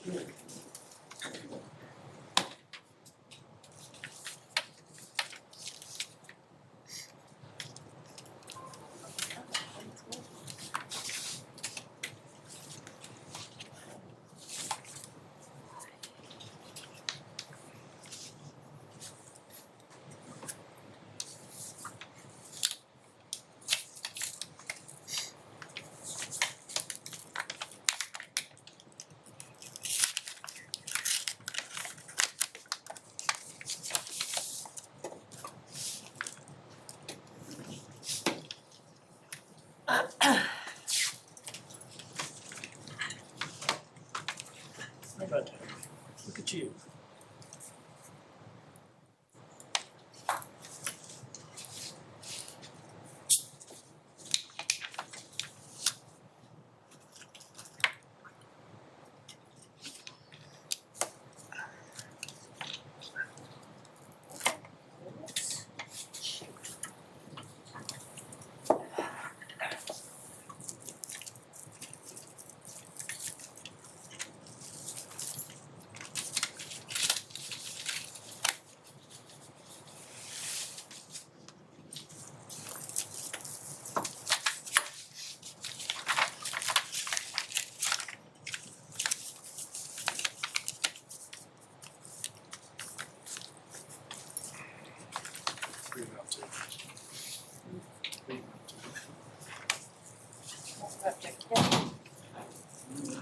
How about that? Look at you.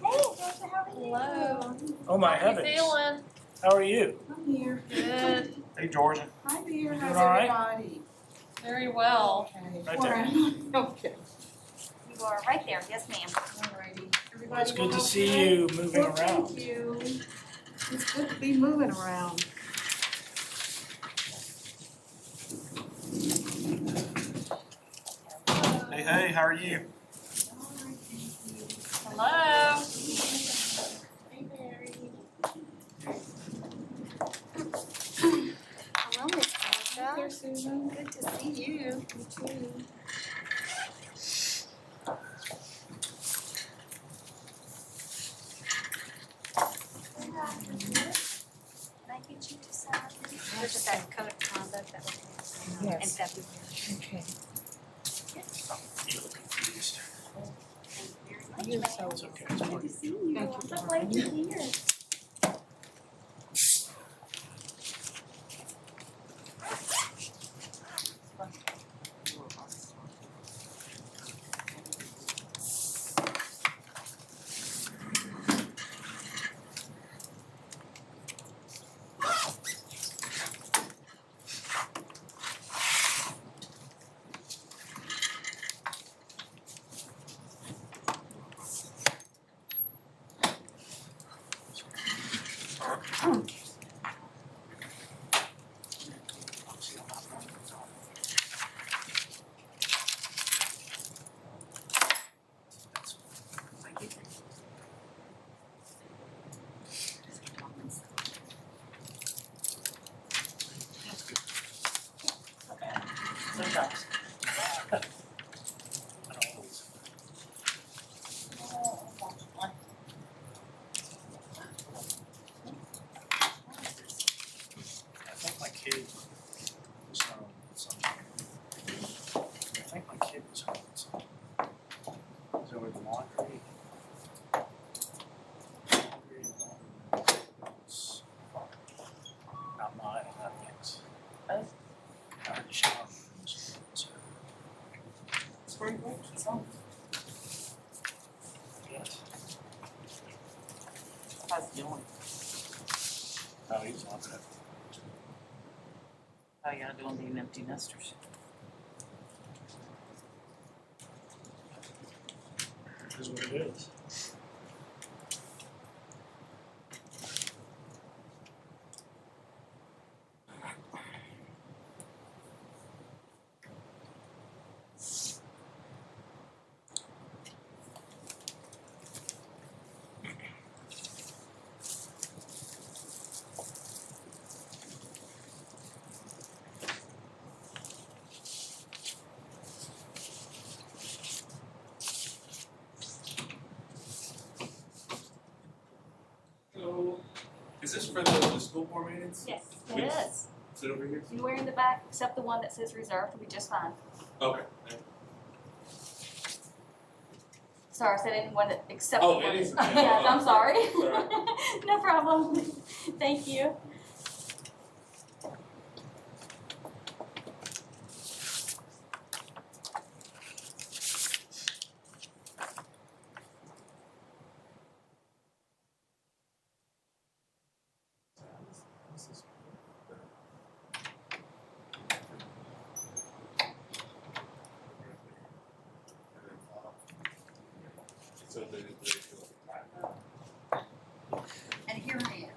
Hello. Oh my How you heavens. feeling? How are you? I'm here. Good. Hey, Georgia. Hi dear, You how's doing all right? everybody? Very well. Okay. Right Where there. am I? Okay. You are right there, yes ma'am. Alrighty. Everybody It's good to doing see okay? you moving Well, around. thank you. It's good to be moving around. Hey, hey, how are you? Alright, thank you. Hello. Hey Mary. Hello, Miss Hi there, Tasha. Susan. Good to see you. You too. Can I get you to sign this? There's just that code of conduct that was in Yes. February. Okay. You look confused. Thank you very much, You're ma'am. so It's okay, it's part of it. See you. Thank I'm you, so glad darling. you're here. Sometimes. I don't always. I think my kid was home at some point. I think my kid was home at some point. Was over the laundry. Was not mine, that thing's. Oh. I heard the shower. Spring break, it's on. Yes. How's it going? Oh, he was on that. How y'all doing being empty nesters? It is what it is. Is this for the school board meetings? Yes, We- it is. Sit over here? Anywhere in the back except the one that says reserved will be just fine. Okay. Sorry, I said anyone that except Oh, the one. it is. Yes, I'm sorry. Sorry. No problem. Thank you. So they And here I am.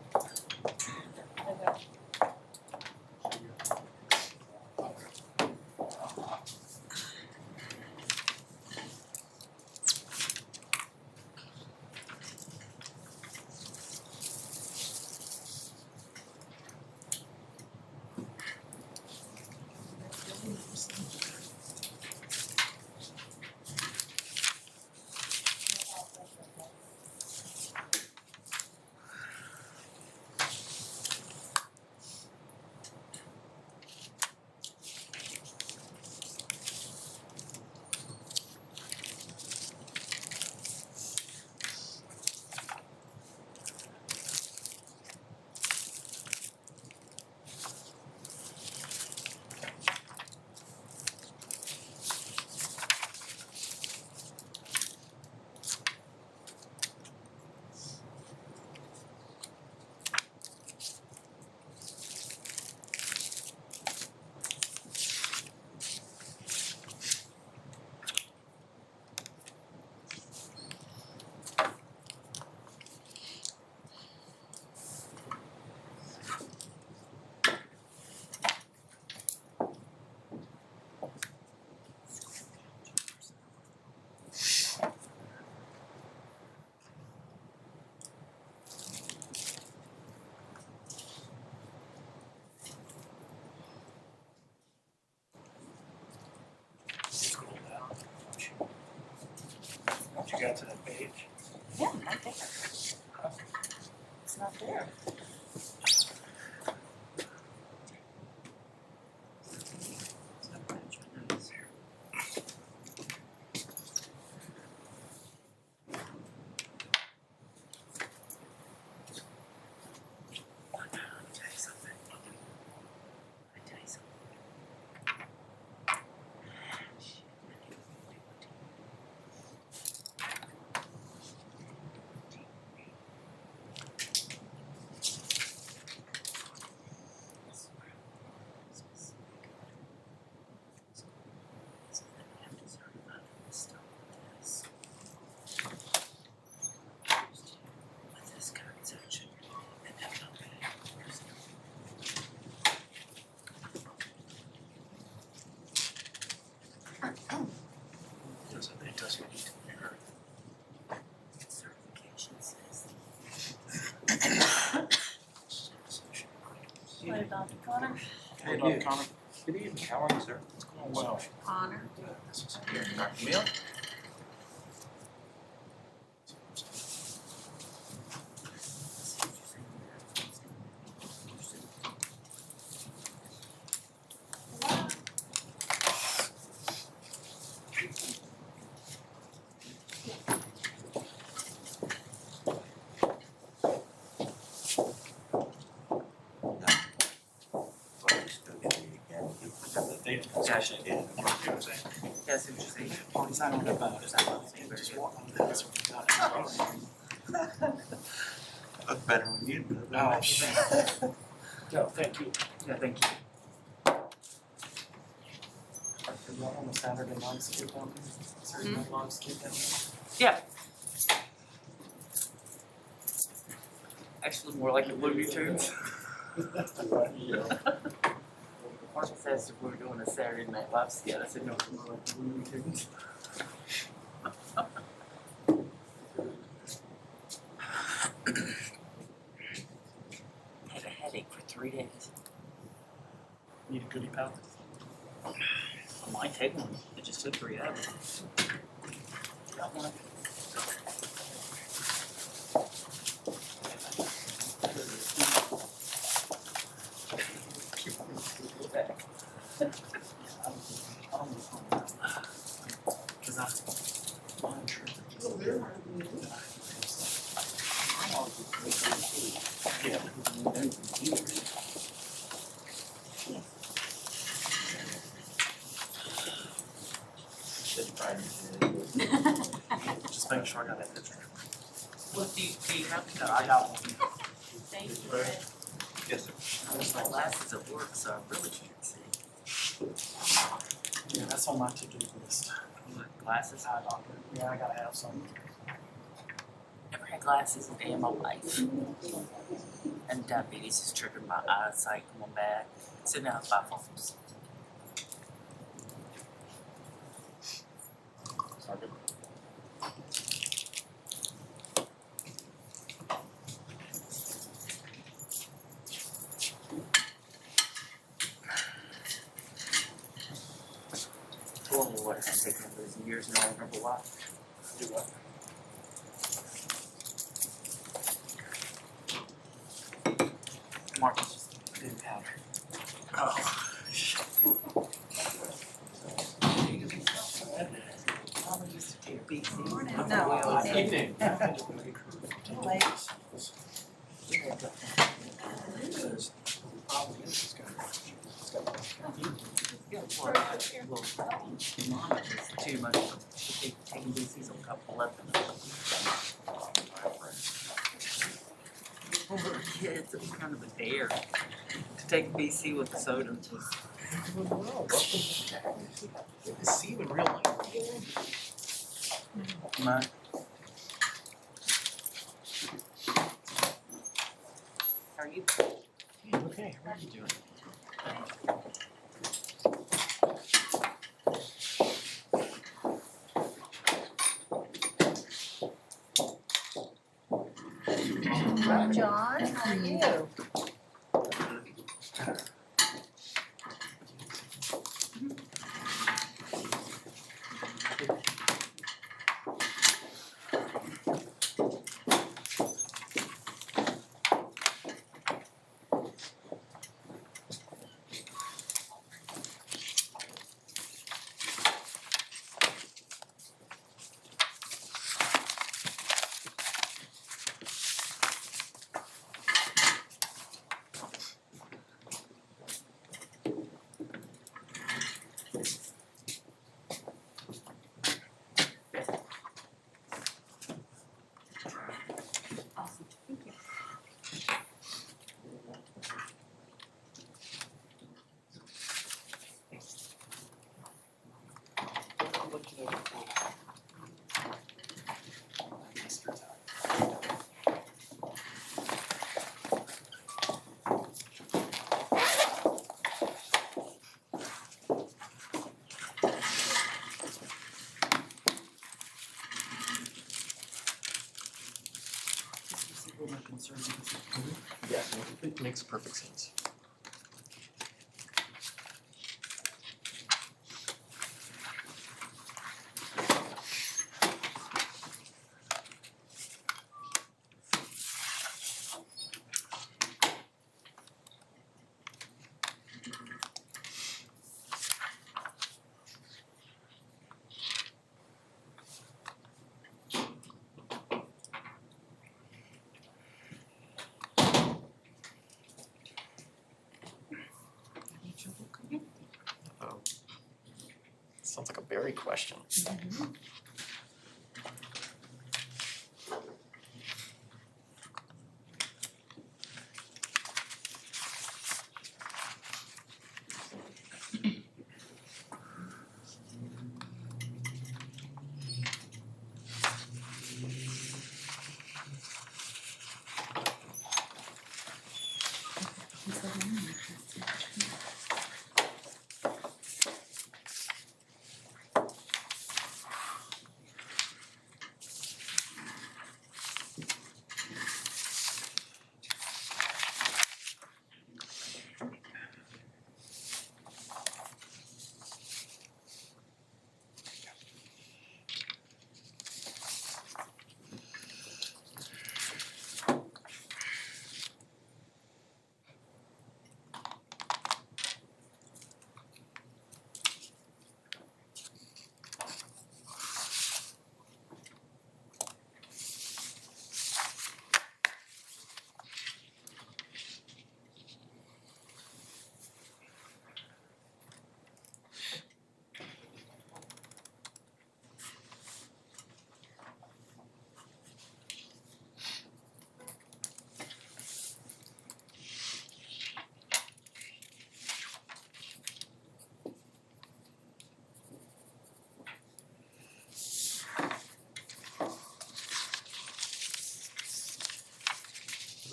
Scroll down. Once you got to that page. Yeah, right there. It's not there. It doesn't need to be heard. What about Connor? Hey, Dr. Connor. Good evening, how are you, sir? It's going well. Honor. This is Dr. Camille? Yes, it did. Yes, it was just a design on the boat, is that what I'm Just walk on that, that's what we got. Look better when you do it. Oh, no, thank you. Yeah, thank you. On the Saturday landscape down there? Saturday night landscape down Yeah. Actually, more like the Looney Tunes. Marshall says if we were doing a Saturday Night Live skit, I said no, it's more like the Looney Tunes. I had a headache for 3 days. Need a goodie pouch? I might take one. It just took 3 hours. Got one. Well, do you have, no, I got one. Thank you, Fred. Yes, sir. I was my glasses at work, so I really can't see. Yeah, that's on my to-do list. Glasses? Yeah, I gotta have some. Never had glasses a day in my life. And diabetes is triggering my eyesight going bad. So now bifocals. Oh, what has taken all those years and I don't remember why. Do what? Marcus just didn't have it. Oh. Mama used to take BC. No. Evening. Because the problem is, it's Mama is too much. Taking BC's on couple of them. When we were kids, it was kind of a dare to take BC with the soda. See you in real life. My. How are you? Hey, okay, how are you doing? Hi, John, how are you? Yeah, it makes perfect sense. Oh. Sounds like a berry question.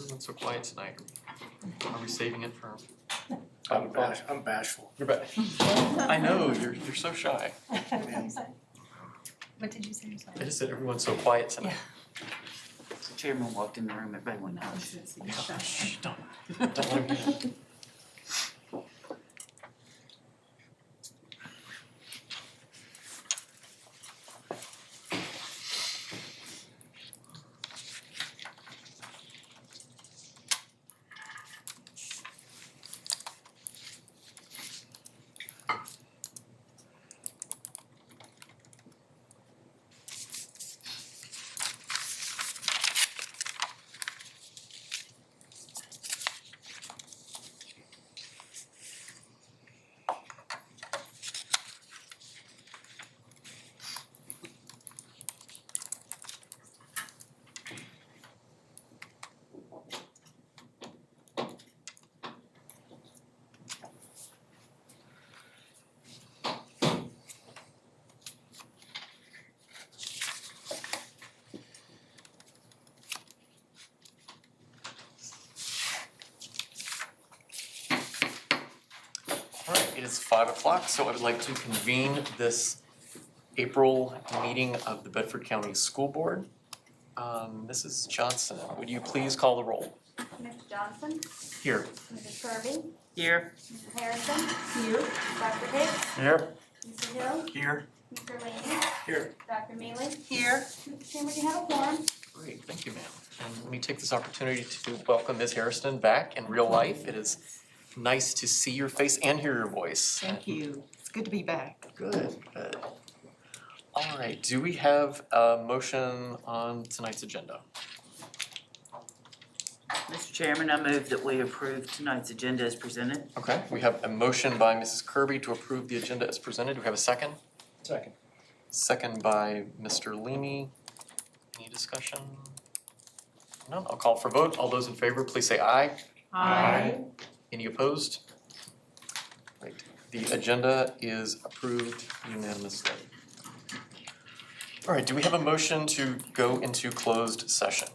Everyone's so quiet tonight. Are we saving it for? I'm bashful. You're back. I know, you're so shy. What did you say? I'm sorry. I just said everyone's so quiet tonight. The chairman walked in the room, everyone knows. Shh, don't let him get in. All right, it is 5 o'clock, so I would like to convene this April meeting of the Bedford County School Board. Mrs. Johnson, would you please call the roll? Mr. Johnson, Here. Mrs. Kirby, Here, Mrs. Harrison. Here. Dr. Hicks, Here. Mr. Hill, Here. Mr. Laney. Here. Dr. Mealy. here. Mr. Chairman, you have a quorum. Great, thank you, ma'am. And let me take this opportunity to welcome Ms. Harrison back in real life. It is nice to see your face and hear your voice. Thank you. It's good to be back. Good, good. All right, do we have a motion on tonight's agenda? Mr. Chairman, I move that we approve tonight's agenda as presented. Okay, we have a motion by Mrs. Kirby to approve the agenda as presented. Do we have a second? Second. Second by Mr. Leamy. Any discussion? None, I'll call for vote. All those in favor, please say aye. Any opposed? Great, the agenda is approved unanimously. All right, do we have a motion to go into closed session?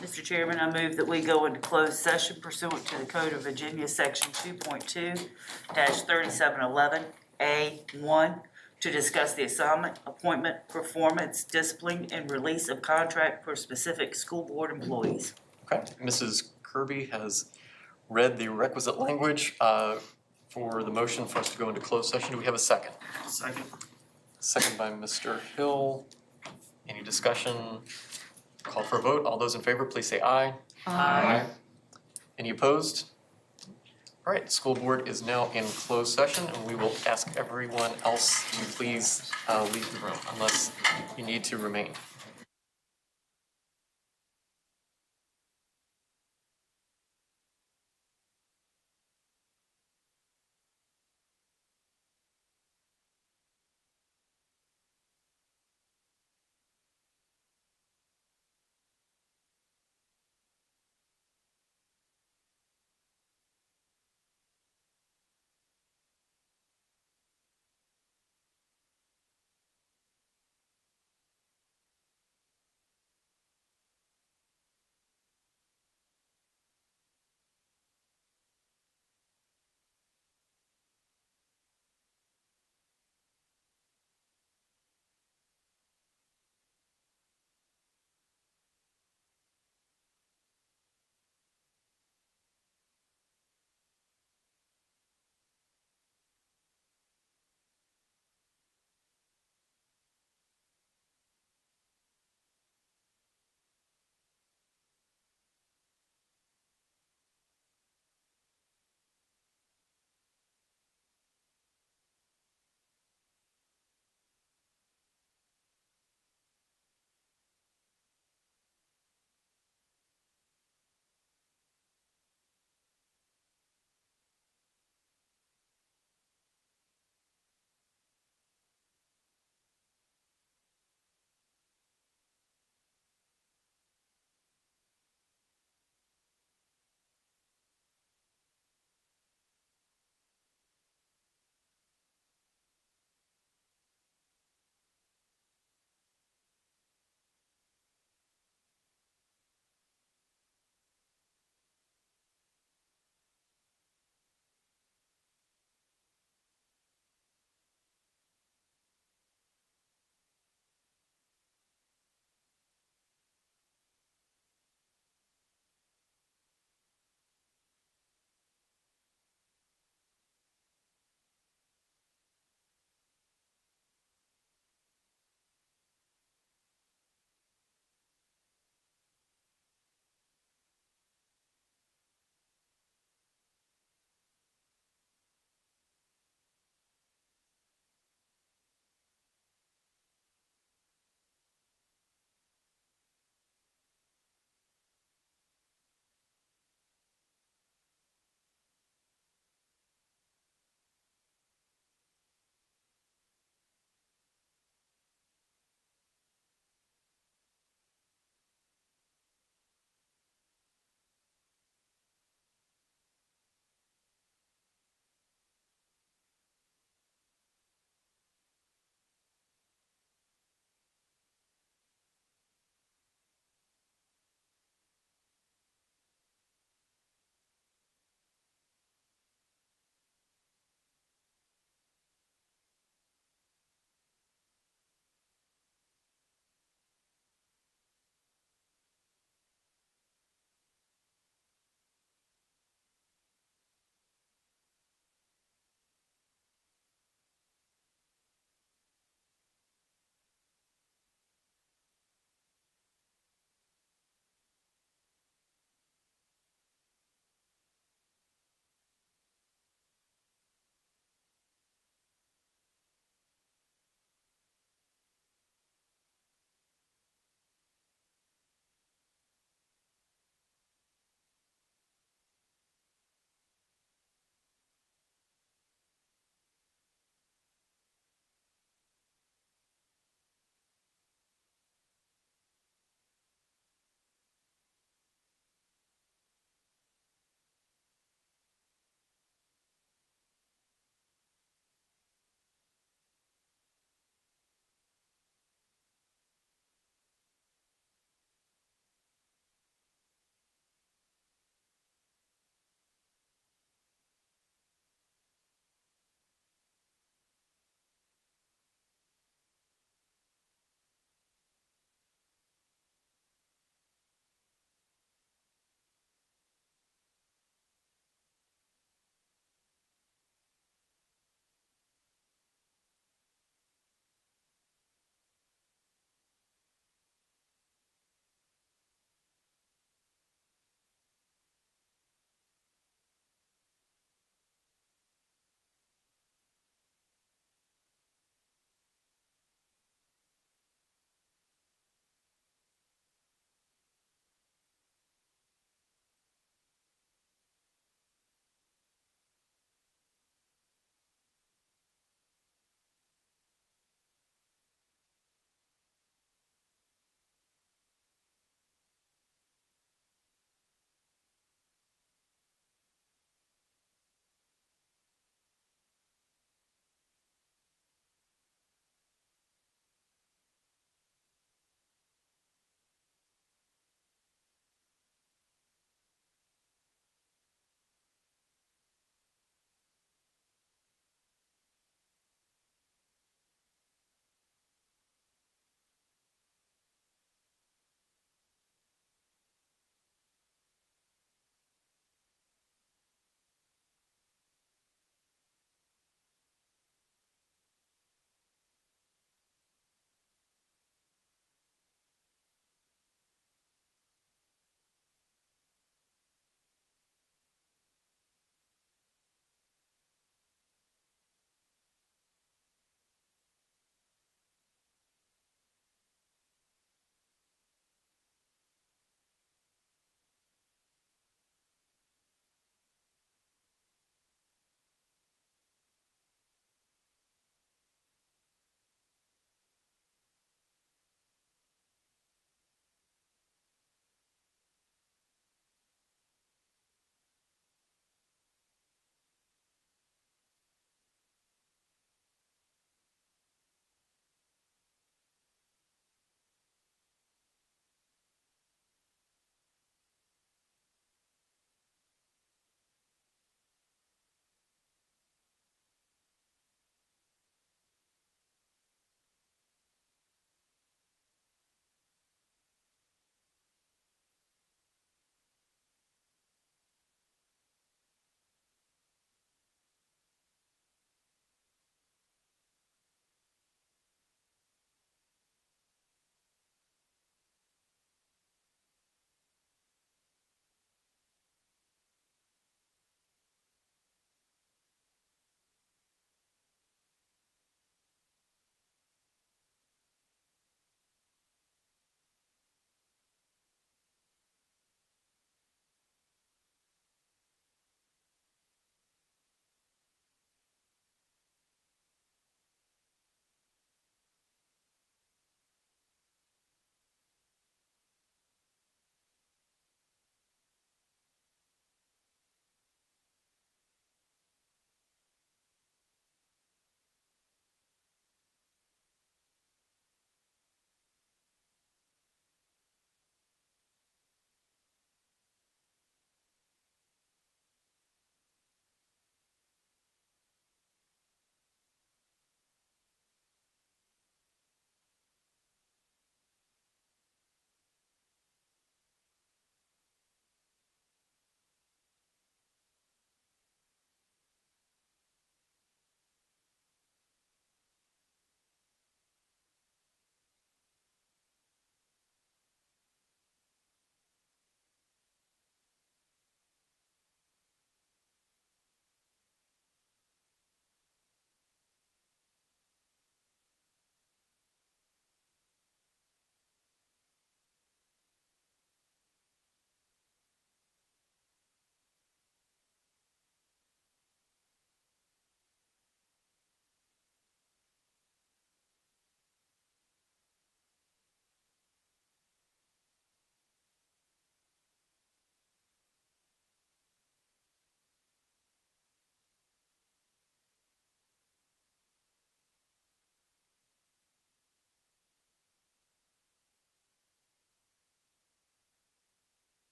Mr. Chairman, I move that we go into closed session pursuant to the Code of Virginia, Section 2.2-3711A1, to discuss the assignment, appointment, performance, discipline, and release of contract for specific school board employees. Okay, Mrs. Kirby has read the requisite language for the motion for us to go into closed session. Do we have a second? Second. Second by Mr. Hill. Any discussion? Call for a vote. All those in favor, please say aye. Any opposed? All right, school board is now in closed session, and we will ask everyone else to please leave the room unless you need to remain.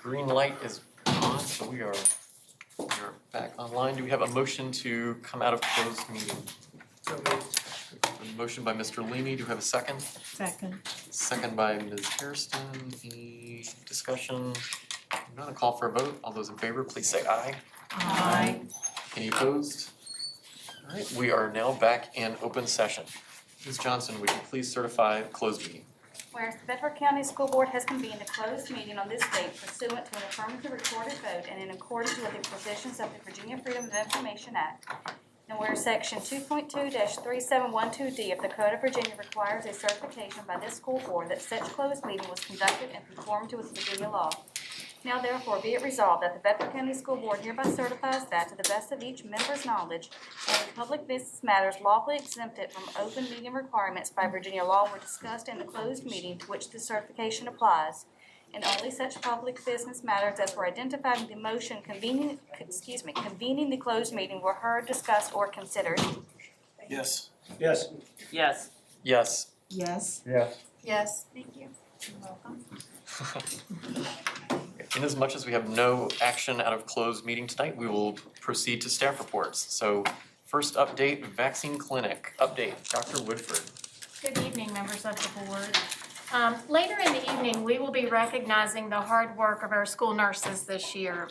green light is on, so we are back online. Do we have a motion to come out of closed meeting? So moved. A motion by Mr. Leamy, do we have a second? Second. Second by Ms. Hairston, any discussion? None, a call for a vote, all those in favor, please say aye. Aye. Any opposed? All right, we are now back in open session. Ms. Johnson, would you please certify the closed meeting? Whereas the Bedford County School Board has convened a closed meeting on this date pursuant to an affirmative recorded vote and in accordance with the provisions of the Virginia Freedom of Information Act. And where Section 2.2-3712D of the Code of Virginia requires a certification by this school board that such closed meeting was conducted in conformity with Virginia law. Now therefore be it resolved that the Bedford County School Board hereby certifies that, to the best of each member's knowledge, only public business matters lawfully exempted from open meeting requirements by Virginia law were discussed in the closed meeting to which the certification applies, and only such public business matters as were identified in the motion convening the closed meeting were heard, discussed, or considered. Yes. Yes. Yes. Yes. Yes. Yes. Yes. Thank you. You're welcome. Inasmuch as we have no action out of closed meeting tonight, we will proceed to staff reports. So first update, vaccine clinic update, Dr. Woodford. Good evening, members of the board. Later in the evening, we will be recognizing the hard work of our school nurses this year.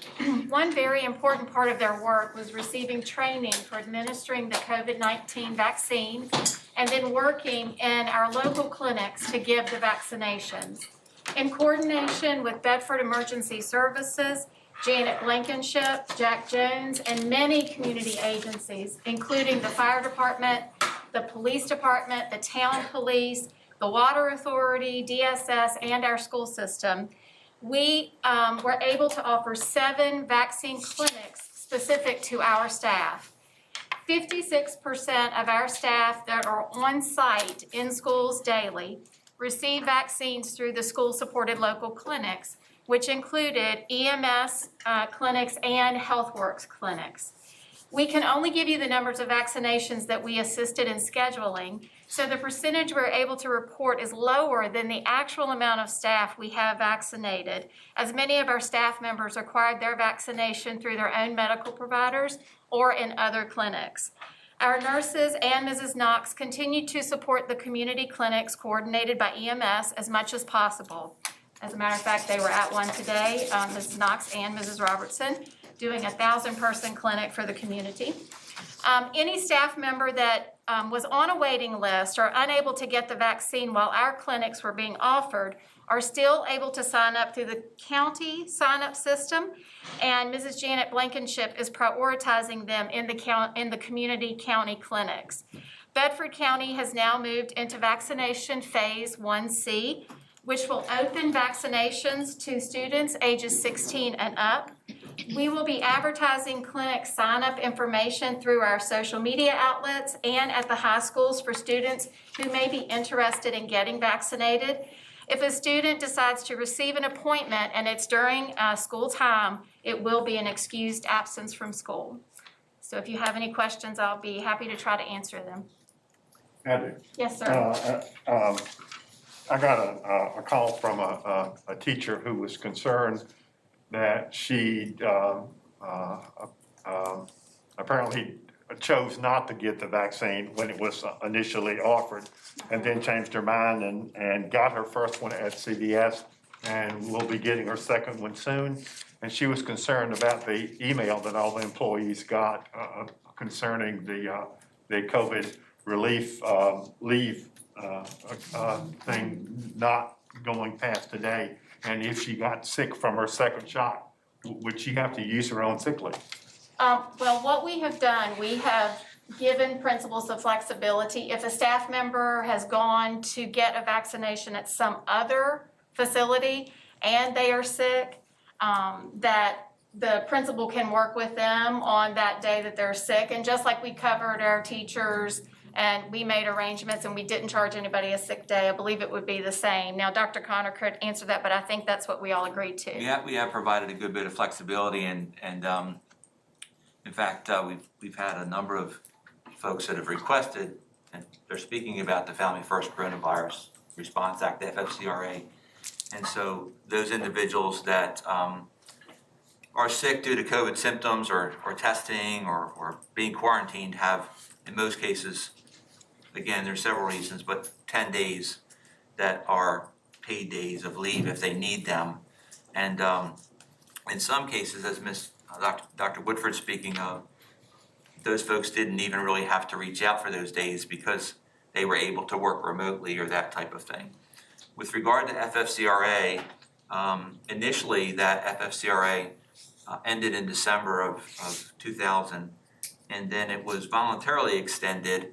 One very important part of their work was receiving training for administering the COVID-19 vaccine and then working in our local clinics to give the vaccinations. In coordination with Bedford Emergency Services, Janet Blankenship, Jack Jones, and many community agencies, including the fire department, the police department, the town police, the water authority, DSS, and our school system, we were able to offer 7 vaccine clinics specific to our staff. 56% of our staff that are on site in schools daily receive vaccines through the school-supported local clinics, which included EMS clinics and HealthWorks clinics. We can only give you the numbers of vaccinations that we assisted in scheduling, so the percentage we're able to report is lower than the actual amount of staff we have vaccinated, as many of our staff members acquired their vaccination through their own medical providers or in other clinics. Our nurses and Mrs. Knox continue to support the community clinics coordinated by EMS as much as possible. As a matter of fact, they were at one today, Mrs. Knox and Mrs. Robertson, doing a 1,000-person clinic for the community. Any staff member that was on a waiting list or unable to get the vaccine while our clinics were being offered are still able to sign up through the county sign-up system, and Mrs. Janet Blankenship is prioritizing them in the community county clinics. Bedford County has now moved into vaccination phase 1C, which will open vaccinations to students ages 16 and up. We will be advertising clinic sign-up information through our social media outlets and at the high schools for students who may be interested in getting vaccinated. If a student decides to receive an appointment and it's during school time, it will be an excused absence from school. So if you have any questions, I'll be happy to try to answer them. Heather, Yes, sir. I got a call from a teacher who was concerned that she apparently chose not to get the vaccine when it was initially offered, and then changed her mind and got her first one at CVS, and will be getting her second one soon. And she was concerned about the email that all the employees got concerning the COVID relief leave thing not going past today. And if she got sick from her second shot, would she have to use her own sick leave? Well, what we have done, we have given principals the flexibility. If a staff member has gone to get a vaccination at some other facility and they are sick, that the principal can work with them on that day that they're sick. And just like we covered our teachers and we made arrangements and we didn't charge anybody a sick day, I believe it would be the same. Now, Dr. Connor could answer that, but I think that's what we all agreed to. Yeah, we have provided a good bit of flexibility, and in fact, we've had a number of folks that have requested, and they're speaking about the Family First Coronavirus Response Act, the FFCRA, And so those individuals that are sick due to COVID symptoms or testing or being quarantined have, in most cases, again, there's several reasons, but 10 days that are paid days of leave if they need them. And in some cases, as Dr. Woodford's speaking of, those folks didn't even really have to reach out for those days because they were able to work remotely or that type of thing. With regard to FFCRA, initially that FFCRA ended in December of 2000, and then it was voluntarily extended.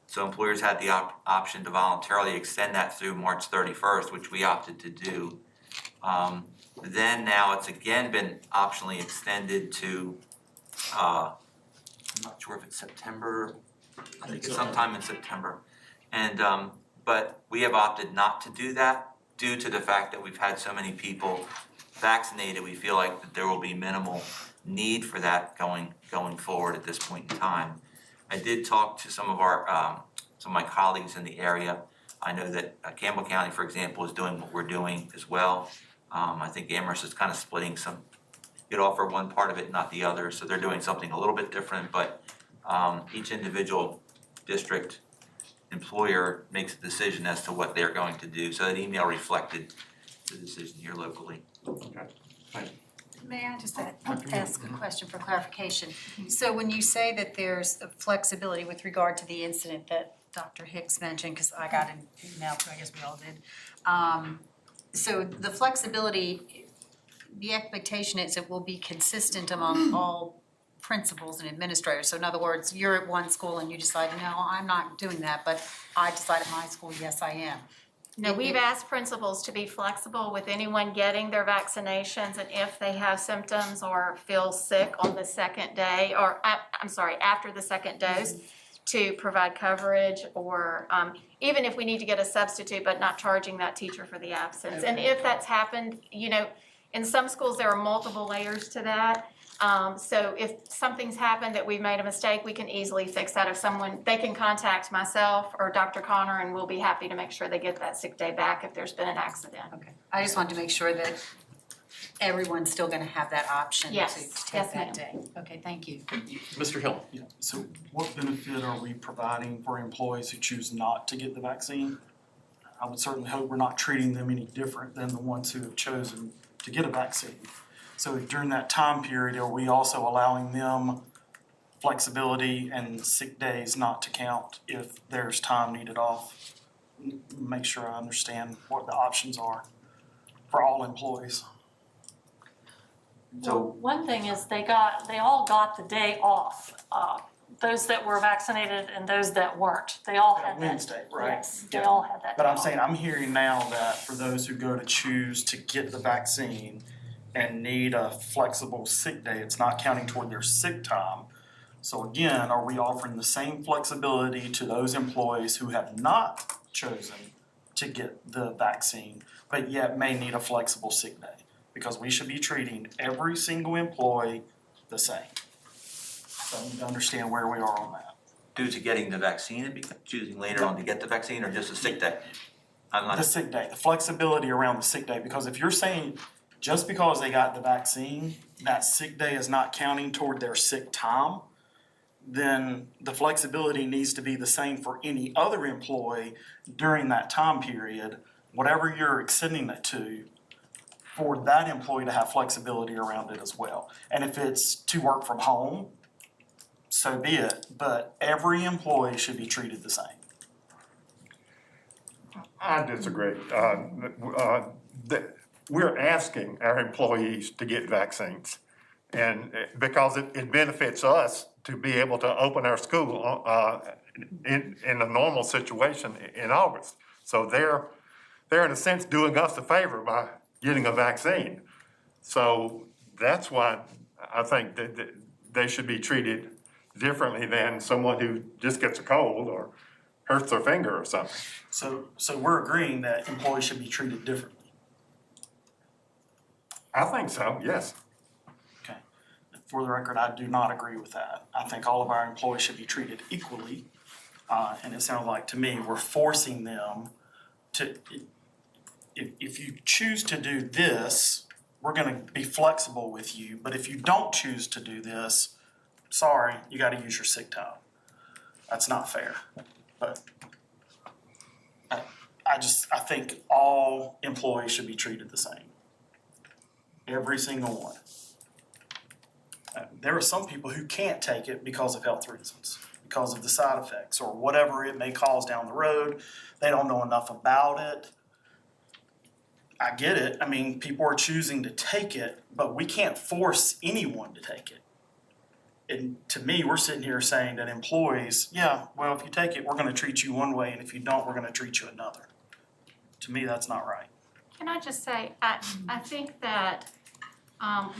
So employers had the option to voluntarily extend that through March 31st, which we opted to do. Then now it's again been optionally extended to, I'm not sure if it's September, I think it's sometime in September. And, but we have opted not to do that due to the fact that we've had so many people vaccinated. We feel like that there will be minimal need for that going forward at this point in time. I did talk to some of my colleagues in the area. I know that Campbell County, for example, is doing what we're doing as well. I think Amherst is kind of splitting some, you'd offer one part of it, not the other, so they're doing something a little bit different, but each individual district employer makes a decision as to what they're going to do. So that email reflected the decision here locally. May I just ask a question for clarification? So when you say that there's a flexibility with regard to the incident that Dr. Hicks mentioned, because I got an email too, I guess we all did. So the flexibility, the expectation is it will be consistent among all principals and administrators. So in other words, you're at one school and you decide, no, I'm not doing that, but I decide at my school, yes, I am. No, we've asked principals to be flexible with anyone getting their vaccinations, and if they have symptoms or feel sick on the second day, or after the second dose, to provide coverage, or even if we need to get a substitute, but not charging that teacher for the absence. And if that's happened, you know, in some schools there are multiple layers to that. So if something's happened that we've made a mistake, we can easily fix that. If someone, they can contact myself or Dr. Connor, and we'll be happy to make sure they get that sick day back if there's been an accident. Okay, I just wanted to make sure that everyone's still gonna have that option to Yes, take yes, that ma'am. day. Okay, thank you. Mr. Hill? Yeah, so what benefit are we providing for employees who choose not to get the vaccine? I would certainly hope we're not treating them any different than the ones who have chosen to get a vaccine. So during that time period, are we also allowing them flexibility and sick days not to count if there's time needed off? Make sure I understand what the options are for all employees. Well, one thing is they all got the day off. Those that were vaccinated and those that weren't, they all had that. Wednesday, right? Yes, they all had that. But day I'm off. saying, I'm hearing now that for those who go to choose to get the vaccine and need a flexible sick day, it's not counting toward their sick time. So again, are we offering the same flexibility to those employees who have not chosen to get the vaccine, but yet may need a flexible sick day? Because we should be treating every single employee the same. So I need to understand where we are on that. Due to getting the vaccine and choosing later on to get the vaccine, or just a sick day? I'm The not, sick day, the flexibility around the sick day, because if you're saying just because they got the vaccine, that sick day is not counting toward their sick time, then the flexibility needs to be the same for any other employee during that time period, whatever you're extending it to, for that employee to have flexibility around it as well. And if it's to work from home, so be it, but every employee should be treated the same. I disagree. We're asking our employees to get vaccines. And because it benefits us to be able to open our school in a normal situation in August. So they're in a sense doing us a favor by getting a vaccine. So that's why I think that they should be treated differently than someone who just gets a cold or hurts their finger or something. So we're agreeing that employees should be treated differently. I think so, yes. Okay. For the record, I do not agree with that. I think all of our employees should be treated equally. And it sounds like to me, we're forcing them to, if you choose to do this, we're gonna be flexible with you, but if you don't choose to do this, sorry, you gotta use your sick time. That's not fair, but I think all employees should be treated the same. Every single one. There are some people who can't take it because of health reasons, because of the side effects or whatever it may cause down the road. They don't know enough about it. I get it. I mean, people are choosing to take it, but we can't force anyone to take it. And to me, we're sitting here saying that employees, yeah, well, if you take it, we're gonna treat you one way, and if you don't, we're gonna treat you another. To me, that's not right. Can I just say, I think that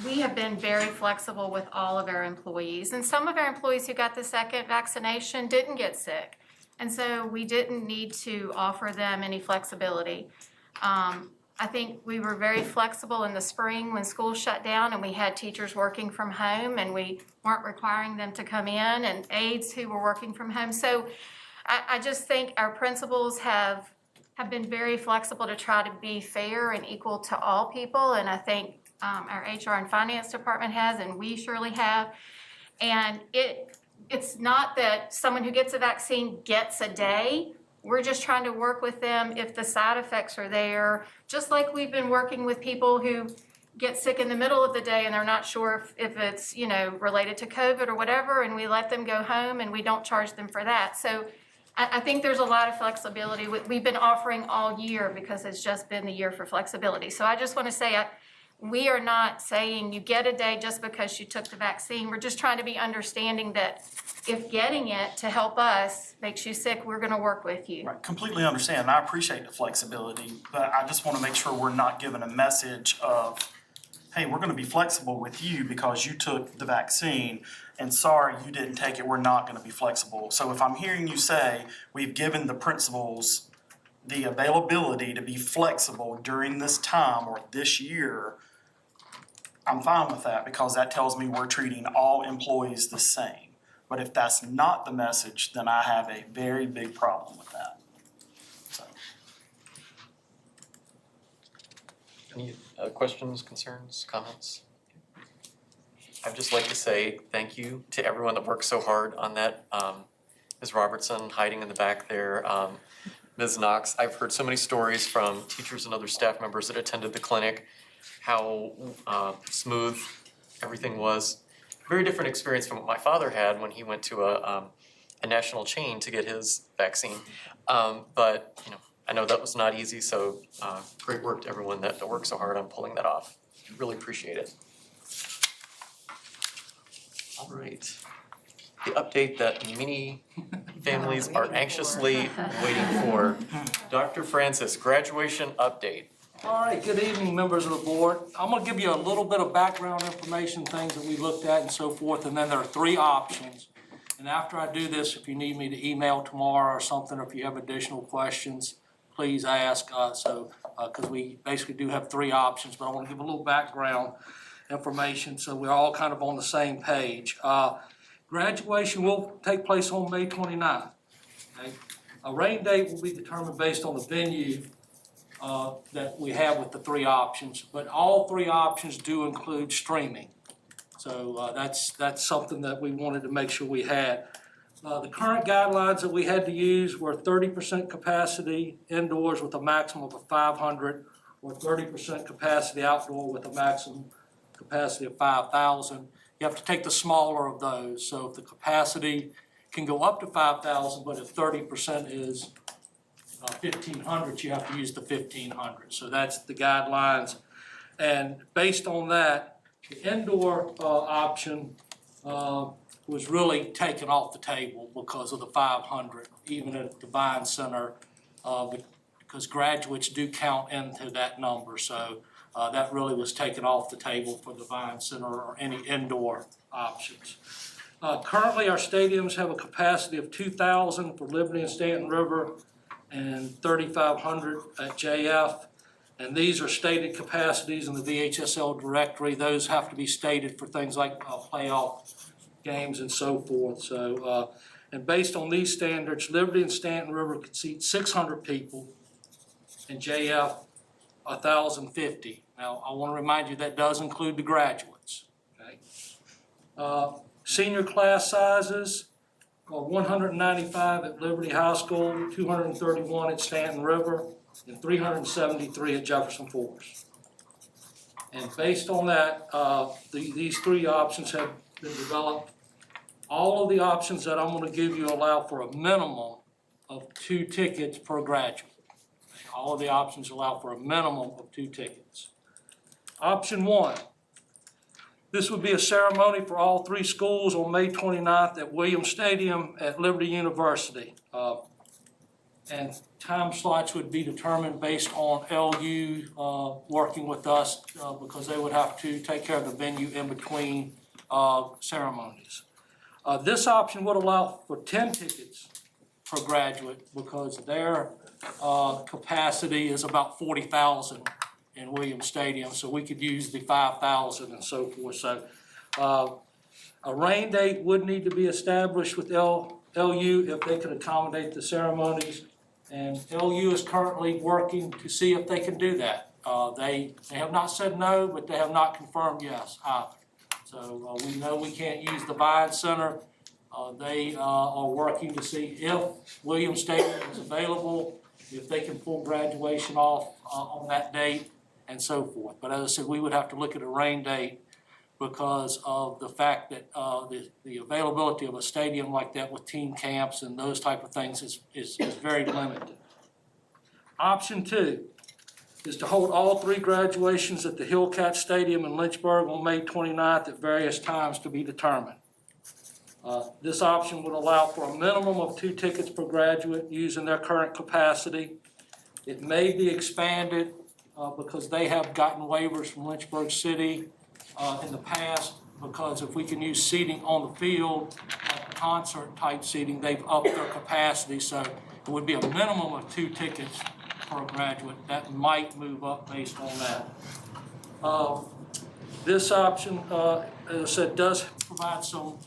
we have been very flexible with all of our employees. And some of our employees who got the second vaccination didn't get sick. And so we didn't need to offer them any flexibility. I think we were very flexible in the spring when school shut down and we had teachers working from home and we weren't requiring them to come in, and aides who were working from home. So I just think our principals have been very flexible to try to be fair and equal to all people. And I think our HR and finance department has, and we surely have. And it's not that someone who gets a vaccine gets a day. We're just trying to work with them if the side effects are there, just like we've been working with people who get sick in the middle of the day and they're not sure if it's, related to COVID or whatever, and we let them go home and we don't charge them for that. So I think there's a lot of flexibility. We've been offering all year because it's just been the year for flexibility. So I just want to say, we are not saying you get a day just because you took the vaccine. We're just trying to be understanding that if getting it to help us makes you sick, we're going to work with you. Right, completely understand, and I appreciate the flexibility, but I just want to make sure we're not giving a message of, hey, we're going to be flexible with you because you took the vaccine, and sorry, you didn't take it, we're not going to be flexible. So if I'm hearing you say we've given the principals the availability to be flexible during this time or this year, I'm fine with that because that tells me we're treating all employees the same. But if that's not the message, then I have a very big problem with that. So. Any questions, concerns, comments? I'd just like to say thank you to everyone that worked so hard on that. Ms. Robertson hiding in the back there, Ms. Knox. I've heard so many stories from teachers and other staff members that attended the clinic, how smooth everything was. Very different experience from what my father had when he went to a national chain to get his vaccine. But I know that was not easy, so great work to everyone that worked so hard on pulling that off. Really appreciate it. All right. The update that many families are anxiously waiting for. Dr. Francis, graduation update. All right, good evening, members of the board. I'm gonna give you a little bit of background information, things that we looked at and so forth, and then there are 3 options. And after I do this, if you need me to email tomorrow or something, or if you have additional questions, please ask. Because we basically do have 3 options, but I wanna give a little background information so we're all kind of on the same page. Graduation will take place on May 29th. Okay? A rain date will be determined based on the venue that we have with the 3 options, but all 3 options do include streaming. So that's something that we wanted to make sure we had. The current guidelines that we had to use were 30% capacity indoors with a maximum of 500, or 30% capacity outdoor with a maximum capacity of 5,000. You have to take the smaller of those. So if the capacity can go up to 5,000, but if 30% is 1,500, you have to use the 1,500. So that's the guidelines. And based on that, the indoor option was really taken off the table because of the 500, even at the Vine Center, because graduates do count into that number. So that really was taken off the table for the Vine Center or any indoor options. Currently, our stadiums have a capacity of 2,000 for Liberty and Stanton River and 3,500 at JF. And these are stated capacities in the VHSL directory. Those have to be stated for things like playoff games and so forth. So, and based on these standards, Liberty and Stanton River could seat 600 people, and JF 1,050. Now, I want to remind you that does include the graduates, okay? Senior class sizes are 195 at Liberty High School, 231 at Stanton River, and 373 at Jefferson Forest. And based on that, these three options have been developed. All of the options that I'm going to give you allow for a minimum of 2 tickets per graduate. All of the options allow for a minimum of 2 tickets. Option 1, this would be a ceremony for all 3 schools on May 29th at Williams Stadium at Liberty University. And time slots would be determined based on LU working with us because they would have to take care of the venue in between ceremonies. This option would allow for 10 tickets per graduate because their capacity is about 40,000 in Williams Stadium, so we could use the 5,000 and so forth. So a rain date would need to be established with LU if they could accommodate the ceremonies, and LU is currently working to see if they can do that. They have not said no, but they have not confirmed yes either. So we know we can't use the Vine Center. They are working to see if Williams Stadium is available, if they can pull graduation off on that date, and so forth. But as I said, we would have to look at a rain date because of the fact that the availability of a stadium like that with team camps and those type of things is very limited. Option 2 is to hold all 3 graduations at the Hillcat Stadium in Lynchburg on May 29th at various times to be determined. This option would allow for a minimum of 2 tickets per graduate using their current capacity. It may be expanded because they have gotten waivers from Lynchburg City in the past, because if we can use seating on the field, concert type seating, they've upped their capacity, so it would be a minimum of 2 tickets per graduate. That might move up based on that. This option, as I said, does provide some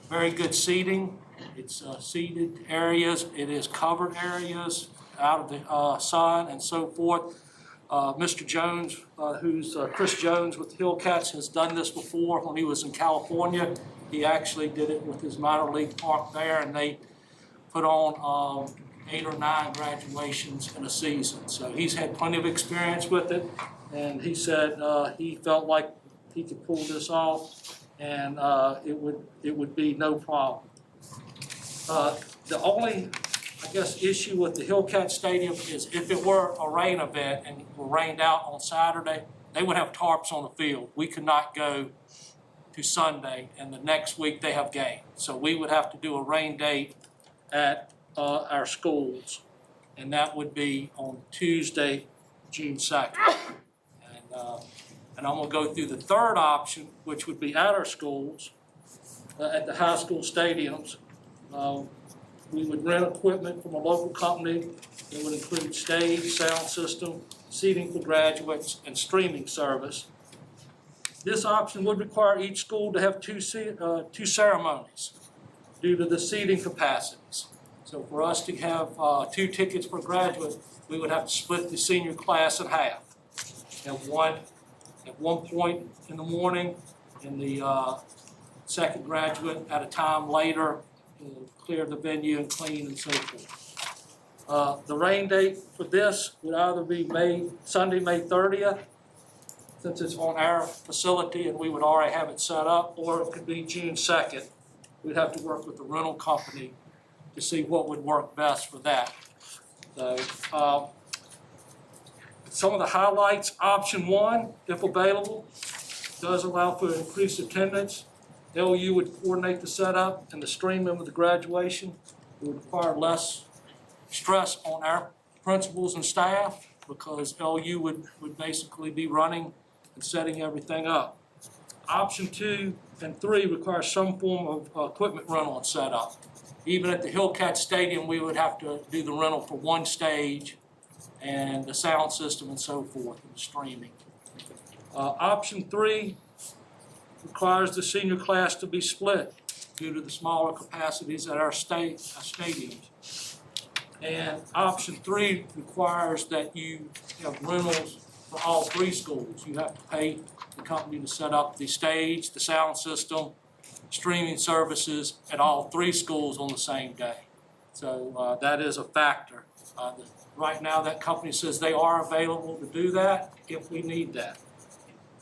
very good seating. It's seated areas, it is covered areas out of the sun and so forth. Mr. Jones, who's Chris Jones with Hillcats, has done this before when he was in California. He actually did it with his minor league park there, and they put on 8 or 9 graduations in a season. So he's had plenty of experience with it, and he said he felt like he could pull this off, and it would be no problem. The only, I guess, issue with the Hillcat Stadium is if it were a rain event and it were rained out on Saturday, they would have tarps on the field. We could not go to Sunday, and the next week they have game. So we would have to do a rain date at our schools, and that would be on Tuesday, June 2nd. And I'm gonna go through the third option, which would be at our schools, at the high school stadiums. We would rent equipment from a local company. It would include stage, sound system, seating for graduates, and streaming service. This option would require each school to have two ceremonies due to the seating capacities. So for us to have 2 tickets per graduate, we would have to split the senior class in half. Have one at one point in the morning, and the second graduate at a time later, clear the venue and clean and so forth. The rain date for this would either be Sunday, May 30th, since it's on our facility and we would already have it set up, or it could be June 2nd. We'd have to work with the rental company to see what would work best for that. So, some of the highlights, option 1, if available, does allow for increased attendance. LU would coordinate the setup and the streaming of the graduation. It would require less stress on our principals and staff because LU would basically be running and setting everything up. Option 2 and 3 require some form of equipment rental and setup. Even at the Hillcat Stadium, we would have to do the rental for one stage and the sound system and so forth, and the streaming. Option 3 requires the senior class to be split due to the smaller capacities at our stadiums. And option 3 requires that you have rentals for all three schools. You have to pay the company to set up the stage, the sound system, streaming services at all three schools on the same day. So that is a factor. Right now, that company says they are available to do that if we need that.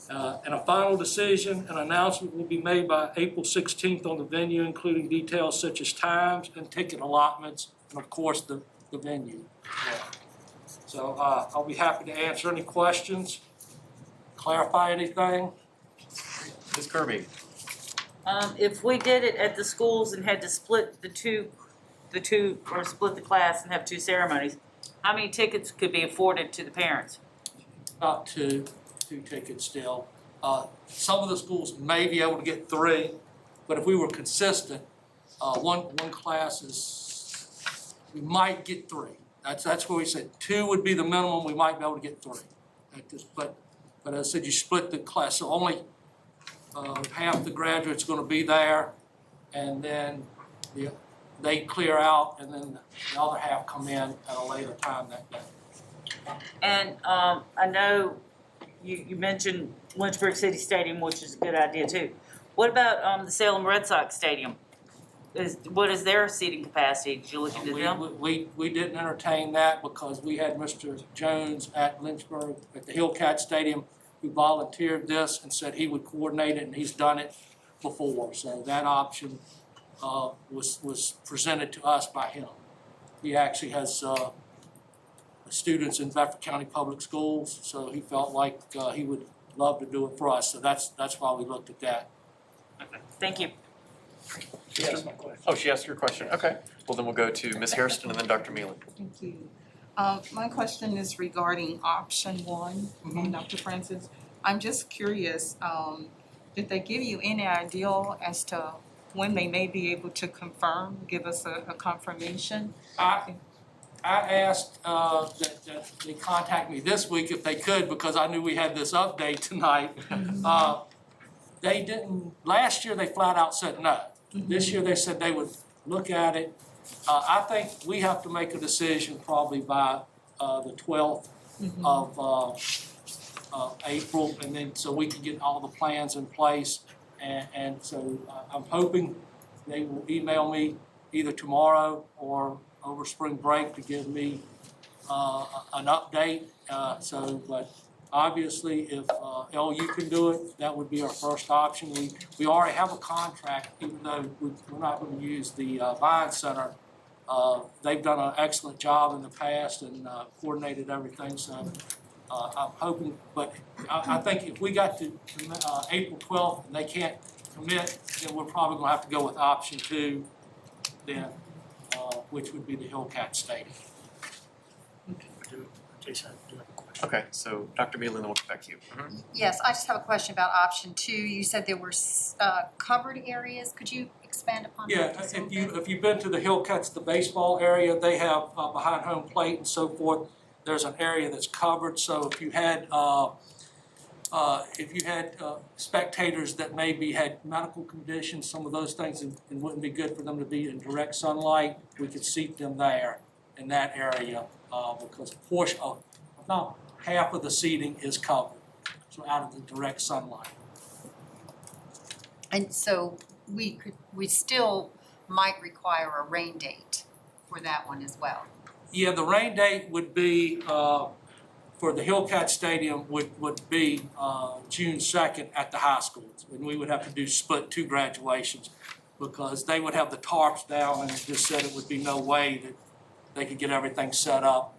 And a final decision and announcement will be made by April 16th on the venue, including details such as times and ticket allotments, and of course, the venue. So I'll be happy to answer any questions, clarify anything. Ms. Kirby? If we did it at the schools and had to split the two, or split the class and have two ceremonies, how many tickets could be afforded to the parents? About two tickets still. Some of the schools may be able to get three, but if we were consistent, one class is, we might get three. That's where we said two would be the minimum, we might be able to get three. But as I said, you split the class, so only half the graduates gonna be there, and then they clear out, and then the other half come in at a later time that day. And I know you mentioned Lynchburg City Stadium, which is a good idea too. What about the Salem Red Sox Stadium? What is their seating capacity? Did you look into them? We didn't entertain that because we had Mr. Jones at Lynchburg, at the Hillcat Stadium, who volunteered this and said he would coordinate it, and he's done it before. So that option was presented to us by him. He actually has students in Bedford County Public Schools, so he felt like he would love to do it for us. So that's why we looked at that. Thank you. She asked my question. Oh, she asked your question. Okay. Well, then we'll go to Ms. Hairston and then Dr. Mealy. Thank you. My question is regarding option one, Dr. Francis. I'm just curious, did they give you any idea as to when they may be able to confirm, give us a confirmation? I asked that they contact me this week if they could, because I knew we had this update tonight. They didn't, last year they flat out said no. This year they said they would look at it. I think we have to make a decision probably by the 12th of April, and then so we can get all the plans in place. And so I'm hoping they will email me either tomorrow or over spring break to give me an update. But obviously, if LU can do it, that would be our first option. We already have a contract, even though we're not going to use the Vine Center. They've done an excellent job in the past and coordinated everything. So I'm hoping, but I think if we got to April 12th and they can't commit, then we're probably going to have to go with option two, then, which would be the Hillcat Stadium. Okay, so Dr. Mealy, then we'll get back to you. Yes, I just have a question about option two. You said there were covered areas. Could you expand upon that Yeah, just a little bit? if you've been to the Hillcats, the baseball area, they have behind home plate and so forth. There's an area that's covered. So if you had spectators that maybe had medical conditions, some of those things, and wouldn't be good for them to be in direct sunlight, we could seat them there in that area because a portion of about half of the seating is covered, so out of the direct sunlight. And so we still might require a rain date for that one as well. Yeah, the rain date would be, for the Hillcat Stadium, would be June 2nd at the high schools. And we would have to do split two graduations because they would have the tarps down and it just said it would be no way that they could get everything set up.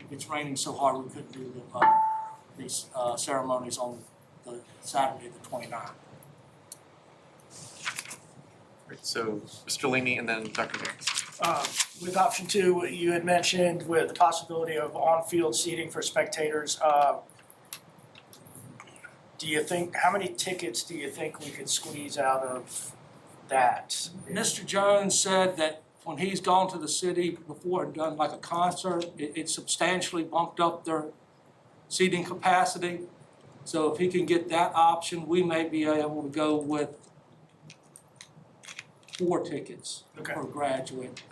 If it's raining so hard, we couldn't do these ceremonies on the Saturday, the 29th. Great, so Mr. Leamy and then Dr. Mealy. With option two, you had mentioned with the possibility of on-field seating for spectators, do you think, how many tickets do you think we could squeeze out of that? Mr. Jones said that when he's gone to the city before and done like a concert, it substantially bumped up their seating capacity. So if he can get that option, we may be able to go with 4 tickets Okay. per graduate.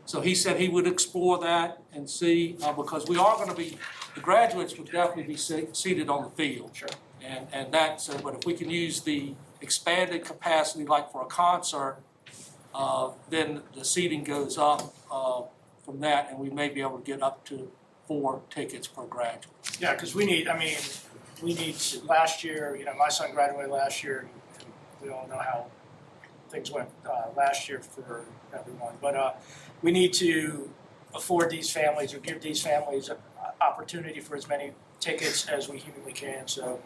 So he said he would explore that and see, because we are gonna be, the graduates would definitely be seated on the field. Sure. And that's, but if we can use the expanded capacity like for a concert, then the seating goes up from that, and we may be able to get up to 4 tickets per graduate. Yeah, because we need, last year, my son graduated last year, and we all know how things went last year for everyone. But we need to afford these families or give these families an opportunity for as many tickets as we humanly can. So,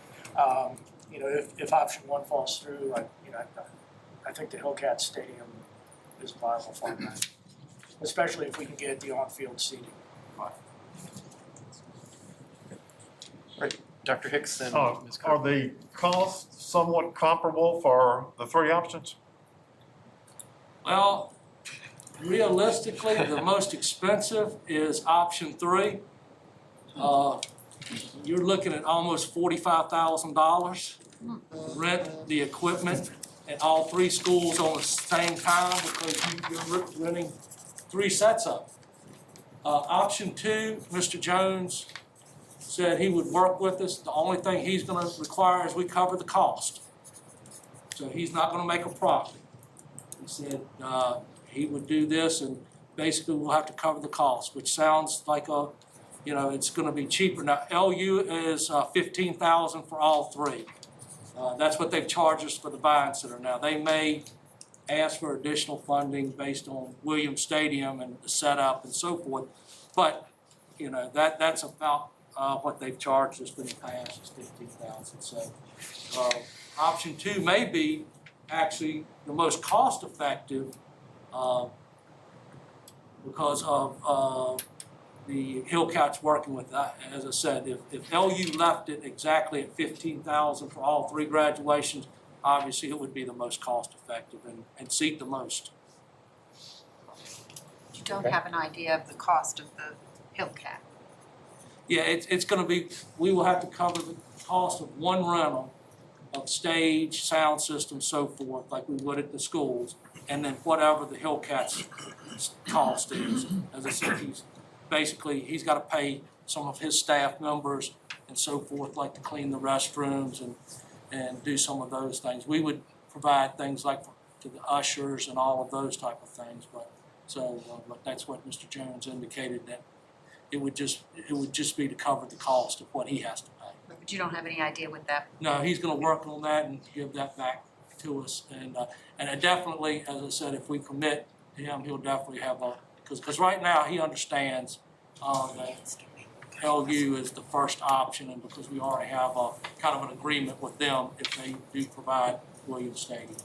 if option 1 falls through, I think the Hillcat Stadium is viable for that, especially if we can get the on-field seating. Right, Dr. Hicks and Ms. Are Coker. the costs somewhat comparable for the 3 options? Well, realistically, the most expensive is option 3. You're looking at almost $45,000. Rent the equipment at all 3 schools on the same time because you're renting 3 sets of it. Option 2, Mr. Jones said he would work with us. The only thing he's gonna require is we cover the cost. So he's not gonna make a profit. He said he would do this and basically we'll have to cover the cost, which sounds like it's gonna be cheaper. Now, LU is $15,000 for all 3. That's what they've charged us for the buying center. Now, they may ask for additional funding based on Williams Stadium and the setup and so forth, but, that's about what they've charged us in the past is $15,000. So, option 2 may be actually the most cost-effective because of the Hillcats working with that. As I said, if LU left it exactly at $15,000 for all 3 graduations, obviously it would be the most cost-effective and seat the most. You don't have an idea of the cost of the Hillcat? Yeah, it's gonna be, we will have to cover the cost of 1 rental of stage, sound system, so forth, like we would at the schools, and then whatever the Hillcat's cost is. As I said, he's gotta pay some of his staff members and so forth, like to clean the restrooms and do some of those things. We would provide things like to the ushers and all of those type of things, but that's what Mr. Jones indicated, that it would just be to cover the cost of what he has to pay. But you don't have any idea what that? No, he's gonna work on that and give that back to us, and I definitely, as I said, if we commit to him, he'll definitely have because right now he understands that LU is the first option, and because we already have a kind of an agreement with them if they do provide Williams Stadium.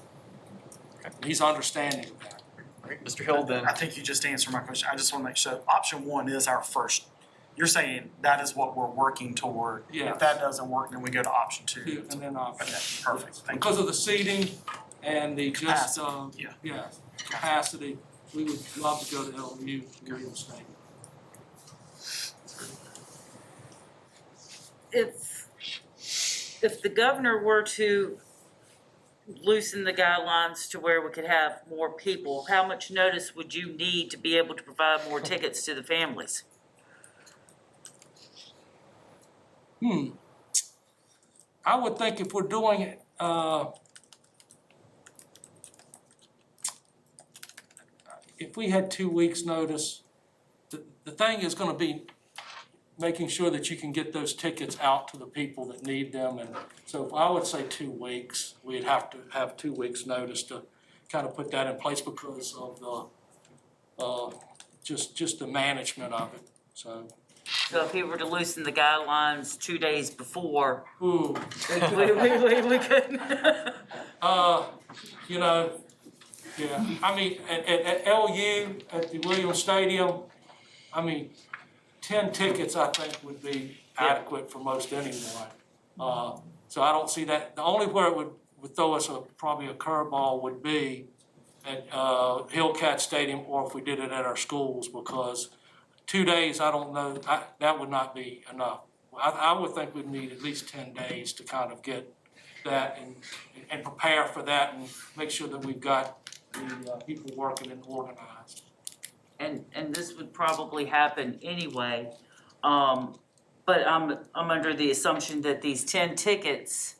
Okay. He's understanding of that. All right, Mr. Hill, then. I think you just answered my question. I just want to make sure, option 1 is our first. You're saying that is what we're working toward. Yes. If that doesn't work, then we go to option 2. 2 and then option. Okay, perfect. Thank you. Because of the seating and the just, capacity, we would love to go to LU, Williams Stadium. If the governor were to loosen the guidelines to where we could have more people, how much notice would you need to be able to provide more tickets to the families? I would think if we're doing it, if we had 2 weeks' notice, the thing is gonna be making sure that you can get those tickets out to the people that need them. And so I would say 2 weeks, we'd have to have 2 weeks' notice to kind of put that in place because of the, just the management of it, so. So if he were to loosen the guidelines 2 days before, Ooh. we couldn't. Yeah, I mean, at LU, at the Williams Stadium, 10 tickets, I think, would be adequate for most anyone. So I don't see that. The only where it would throw us probably a curveball would be at Hillcat Stadium, or if we did it at our schools, because 2 days, I don't know, that would not be enough. I would think we'd need at least 10 days to kind of get that and prepare for that and make sure that we've got the people working and organized. And this would probably happen anyway. But I'm under the assumption that these 10 tickets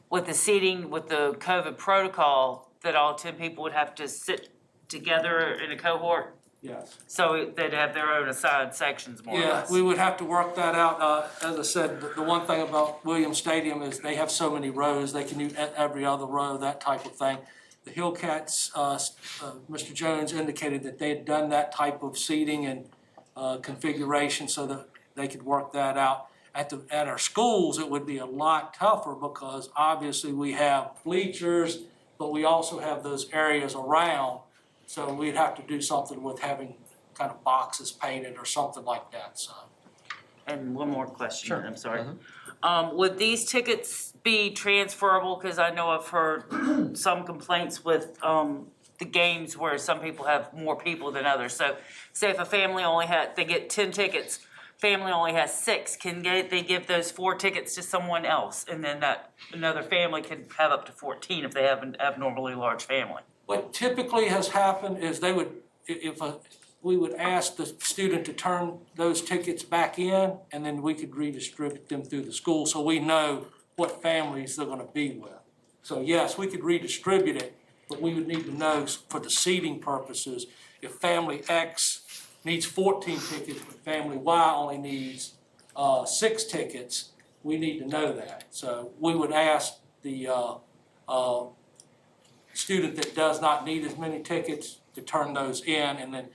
with the seating, with the COVID protocol, that all 10 people would have to sit together in a cohort? Yes. So they'd have their own assigned sections more or Yeah, less? we would have to work that out. As I said, the one thing about Williams Stadium is they have so many rows, they can use every other row, that type of thing. The Hillcats, Mr. Jones indicated that they had done that type of seating and configuration so that they could work that out. At our schools, it would be a lot tougher because obviously we have bleachers, but we also have those areas around. So we'd have to do something with having kind of boxes painted or something like that, so. And one more question, Sure. I'm sorry. Would these tickets be transferable? Cause I know I've heard some complaints with, the games where some people have more people than others. So say if a family they get 10 tickets, family only has 6, they give those 4 tickets to someone else? And then that another family could have up to 14 if they have an abnormally large family. What typically has happened is we would ask the student to turn those tickets back in, and then we could redistribute them through the school, so we know what families they're gonna be with. So yes, we could redistribute it, but we would need to know for the seating purposes, if family X needs 14 tickets, but family Y only needs 6 tickets, we need to know that. So we would ask the student that does not need as many tickets to turn those in, and then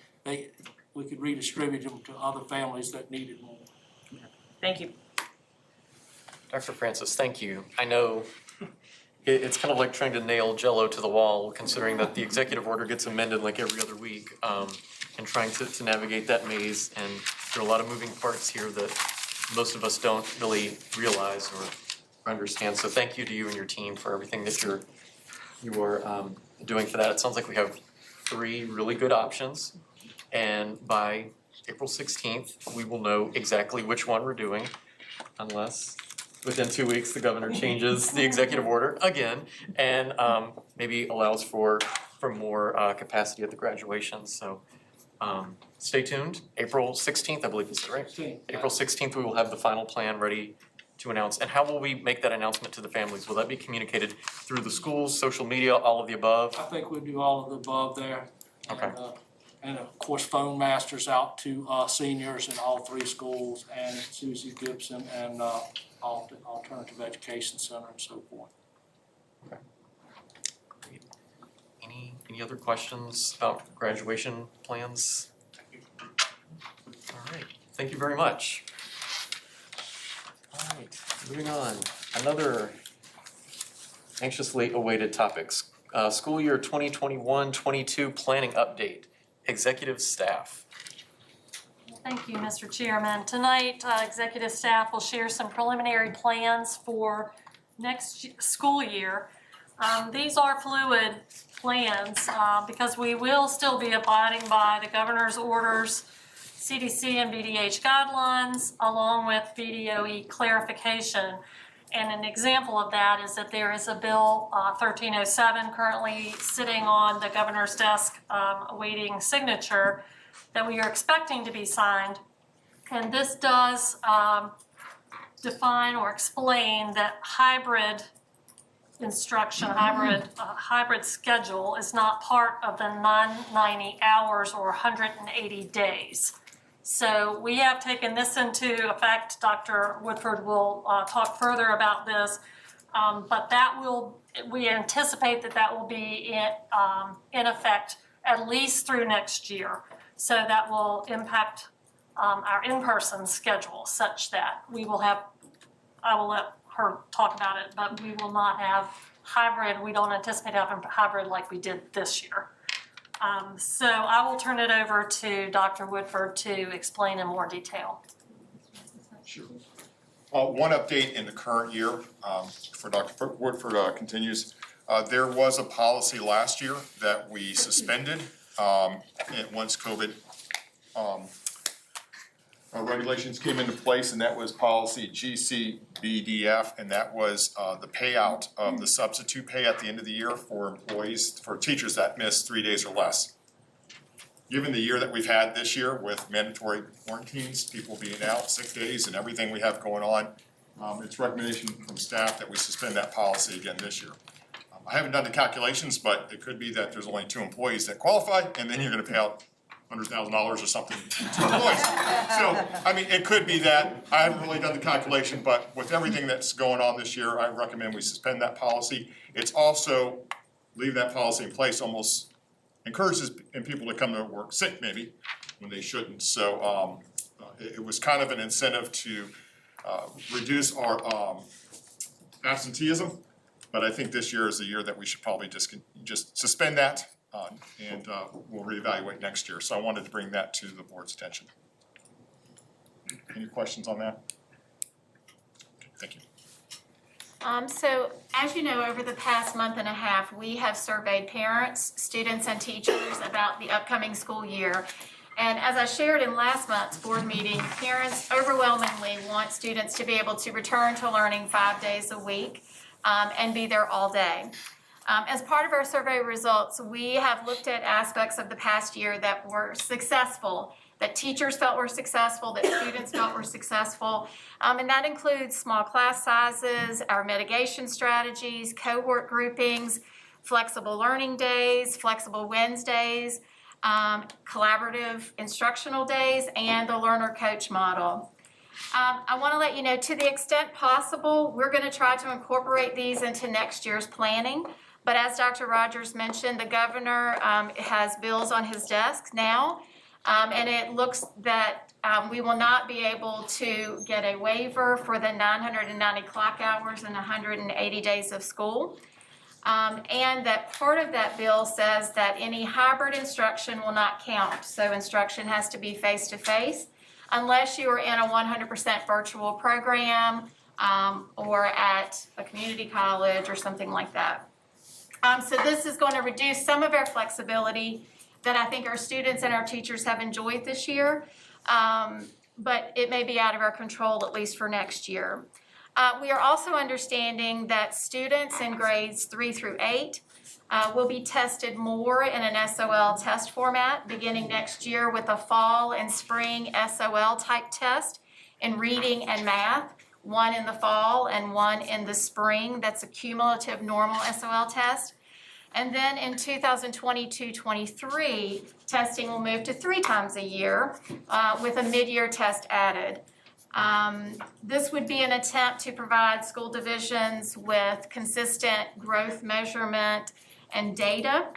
we could redistribute them to other families that needed more. Thank you. Dr. Francis, thank you. I know it's kind of like trying to nail Jell-O to the wall, considering that the executive order gets amended like every other week, and trying to navigate that maze. And there are a lot of moving parts here that most of us don't really realize or understand. So thank you to you and your team for everything that you are doing for that. It sounds like we have 3 really good options. And by April 16th, we will know exactly which one we're doing, unless within 2 weeks the governor changes the executive order again and maybe allows for more capacity at the graduation. So stay tuned. April 16th, I believe is it, right? 16th, yeah. April 16th, we will have the final plan ready to announce. And how will we make that announcement to the families? Will that be communicated through the schools, social media, all of the above? I think we'll do all of the above there. Okay. And of course, phone masters out to seniors in all 3 schools, and Susie Gibson and Alternative Education Center and so forth. Great. Any other questions about graduation plans? All right, thank you very much. All right, moving on. Another anxiously awaited topics. School year 2021-22 planning update. Executive staff. Thank you, Mr. Chairman. Tonight, executive staff will share some preliminary plans for next school year. These are fluid plans because we will still be abiding by the governor's orders, CDC and BDH guidelines, along with BDOE clarification. And an example of that is that there is a bill 1307 currently sitting on the governor's desk awaiting signature that we are expecting to be signed. And this does define or explain that hybrid instruction, hybrid schedule is not part of the 990 hours or 180 days. So we have taken this into effect. Dr. Woodford will talk further about this, but we anticipate that will be in effect at least through next year. So that will impact our in-person schedule such that I will let her talk about it, but we will not have hybrid. We don't anticipate having hybrid like we did this year. So I will turn it over to Dr. Woodford to explain in more detail. Sure. One update in the current year, for Dr. Woodford continues. There was a policy last year that we suspended once COVID regulations came into place, and that was policy GC BDF, and that was the payout of the substitute pay at the end of the year for employees, for teachers that miss 3 days or less. Given the year that we've had this year with mandatory quarantines, people being out, sick days, and everything we have going on, it's recommendation from staff that we suspend that policy again this year. I haven't done the calculations, but it could be that there's only 2 employees that qualify, and then you're gonna pay out $100,000 or something to employees. So, I mean, it could be that, I haven't really done the calculation, but with everything that's going on this year, I recommend we suspend that policy. It's also, leave that policy in place almost encourages people to come to work sick maybe, when they shouldn't. So, it was kind of an incentive to reduce our absenteeism, but I think this year is the year that we should probably just suspend that. And we'll reevaluate next year. So I wanted to bring that to the board's attention. Any questions on that? Okay, thank you. So as you know, over the past month and a half, we have surveyed parents, students, and teachers about the upcoming school year. And as I shared in last month's board meeting, parents overwhelmingly want students to be able to return to learning 5 days a week and be there all day. As part of our survey results, we have looked at aspects of the past year that were successful, that teachers felt were successful, that students felt were successful. And that includes small class sizes, our mitigation strategies, cohort groupings, flexible learning days, flexible Wednesdays, collaborative instructional days, and the learner coach model. I want to let you know, to the extent possible, we're going to try to incorporate these into next year's planning. But as Dr. Rogers mentioned, the governor has bills on his desk now, and it looks that we will not be able to get a waiver for the 990 clock hours and 180 days of school. And that part of that bill says that any hybrid instruction will not count. So instruction has to be face-to-face unless you are in a 100% virtual program or at a community college or something like that. So this is going to reduce some of our flexibility that I think our students and our teachers have enjoyed this year, but it may be out of our control, at least for next year. We are also understanding that students in grades 3 through 8 will be tested more in an SOL test format beginning next year with a fall and spring SOL type test in reading and math. One in the fall and one in the spring. That's a cumulative normal SOL test. And then in 2022-23, testing will move to 3 times a year with a mid-year test added. This would be an attempt to provide school divisions with consistent growth measurement and data.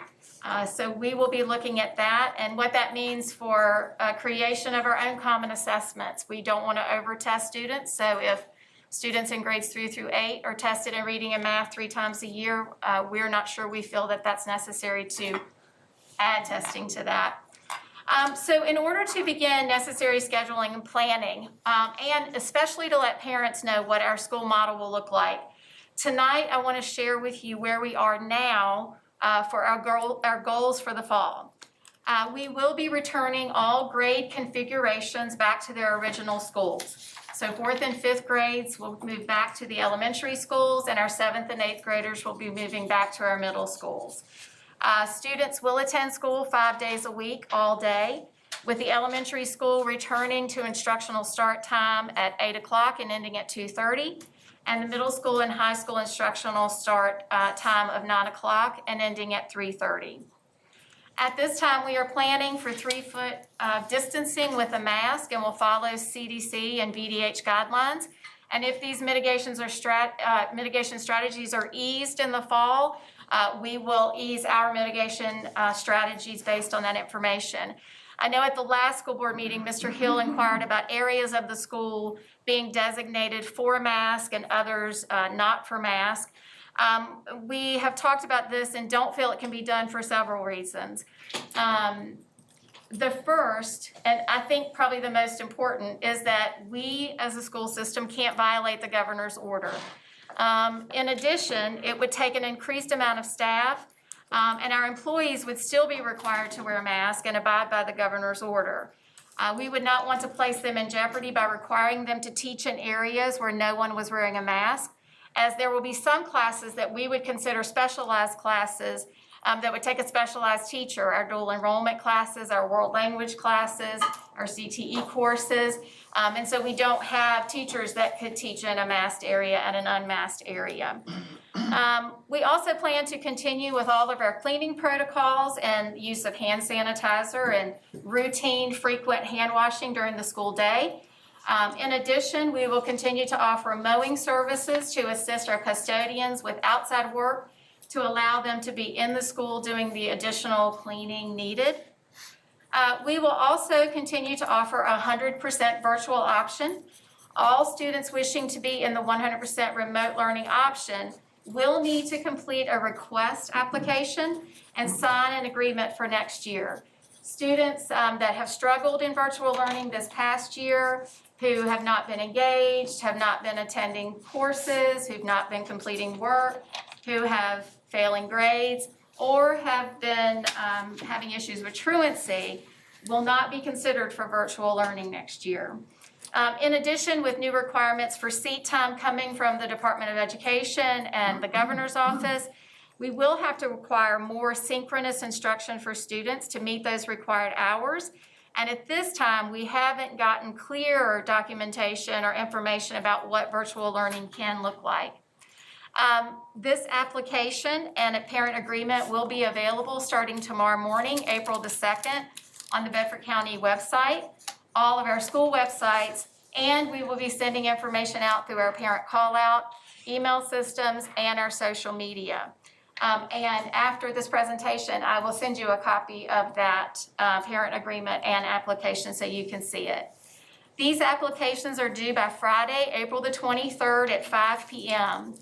So we will be looking at that and what that means for creation of our own common assessments. We don't want to over-test students, so if students in grades 3 through 8 are tested in reading and math 3 times a year, we're not sure we feel that that's necessary to add testing to that. So in order to begin necessary scheduling and planning, and especially to let parents know what our school model will look like, tonight I want to share with you where we are now for our goals for the fall. We will be returning all grade configurations back to their original schools. So 4th and 5th grades will move back to the elementary schools, and our 7th and 8th graders will be moving back to our middle schools. Students will attend school 5 days a week, all day, with the elementary school returning to instructional start time at 8 o'clock and ending at 2:30, and the middle school and high school instructional start time of 9 o'clock and ending at 3:30. At this time, we are planning for 3-foot distancing with a mask, and will follow CDC and VDH guidelines. And if these mitigation strategies are eased in the fall, we will ease our mitigation strategies based on that information. I know at the last school board meeting, Mr. Hill inquired about areas of the school being designated for mask and others not for mask. We have talked about this and don't feel it can be done for several reasons. The first, and I think probably the most important, is that we as a school system can't violate the governor's order. In addition, it would take an increased amount of staff, and our employees would still be required to wear a mask and abide by the governor's order. We would not want to place them in jeopardy by requiring them to teach in areas where no one was wearing a mask, as there will be some classes that we would consider specialized classes that would take a specialized teacher, our dual enrollment classes, our world language classes, our CTE courses. And so we don't have teachers that could teach in a masked area and an unmasked area. We also plan to continue with all of our cleaning protocols and use of hand sanitizer and routine frequent hand washing during the school day. In addition, we will continue to offer mowing services to assist our custodians with outside work to allow them to be in the school doing the additional cleaning needed. We will also continue to offer a 100% virtual option. All students wishing to be in the 100% remote learning option will need to complete a request application and sign an agreement for next year. Students that have struggled in virtual learning this past year, who have not been engaged, have not been attending courses, who've not been completing work, who have failing grades, or have been having issues with truancy, will not be considered for virtual learning next year. In addition, with new requirements for seat time coming from the Department of Education and the Governor's Office, we will have to require more synchronous instruction for students to meet those required hours. And at this time, we haven't gotten clear documentation or information about what virtual learning can look like. This application and a parent agreement will be available starting tomorrow morning, April the 2nd, on the Bedford County website, all of our school websites, and we will be sending information out through our parent call-out, email systems, and our social media. And after this presentation, I will send you a copy of that parent agreement and application so you can see it. These applications are due by Friday, April the 23rd at 5 p.m.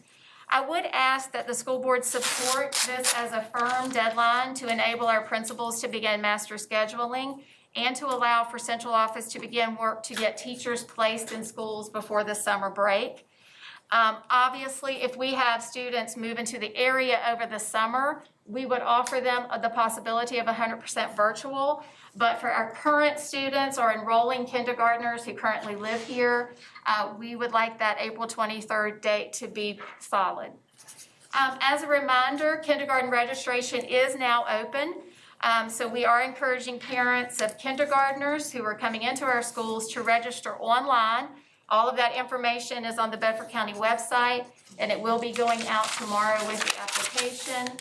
I would ask that the school board support this as a firm deadline to enable our principals to begin master scheduling and to allow for central office to begin work to get teachers placed in schools before the summer break. Obviously, if we have students move into the area over the summer, we would offer them the possibility of 100% virtual. But for our current students or enrolling kindergartners who currently live here, we would like that April 23rd date to be solid. As a reminder, kindergarten registration is now open. So we are encouraging parents of kindergartners who are coming into our schools to register online. All of that information is on the Bedford County website, and it will be going out tomorrow with the application.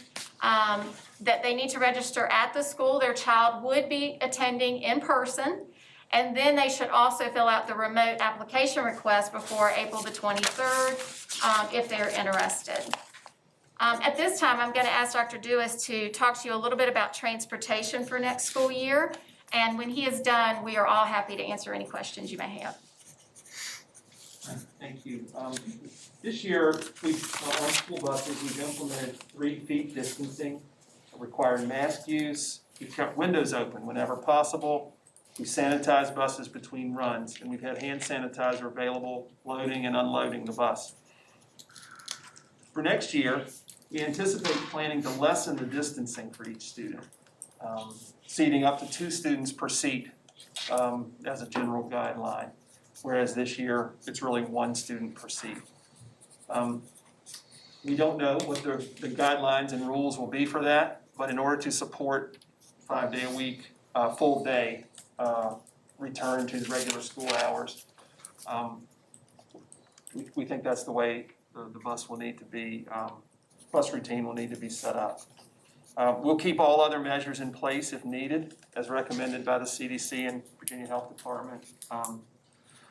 That they need to register at the school their child would be attending in person, and then they should also fill out the remote application request before April the 23rd if they're interested. At this time, I'm going to ask Dr. Dewis to talk to you a little bit about transportation for next school year, and when he is done, we are all happy to answer any questions you may have. Thank you. This year, on school buses, we've implemented 3 feet distancing, required mask use. We've kept windows open whenever possible. We sanitize buses between runs, and we've had hand sanitizer available loading and unloading the bus. For next year, we anticipate planning to lessen the distancing for each student, seating up to 2 students per seat as a general guideline, whereas this year it's really 1 student per seat. We don't know what the guidelines and rules will be for that, but in order to support 5-day-a-week, full day return to the regular school hours, we think that's the way the bus will need to be, bus routine will need to be set up. We'll keep all other measures in place if needed, as recommended by the CDC and Virginia Health Department.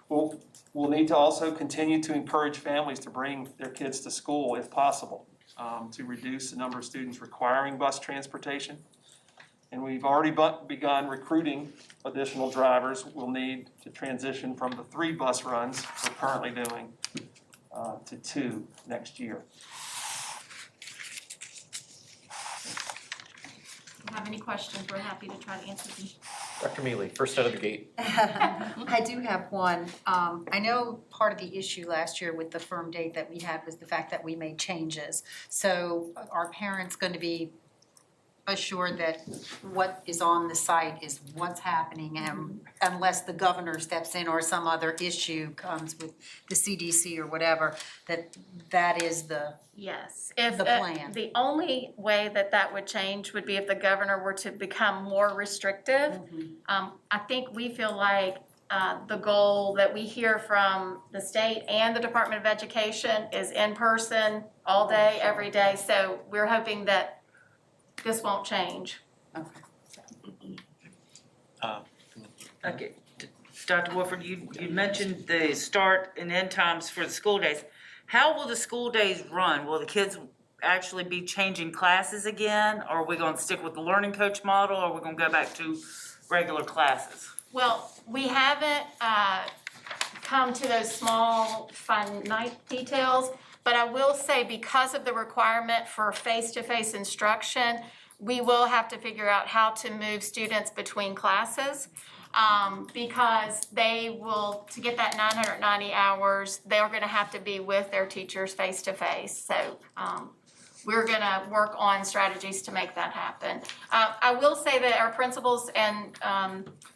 We'll need to also continue to encourage families to bring their kids to school if possible, to reduce the number of students requiring bus transportation. And we've already begun recruiting additional drivers we'll need to transition from the 3 bus runs we're currently doing to 2 next year. If you have any questions, we're happy to try to answer them. Dr. Mealy, first out of the gate. I do have one. I know part of the issue last year with the firm date that we had was the fact that we made changes. So are parents going to be assured that what is on the site is what's happening, and unless the governor steps in or some other issue comes with the CDC or whatever, that is the, Yes, if the plan. the only way that would change would be if the governor were to become more restrictive. I think we feel like the goal that we hear from the state and the Department of Education is in person, all day, every day. So we're hoping that this won't change. Okay, Dr. Wolford, you mentioned the start and end times for the school days. How will the school days run? Will the kids actually be changing classes again? Or are we gonna stick with the learning coach model, or are we gonna go back to regular classes? Well, we haven't come to those small finite details, but I will say because of the requirement for face-to-face instruction, we will have to figure out how to move students between classes. Because they will, to get that 990 hours, they're gonna have to be with their teachers face-to-face. So we're gonna work on strategies to make that happen. I will say that our principals and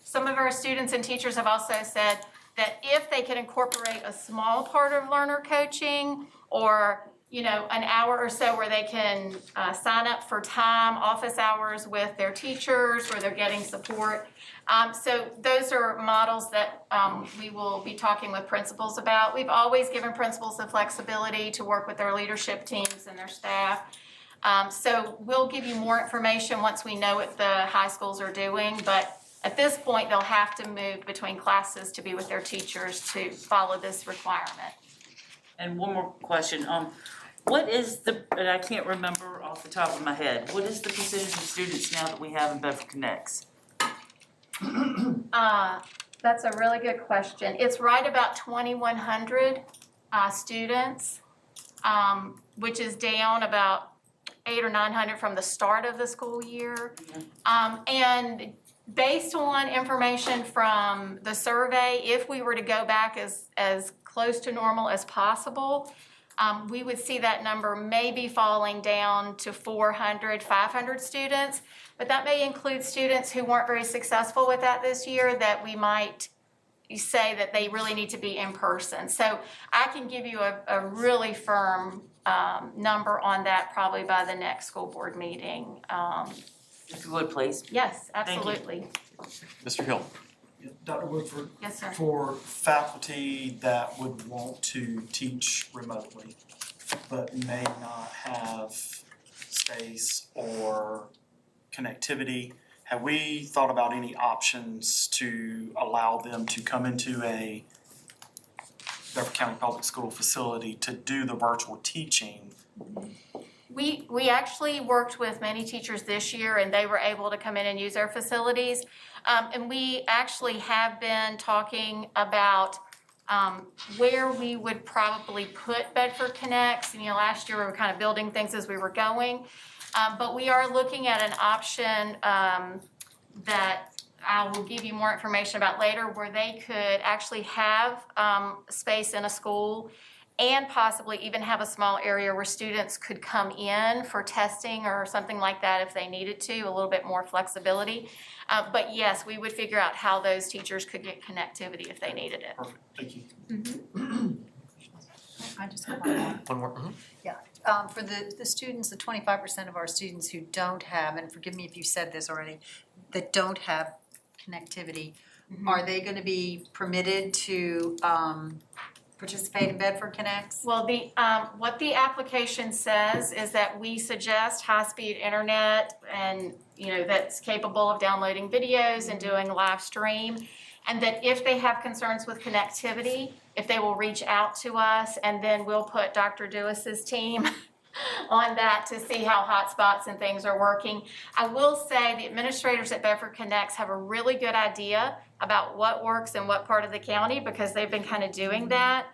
some of our students and teachers have also said that if they can incorporate a small part of learner coaching, or an hour or so where they can sign up for time, office hours with their teachers, where they're getting support. So those are models that we will be talking with principals about. We've always given principals the flexibility to work with their leadership teams and their staff. So we'll give you more information once we know what the high schools are doing, but at this point, they'll have to move between classes to be with their teachers to follow this requirement. And one more question, what is and I can't remember off the top of my head, what is the percentage of students now that we have in Bedford Connects? That's a really good question. It's right about 2,100 students, which is down about 800 or 900 from the start of the school year. And based on information from the survey, if we were to go back as close to normal as possible, we would see that number maybe falling down to 400, 500 students. But that may include students who weren't very successful with that this year, that we might say that they really need to be in person. So I can give you a really firm number on that probably by the next school board meeting. If you would, please. Yes, absolutely. Mr. Hill? Dr. Woodford, Yes, sir. for faculty that would want to teach remotely, but may not have space or connectivity, have we thought about any options to allow them to come into a Bedford County Public School facility to do the virtual teaching? We actually worked with many teachers this year, and they were able to come in and use our facilities. And we actually have been talking about where we would probably put Bedford Connects. Last year we were kind of building things as we were going. But we are looking at an option that I will give you more information about later, where they could actually have space in a school and possibly even have a small area where students could come in for testing or something like that if they needed to, a little bit more flexibility. But yes, we would figure out how those teachers could get connectivity if they needed it. Perfect, thank you. I just have one more. One more? Mhm. Yeah, for the students, the 25% of our students who don't have, and forgive me if you said this already, that don't have connectivity, are they gonna be permitted to participate in Bedford Connects? Well, what the application says is that we suggest high-speed internet and, that's capable of downloading videos and doing live stream. And that if they have concerns with connectivity, if they will reach out to us, and then we'll put Dr. Dewis's team on that to see how hotspots and things are working. I will say the administrators at Bedford Connects have a really good idea about what works in what part of the county, because they've been kind of doing that.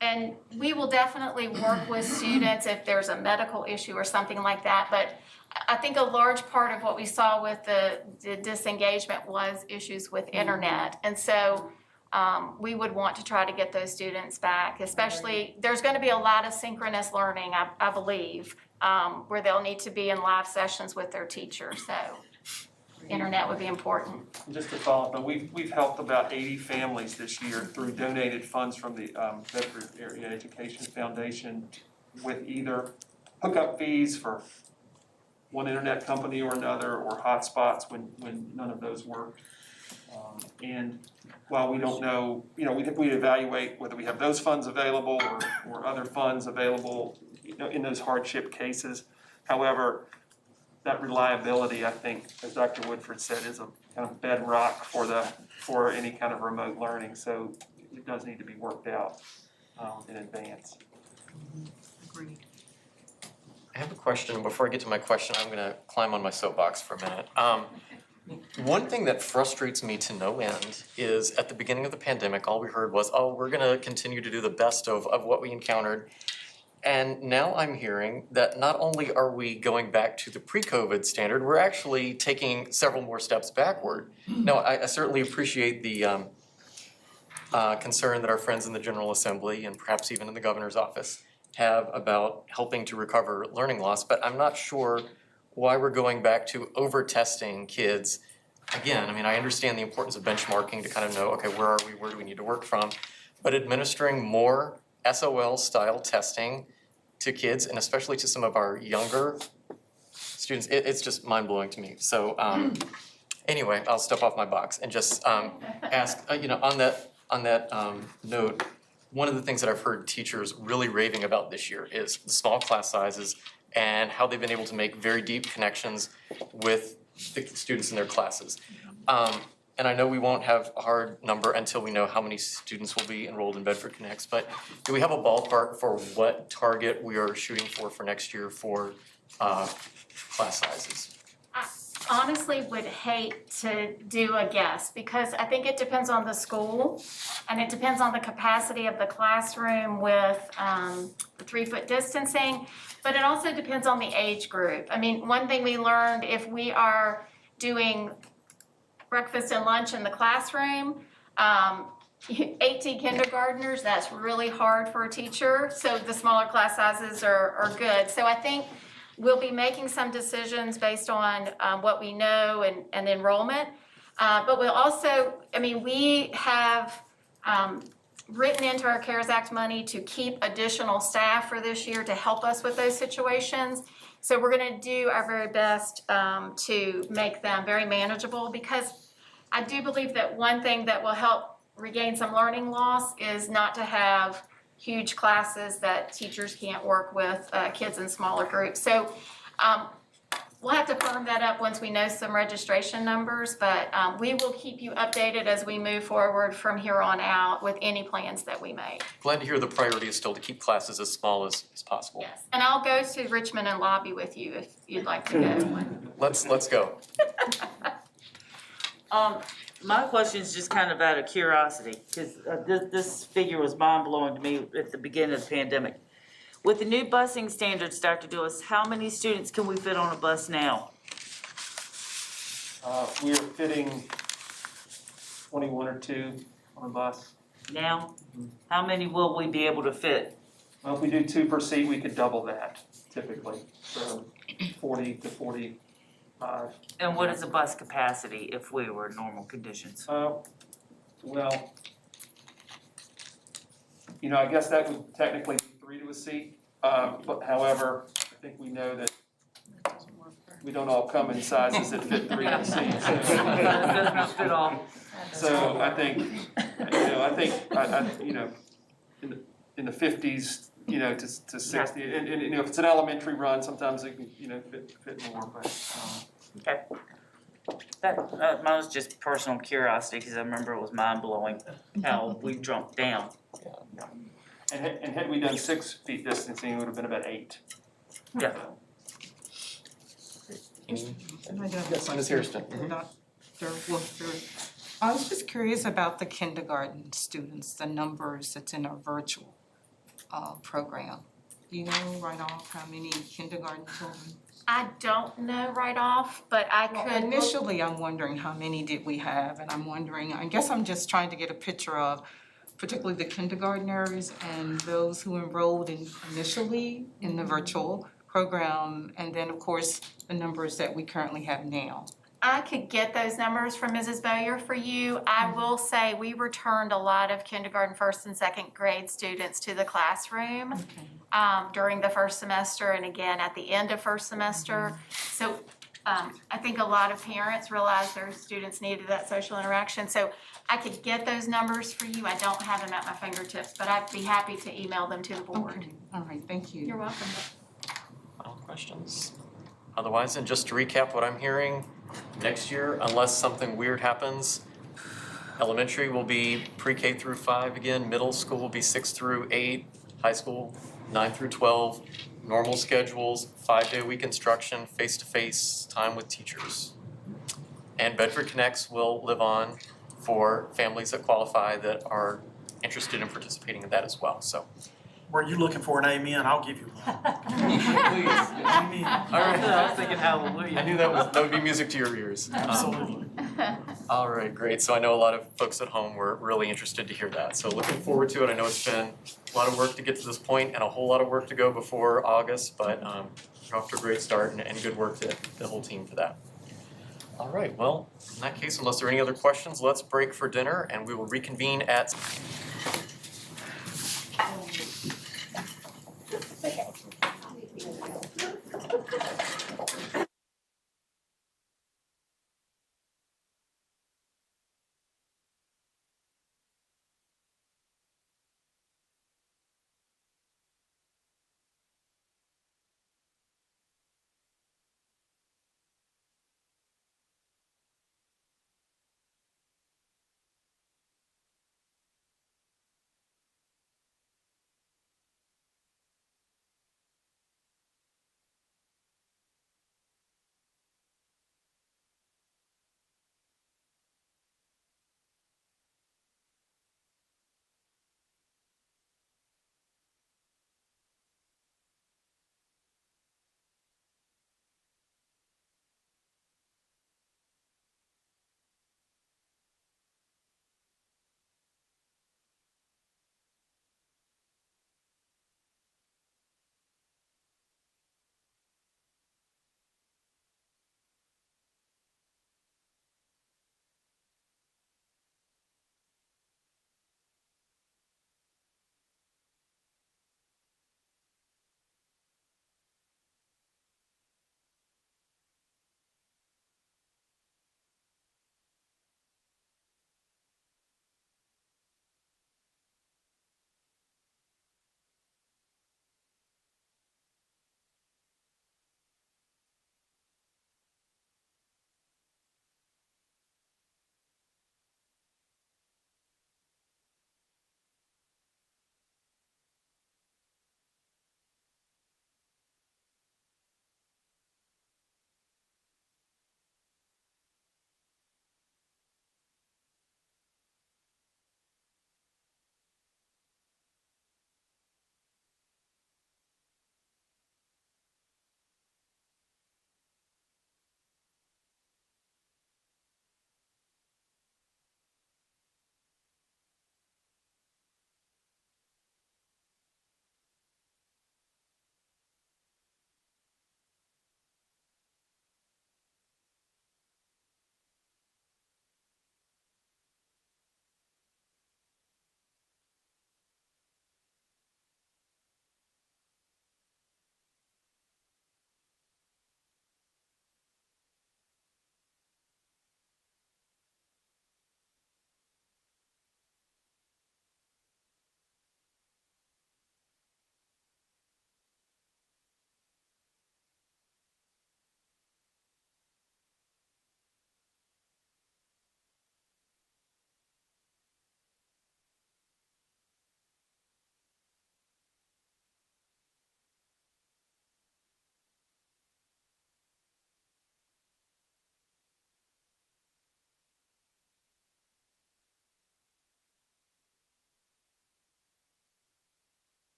And we will definitely work with students if there's a medical issue or something like that. But I think a large part of what we saw with the disengagement was issues with internet. And so we would want to try to get those students back, especially, there's gonna be a lot of synchronous learning, I believe, where they'll need to be in live sessions with their teachers, so internet would be important. Just to follow up, we've helped about 80 families this year through donated funds from the Bedford Area Education Foundation with either hookup fees for one internet company or another, or hotspots when none of those work. And while we don't know, we evaluate whether we have those funds available or other funds available, in those hardship cases. However, that reliability, I think, as Dr. Woodford said, is a kind of bedrock for any kind of remote learning. So it does need to be worked out in advance. Agreed. I have a question. Before I get to my question, I'm gonna climb on my soapbox for a minute. One thing that frustrates me to no end is at the beginning of the pandemic, all we heard was, oh, we're gonna continue to do the best of what we encountered. And now I'm hearing that not only are we going back to the pre-COVID standard, we're actually taking several more steps backward. Now, I certainly appreciate the concern that our friends in the General Assembly and perhaps even in the governor's office have about helping to recover learning loss, but I'm not sure why we're going back to over-testing kids. Again, I mean, I understand the importance of benchmarking to kind of know, okay, where are we, where do we need to work from? But administering more SOL-style testing to kids, and especially to some of our younger students, it's just mind-blowing to me. So anyway, I'll step off my box and just ask, on that note, one of the things that I've heard teachers really raving about this year is the small class sizes and how they've been able to make very deep connections with the students in their classes. And I know we won't have a hard number until we know how many students will be enrolled in Bedford Connects, but do we have a ballpark for what target we are shooting for next year for class sizes? I honestly would hate to do a guess because I think it depends on the school and it depends on the capacity of the classroom with the 3-foot distancing, but it also depends on the age group. I mean, one thing we learned, if we are doing breakfast and lunch in the classroom, 18 kindergartners, that's really hard for a teacher. So the smaller class sizes are good. So I think we'll be making some decisions based on what we know and enrollment. But we'll also, we have written into our CARES Act money to keep additional staff for this year to help us with those situations. So we're gonna do our very best to make them very manageable, because I do believe that one thing that will help regain some learning loss is not to have huge classes that teachers can't work with kids in smaller groups. So we'll have to firm that up once we know some registration numbers, but we will keep you updated as we move forward from here on out with any plans that we make. Glad to hear the priority is still to keep classes as small as possible. Yes, and I'll go to Richmond and lobby with you if you'd like to go. Let's go. My question is just kind of out of curiosity, because this figure was mind-blowing to me at the beginning of the pandemic. With the new busing standards, Dr. Dewis, how many students can we fit on a bus now? We are fitting 21 or 2 on a bus. Now? How many will we be able to fit? Well, if we do 2 per seat, we could double that typically, so 40 to 45. And what is the bus capacity if we were in normal conditions? Well, I guess that would technically be 3 to a seat, but however, I think we know that we don't all come in sizes that fit 3 to a seat. Does not fit all. So I think, in the 50s, to 60, and if it's an elementary run, sometimes it can, fit more, but. Okay. Mine was just personal curiosity, because I remember it was mind-blowing how we jumped down. And had we done 6 feet distancing, it would have been about 8. Yeah. Yes, Ms. Hairston. Dr. Woodford, I was just curious about the kindergarten students, the numbers that's in our virtual program. Do you know right off how many kindergarten children? I don't know right off, but I Well, could look. initially, I'm wondering how many did we have, and I'm wondering, I guess I'm just trying to get a picture of particularly the kindergartners and those who enrolled initially in the virtual program, and then, of course, the numbers that we currently have now. I could get those numbers from Mrs. Bowyer for you. I will say we returned a lot of kindergarten, first and second grade students to the classroom during the first semester and again at the end of first semester. So I think a lot of parents realized their students needed that social interaction. So I could get those numbers for you. I don't have them at my fingertips, but I'd be happy to email them to the board. Okay, all right, thank you. You're welcome. Final questions? Otherwise, and just to recap what I'm hearing, next year, unless something weird happens, elementary will be pre-K through 5 again, middle school will be 6 through 8, high school 9 through 12, normal schedules, 5-day-a-week instruction, face-to-face time with teachers. And Bedford Connects will live on for families that qualify that are interested in participating in that as well, so. Were you looking for an amen? I'll give you one. Please. Amen. All right. I was thinking hallelujah. I knew that would be music to your ears. Absolutely. All right, great. So I know a lot of folks at home were really interested to hear that. So looking forward to it. I know it's been a lot of work to get to this point and a whole lot of work to go before August, but you're off to a great start and good work to the whole team for that. All right, well, in that case, unless there are any other questions, let's break for dinner and we will reconvene at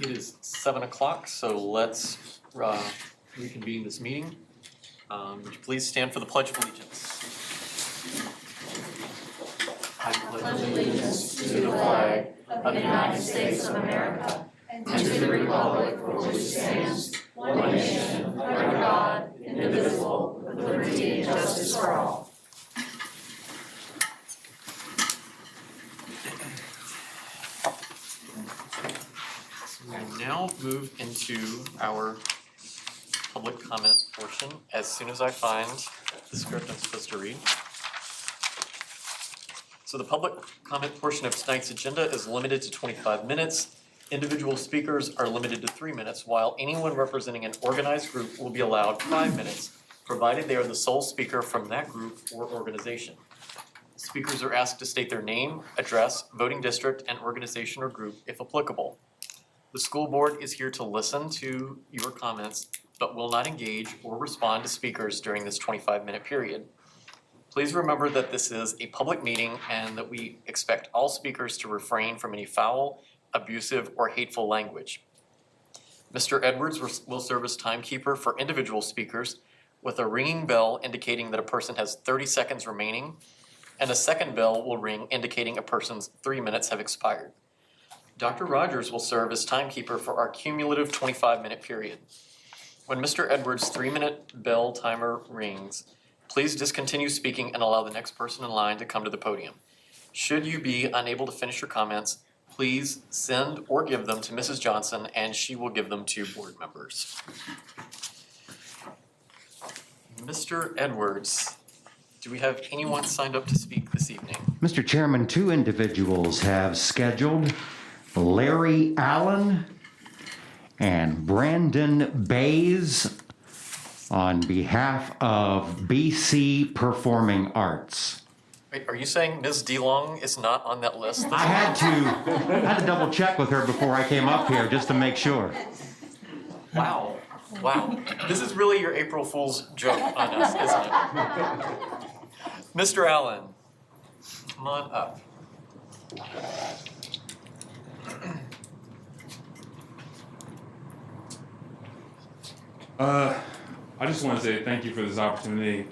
It is 7 o'clock, so let's reconvene this meeting. Would you please stand for the Pledge of Allegiance? I pledge allegiance to the flag of the United States of America and to the republic for which it stands, one nation, under God, indivisible, with liberty and justice for all. We now move into our public comment portion as soon as I find the script I'm supposed to read. So the public comment portion of tonight's agenda is limited to 25 minutes. Individual speakers are limited to 3 minutes, while anyone representing an organized group will be allowed 5 minutes, provided they are the sole speaker from that group or organization. Speakers are asked to state their name, address, voting district, and organization or group if applicable. The school board is here to listen to your comments, but will not engage or respond to speakers during this 25-minute period. Please remember that this is a public meeting and that we expect all speakers to refrain from any foul, abusive, or hateful language. Mr. Edwards will serve as timekeeper for individual speakers with a ringing bell indicating that a person has 30 seconds remaining, and a second bell will ring indicating a person's 3 minutes have expired. Dr. Rogers will serve as timekeeper for our cumulative 25-minute period. When Mr. Edwards' 3-minute bell timer rings, please discontinue speaking and allow the next person in line to come to the podium. Should you be unable to finish your comments, please send or give them to Mrs. Johnson and she will give them to board members. Mr. Edwards, do we have anyone signed up to speak this evening? Mr. Chairman, 2 individuals have scheduled: Larry Allen and Brandon Bays on behalf of BC Performing Arts. Wait, are you saying Ms. DeLong is not on that list? I had to double check with her before I came up here just to make sure. Wow. This is really your April Fool's joke on us, isn't it? Mr. Allen, come on up. I just want to say thank you for this opportunity.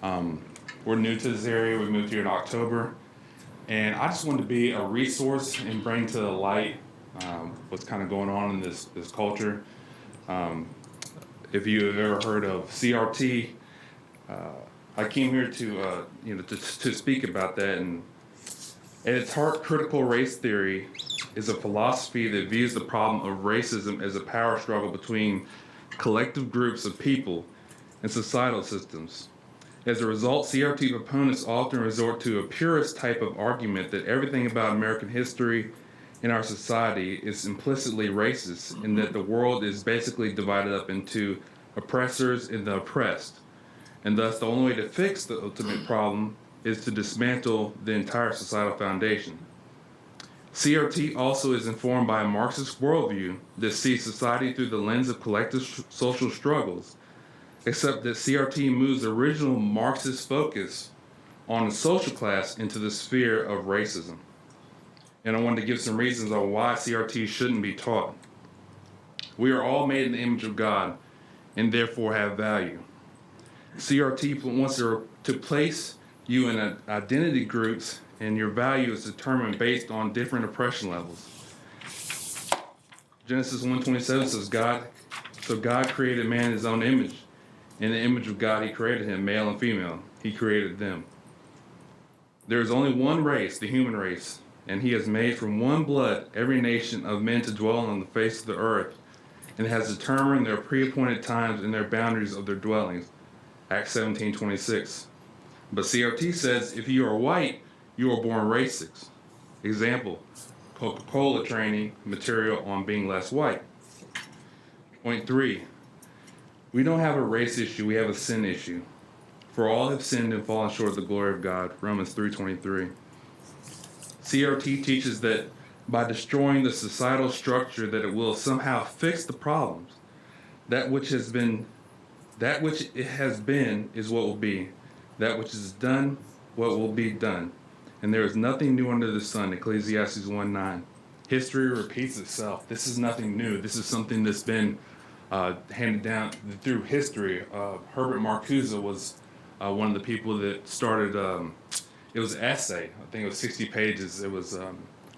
We're new to this area. We moved here in October. And I just wanted to be a resource and bring to the light what's kind of going on in this culture. If you have ever heard of CRT, I came here to speak about that. And at its heart, critical race theory is a philosophy that views the problem of racism as a power struggle between collective groups of people and societal systems. As a result, CRT proponents often resort to a purist type of argument that everything about American history and our society is implicitly racist, and that the world is basically divided up into oppressors and the oppressed. And thus, the only way to fix the ultimate problem is to dismantle the entire societal foundation. CRT also is informed by a Marxist worldview that sees society through the lens of collective social struggles, except that CRT moves the original Marxist focus on the social class into the sphere of racism. And I wanted to give some reasons on why CRT shouldn't be taught. We are all made in the image of God and therefore have value. CRT wants to place you in identity groups, and your value is determined based on different oppression levels. Genesis 1:27 says, God created man in his own image. In the image of God, he created him, male and female. He created them. There is only one race, the human race, and he has made from one blood every nation of men to dwell on the face of the earth, and has determined their pre-appointed times and their boundaries of their dwellings. Acts 17:26. But CRT says, if you are white, you are born racist. Example, Coca-Cola training material on being less white. Point 3. We don't have a race issue, we have a sin issue. For all have sinned and fallen short of the glory of God. Romans 3:23. CRT teaches that by destroying the societal structure that it will somehow fix the problems. That which it has been is what will be. That which is done, what will be done. And there is nothing new under the sun, Ecclesiastes 1:9. history repeats itself. This is nothing new. This is something that's been handed down through history. Herbert Marcuse was one of the people that started, it was an essay, I think it was 60 pages. It was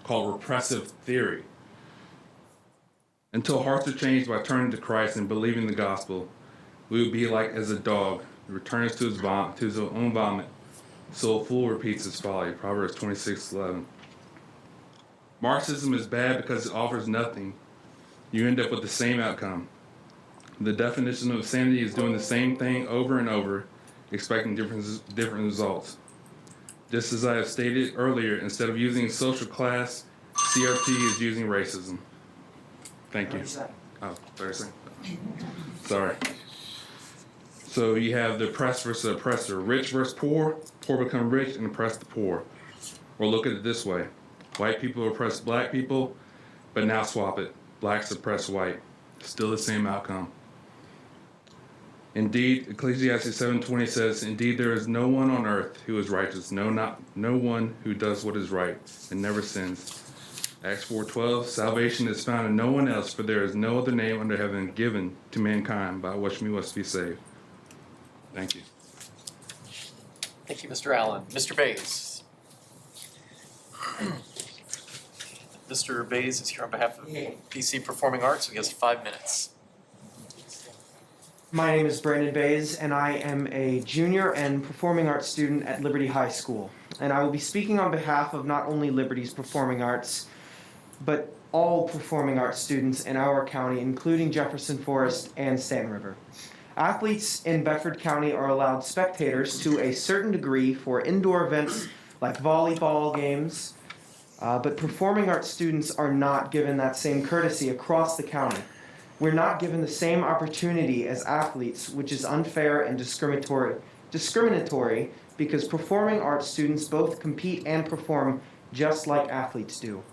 called Repressive Theory. Until hearts are changed by turning to Christ and believing the gospel, we would be like as a dog who returns to his own vomit. So a fool repeats his folly. Proverbs 26:11. Marxism is bad because it offers nothing. You end up with the same outcome. The definition of sanity is doing the same thing over and over, expecting different results. Just as I have stated earlier, instead of using social class, CRT is using racism. Thank you. Oh, 30 seconds. Sorry. So you have the oppressed versus oppressor, rich versus poor become rich and oppress the poor. Or look at it this way. White people oppress black people, but now swap it. Blacks oppress white. Still the same outcome. Indeed, Ecclesiastes 7:20 says, "Indeed, there is no one on earth who is righteous, no one who does what is right and never sins." Acts 4:12, "Salvation is found in no one else, for there is no other name under heaven given to mankind by which we must be saved." Thank you. Thank you, Mr. Allen. Mr. Bays. Mr. Bays is here on behalf of PC Performing Arts, so he has 5 minutes. My name is Brandon Bays, and I am a junior and performing arts student at Liberty High School. And I will be speaking on behalf of not only Liberty's performing arts, but all performing arts students in our county, including Jefferson Forest and Sand River. Athletes in Bedford County are allowed spectators to a certain degree for indoor events like volleyball games, but performing arts students are not given that same courtesy across the county. We're not given the same opportunity as athletes, which is unfair and discriminatory because performing arts students both compete and perform just like athletes do.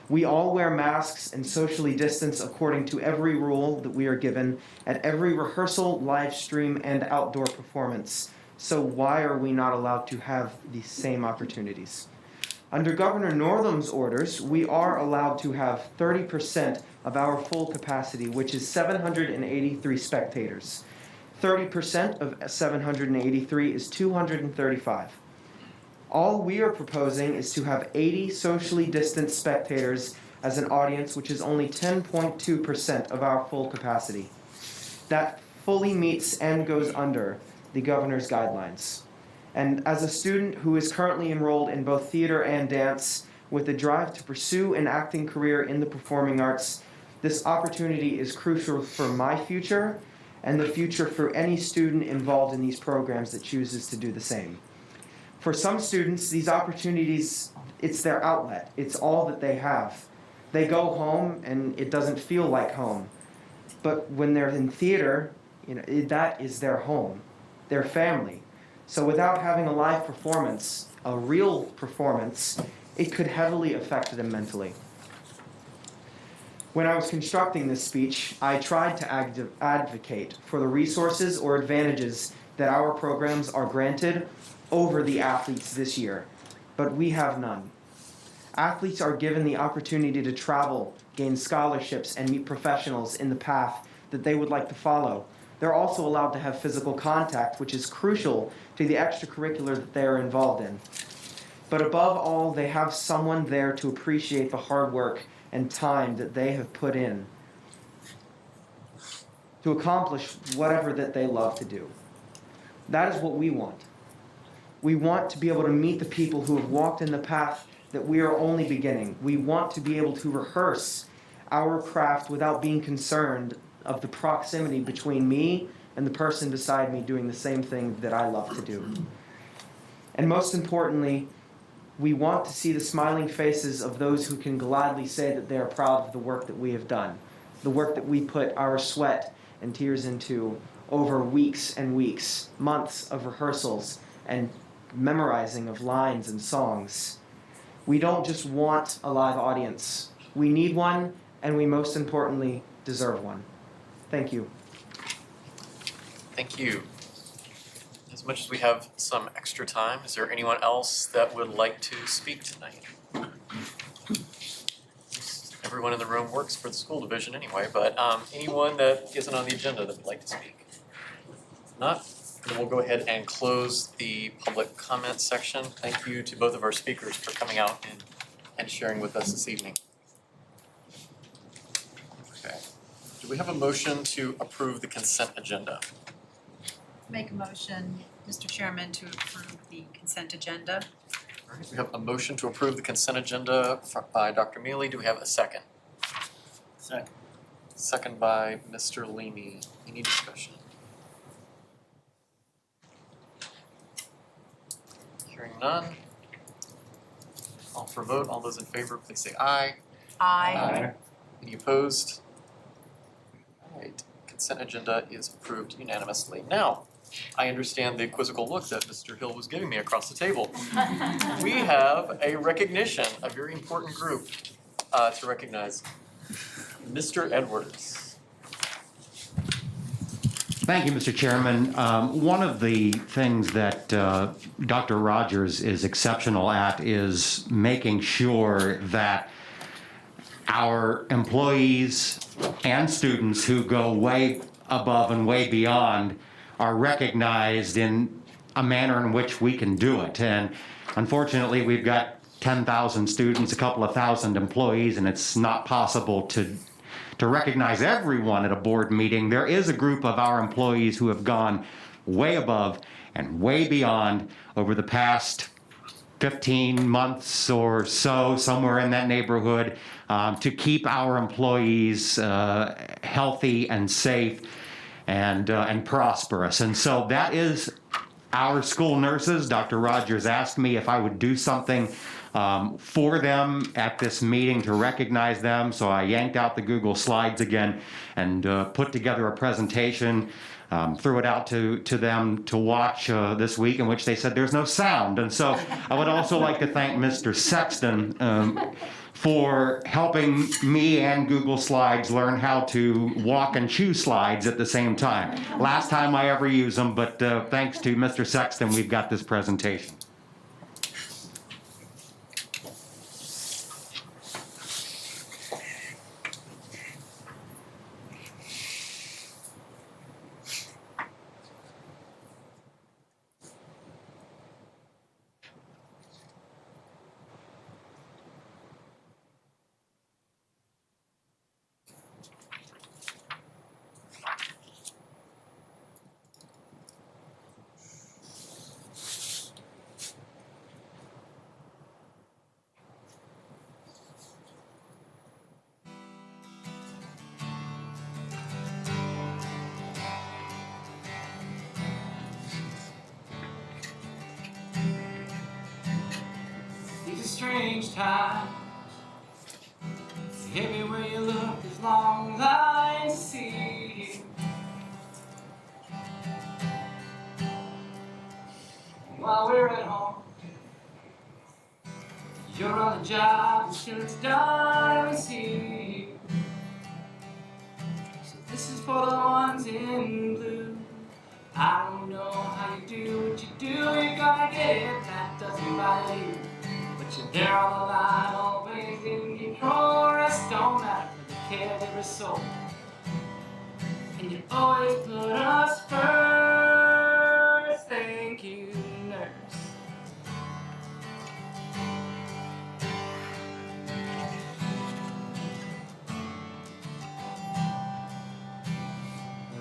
We all wear masks and socially distance according to every rule that we are given at every rehearsal, live stream, and outdoor performance. So why are we not allowed to have the same opportunities? Under Governor Northam's orders, we are allowed to have 30% of our full capacity, which is 783 spectators. 30% of 783 is 235. All we are proposing is to have 80 socially distanced spectators as an audience, which is only 10.2% of our full capacity. That fully meets and goes under the governor's guidelines. And as a student who is currently enrolled in both theater and dance with a drive to pursue an acting career in the performing arts, this opportunity is crucial for my future and the future for any student involved in these programs that chooses to do the same. For some students, these opportunities, it's their outlet. It's all that they have. They go home and it doesn't feel like home. But when they're in theater, that is their home, their family. So without having a live performance, a real performance, it could heavily affect them mentally. When I was constructing this speech, I tried to advocate for the resources or advantages that our programs are granted over the athletes this year, but we have none. Athletes are given the opportunity to travel, gain scholarships, and meet professionals in the path that they would like to follow. They're also allowed to have physical contact, which is crucial to the extracurricular that they are involved in. But above all, they have someone there to appreciate the hard work and time that they have put in to accomplish whatever that they love to do. That is what we want. We want to be able to meet the people who have walked in the path that we are only beginning. We want to be able to rehearse our craft without being concerned of the proximity between me and the person beside me doing the same thing that I love to do. And most importantly, we want to see the smiling faces of those who can gladly say that they are proud of the work that we have done, the work that we put our sweat and tears into over weeks and weeks, months of rehearsals and memorizing of lines and songs. We don't just want a live audience. We need one, and we most importantly deserve one. Thank you. Thank you. As much as we have some extra time, is there anyone else that would like to speak tonight? everyone in the room works for the school division anyway, but anyone that isn't on the agenda that would like to speak? If not, then we'll go ahead and close the public comment section. Thank you to both of our speakers for coming out and sharing with us this evening. Okay. Do we have a motion to approve the consent agenda? Make a motion, Mr. Chairman, to approve the consent agenda. All right, we have a motion to approve the consent agenda by Dr. Mealy. Do we have a second? Second. Second by Mr. Leamy. Any discussion? Hearing none. Call for a vote. All those in favor, please say aye. Aye. Any opposed? All right, consent agenda is approved unanimously. Now, I understand the quizzical look that Mr. Hill was giving me across the table. We have a recognition, a very important group to recognize. Mr. Edwards. Thank you, Mr. Chairman. One of the things that Dr. Rogers is exceptional at is making sure that our employees and students who go way above and way beyond are recognized in a manner in which we can do it. And unfortunately, we've got 10,000 students, a couple of thousand employees, and it's not possible to recognize everyone at a board meeting. There is a group of our employees who have gone way above and way beyond over the past 15 months or so, somewhere in that neighborhood, to keep our employees healthy and safe and prosperous. And so that is our school nurses. Dr. Rogers asked me if I would do something for them at this meeting to recognize them. So I yanked out the Google Slides again and put together a presentation, threw it out to them to watch this week, in which they said there's no sound. And so I would also like to thank Mr. Sexton for helping me and Google Slides learn how to walk and chew slides at the same time. Last time I ever use them, but thanks to Mr. Sexton, we've got this presentation. Strange times, everywhere you look there's long lines to see. While we're at home, you're on the job until it's done, we see. So this is for the ones in blue. I don't know how you do what you do, you're gonna get it, that doesn't bother you. But you're there on the line, always in control. Rest don't matter for the caregiver's soul. And you always put us first. Thank you, nurse.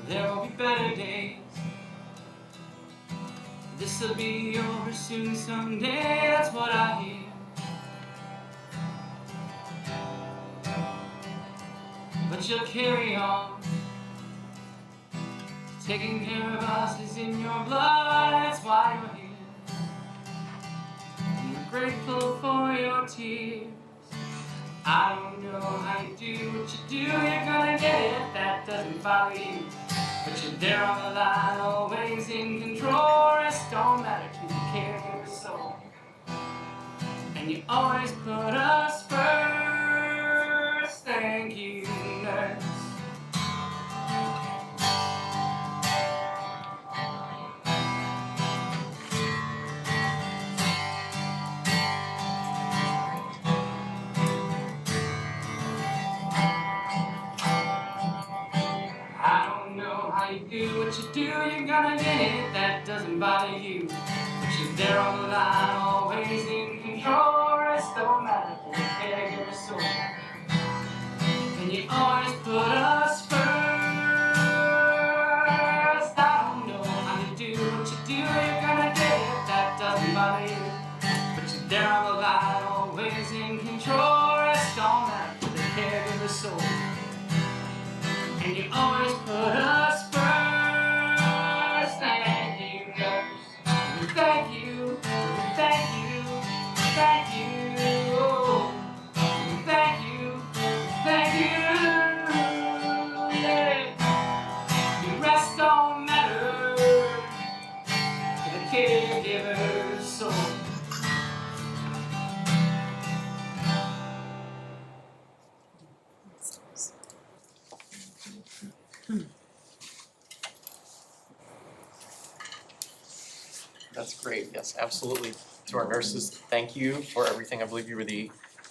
There will be better days. This'll be over soon someday, that's what I hear. But you'll carry on. Taking care of us is in your blood, that's why you're here. And we're grateful for your tears. I don't know how you do what you do, you're gonna get it, that doesn't bother you. But you're there on the line, always in control. Rest don't matter to the caregiver's soul. And you always put us first. Thank you, nurse. do, you're gonna get it. That doesn't bother you. But you're there on the line, always in control. Rest don't matter for the caregiver soul. And you always put us first. I don't know how you do what you do, you're gonna get it. That doesn't bother you. But you're there on the line, always in control. Rest don't matter for the caregiver soul. And you always put us first. Thank you, nurse. Thank you. Thank you. Thank you. Oh, thank you. Thank you. Yeah. Your rest don't matter for the caregiver's soul. That's great, yes, absolutely. To our nurses, thank you for everything. I believe you were the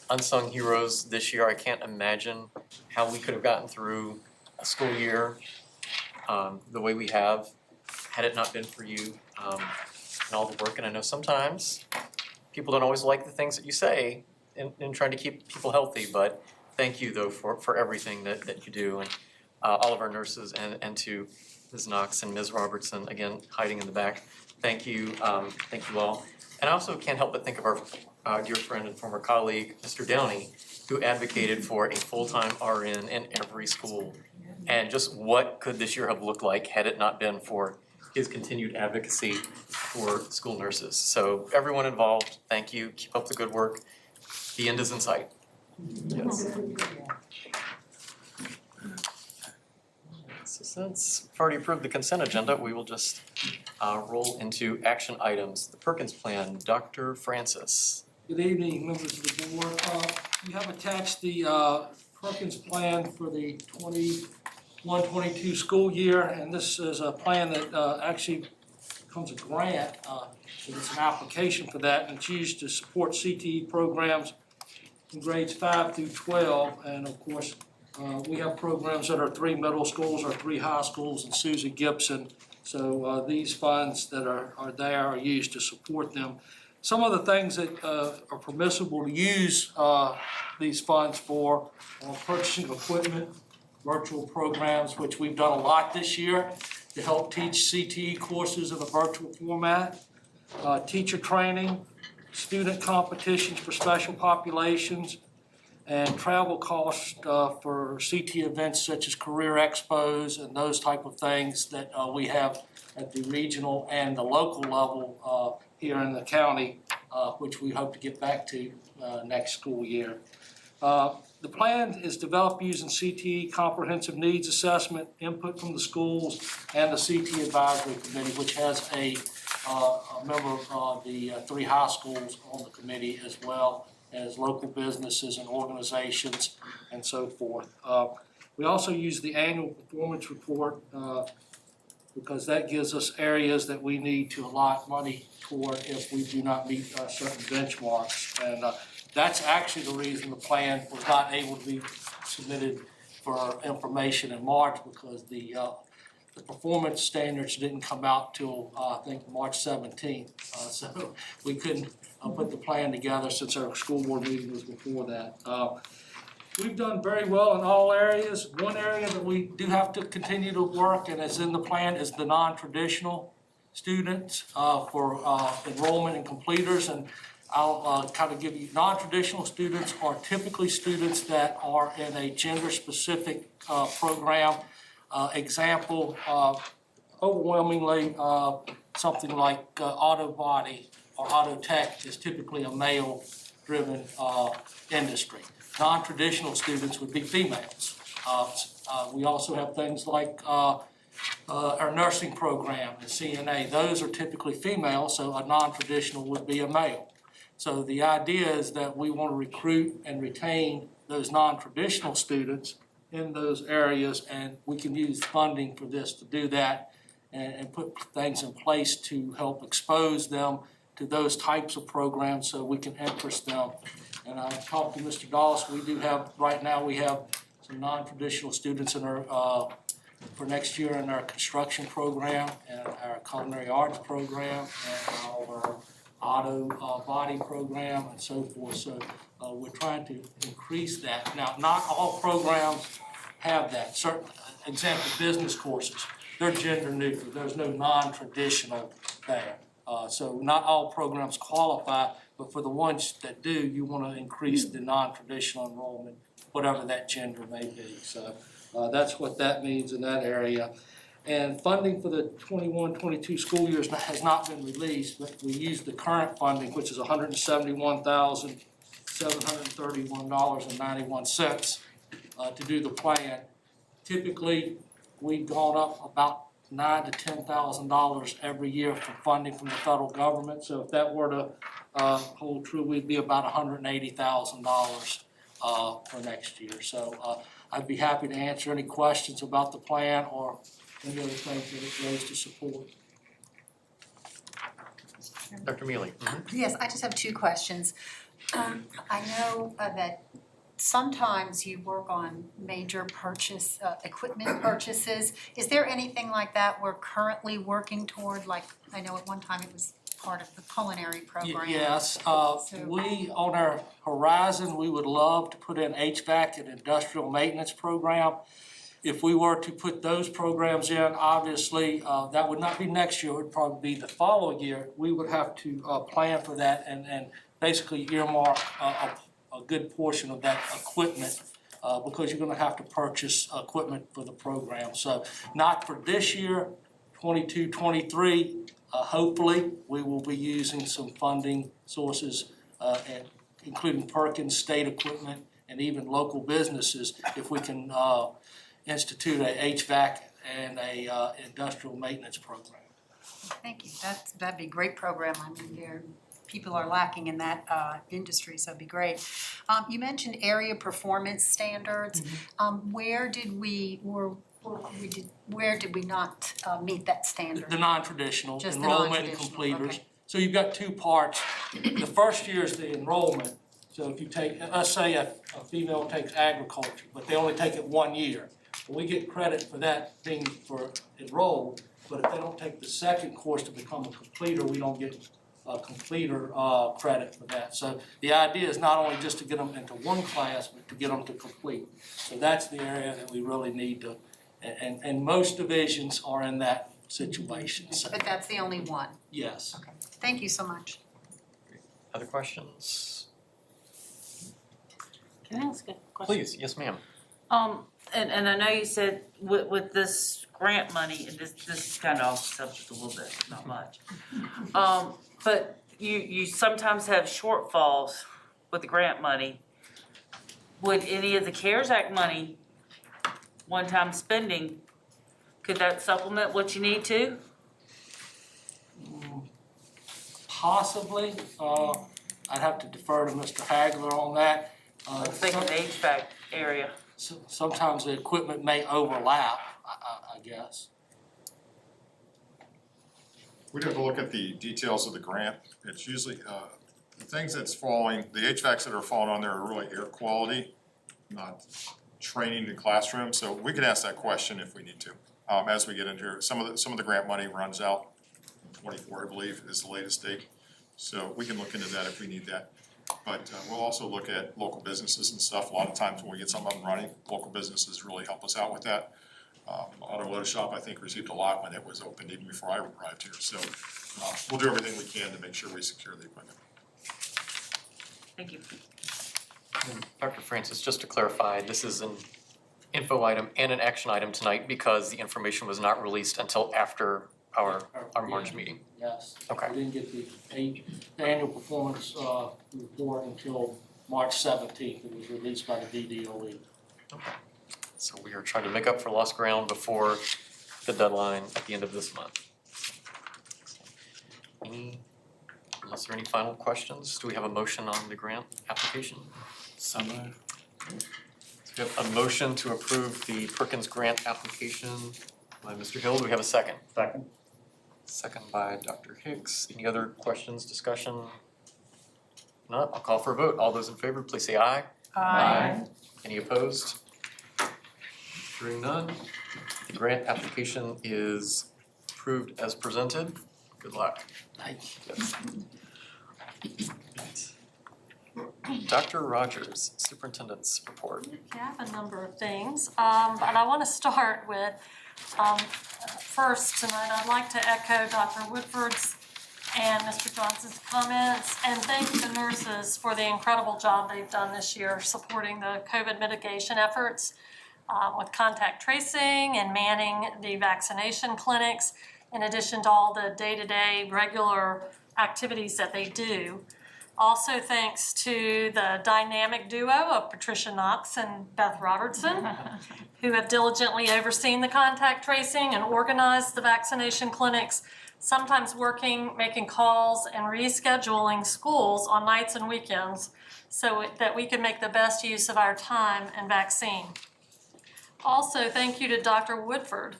unsung heroes this year. I can't imagine how we could have gotten through a school year the way we have, had it not been for you and all the work. And I know sometimes people don't always like the things that you say in trying to keep people healthy, but thank you though for everything that you do. And all of our nurses and to Ms. Knox and Ms. Robertson, again, hiding in the back. Thank you all. And I also can't help but think of our dear friend and former colleague, Mr. Downey, who advocated for a full-time RN in every school. And just what could this year have looked like had it not been for his continued advocacy for school nurses. So everyone involved, thank you, keep up the good work. The end is in sight. Yes. So since we've already approved the consent agenda, we will just roll into action items. The Perkins plan, Dr. Francis. Good evening, members of the board. You have attached the Perkins plan for the 21-22 school year, and this is a plan that actually becomes a grant. It's an application for that, and it's used to support CTE programs in grades 5 through 12. And of course, we have programs that are 3 middle schools or 3 high schools in Susie Gibson. So these funds that are there are used to support them. Some of the things that are permissible to use these funds for are purchasing equipment, virtual programs, which we've done a lot this year to help teach CTE courses in a virtual format, teacher training, student competitions for special populations, and travel costs for CT events such as career expos and those type of things that we have at the regional and the local level here in the county, which we hope to get back to next school year. The plan is developed using CTE comprehensive needs assessment, input from the schools, and the CTE advisory committee, which has a member of the 3 high schools on the committee, as well as local businesses and organizations and so forth. We also use the annual performance report because that gives us areas that we need to allot money toward if we do not meet certain benchmarks. And that's actually the reason the plan was not able to be submitted for information in March, because the performance standards didn't come out till I think March 17th. So we couldn't put the plan together since our school board meeting was before that. We've done very well in all areas. One area that we do have to continue to work, and is in the plan, is the non-traditional students for enrollment and completers. And I'll kind of give you, non-traditional students are typically students that are in a gender-specific program. Example, overwhelmingly something like auto body or auto tech is typically a male-driven industry. Non-traditional students would be females. We also have things like our nursing program, the CNA. Those are typically female, so a non-traditional would be a male. So the idea is that we want to recruit and retain those non-traditional students in those areas, and we can use funding for this to do that and put things in place to help expose them to those types of programs so we can interest them. And I talked to Mr. Doss. We do have, right now we have some non-traditional students in our for next year in our construction program and our culinary arts program and our auto body program and so forth. So we're trying to increase that. Now, not all programs have that. Certain, example, business courses, they're gender neutral. There's no non-traditional there. So not all programs qualify, but for the ones that do, you want to increase the non-traditional enrollment, whatever that gender may be. So that's what that means in that area. And funding for the 21-22 school years has not been released, but we used the current funding, which is $171,731.91 to do the plan. Typically, we've gone up about $9,000 to $10,000 every year for funding from the federal government. So if that were to hold true, we'd be about $180,000 for next year. So I'd be happy to answer any questions about the plan or any other things that it goes to support. Dr. Mealy? Yes, I just have two questions. I know that sometimes you work on major equipment purchases. Is there anything like that we're currently working toward? Like, I know at one time it was part of the culinary program. Yes, we, on our horizon, we would love to put in HVAC and industrial maintenance program. If we were to put those programs in, obviously, that would not be next year, it would probably be the following year. We would have to plan for that and basically earmark a good portion of that equipment because you're gonna have to purchase equipment for the program. So not for this year, 22-23, hopefully, we will be using some funding sources, including Perkins, state equipment, and even local businesses, if we can institute a HVAC and a industrial maintenance program. Thank you. That'd be a great program. I mean, people are lacking in that industry, so it'd be great. You mentioned area performance standards. Where did we not meet that standard? The non-traditional, Just the enrollment and non-traditional, completers. okay. So you've got two parts. The first year is the enrollment. So if you take, let's say a female takes agriculture, but they only take it 1 year. We get credit for that being for enrolled, but if they don't take the second course to become a completer, we don't get a completer credit for that. So the idea is not only just to get them into one class, but to get them to complete. So that's the area that we really need to, and most divisions are in that situation. So, But that's the only one. yes. Okay. Thank you so much. Other questions? Can I ask a question? Please, yes, ma'am. And I know you said with this grant money, and this is kind of off subject a little bit, not much. But you sometimes have shortfalls with the grant money. Would any of the CARES Act money, one-time spending, could that supplement what you need to? Possibly, I'd have to defer to Mr. Hagler on that. I was thinking the HVAC area. Sometimes the equipment may overlap, I guess. We'd have to look at the details of the grant. It's usually, the things that's falling, the HVACs that are falling on there are really air quality, not training in classroom. So we could ask that question if we need to. As we get into here, some of the grant money runs out, 24, I believe, is the latest date. So we can look into that if we need that. But we'll also look at local businesses and stuff. A lot of times when we get something up and running, local businesses really help us out with that. Auto Shop, I think, received a lot when it was opened, even before I arrived here. So we'll do everything we can to make sure we secure the equipment. Thank you. Dr. Francis, just to clarify, this is an info item and an action item tonight because the information was not released until after our March meeting. Yes. Okay. We didn't get the annual performance report until March 17th. It was released by the DDOE. Okay. So we are trying to make up for lost ground before the deadline at the end of this month. Unless there are any final questions, do we have a motion on the grant application? So moved. So we have a motion to approve the Perkins grant application by Mr. Hill. Do we have a second? Second. Second by Dr. Hicks. Any other questions, discussion? Not, I'll call for a vote. All those in favor, please say aye. Aye. Any opposed? Hearing none, the grant application is approved as presented. Good luck. Dr. Rogers, Superintendent's report. I have a number of things, but I want to start with, first tonight, I'd like to echo Dr. Woodford's and Mr. Johnson's comments and thank the nurses for the incredible job they've done this year supporting the COVID mitigation efforts with contact tracing and manning the vaccination clinics, in addition to all the day-to-day regular activities that they do. Also thanks to the dynamic duo of Patricia Knox and Beth Robertson, who have diligently overseen the contact tracing and organized the vaccination clinics, sometimes working, making calls, and rescheduling schools on nights and weekends so that we can make the best use of our time and vaccine. Also, thank you to Dr. Woodford,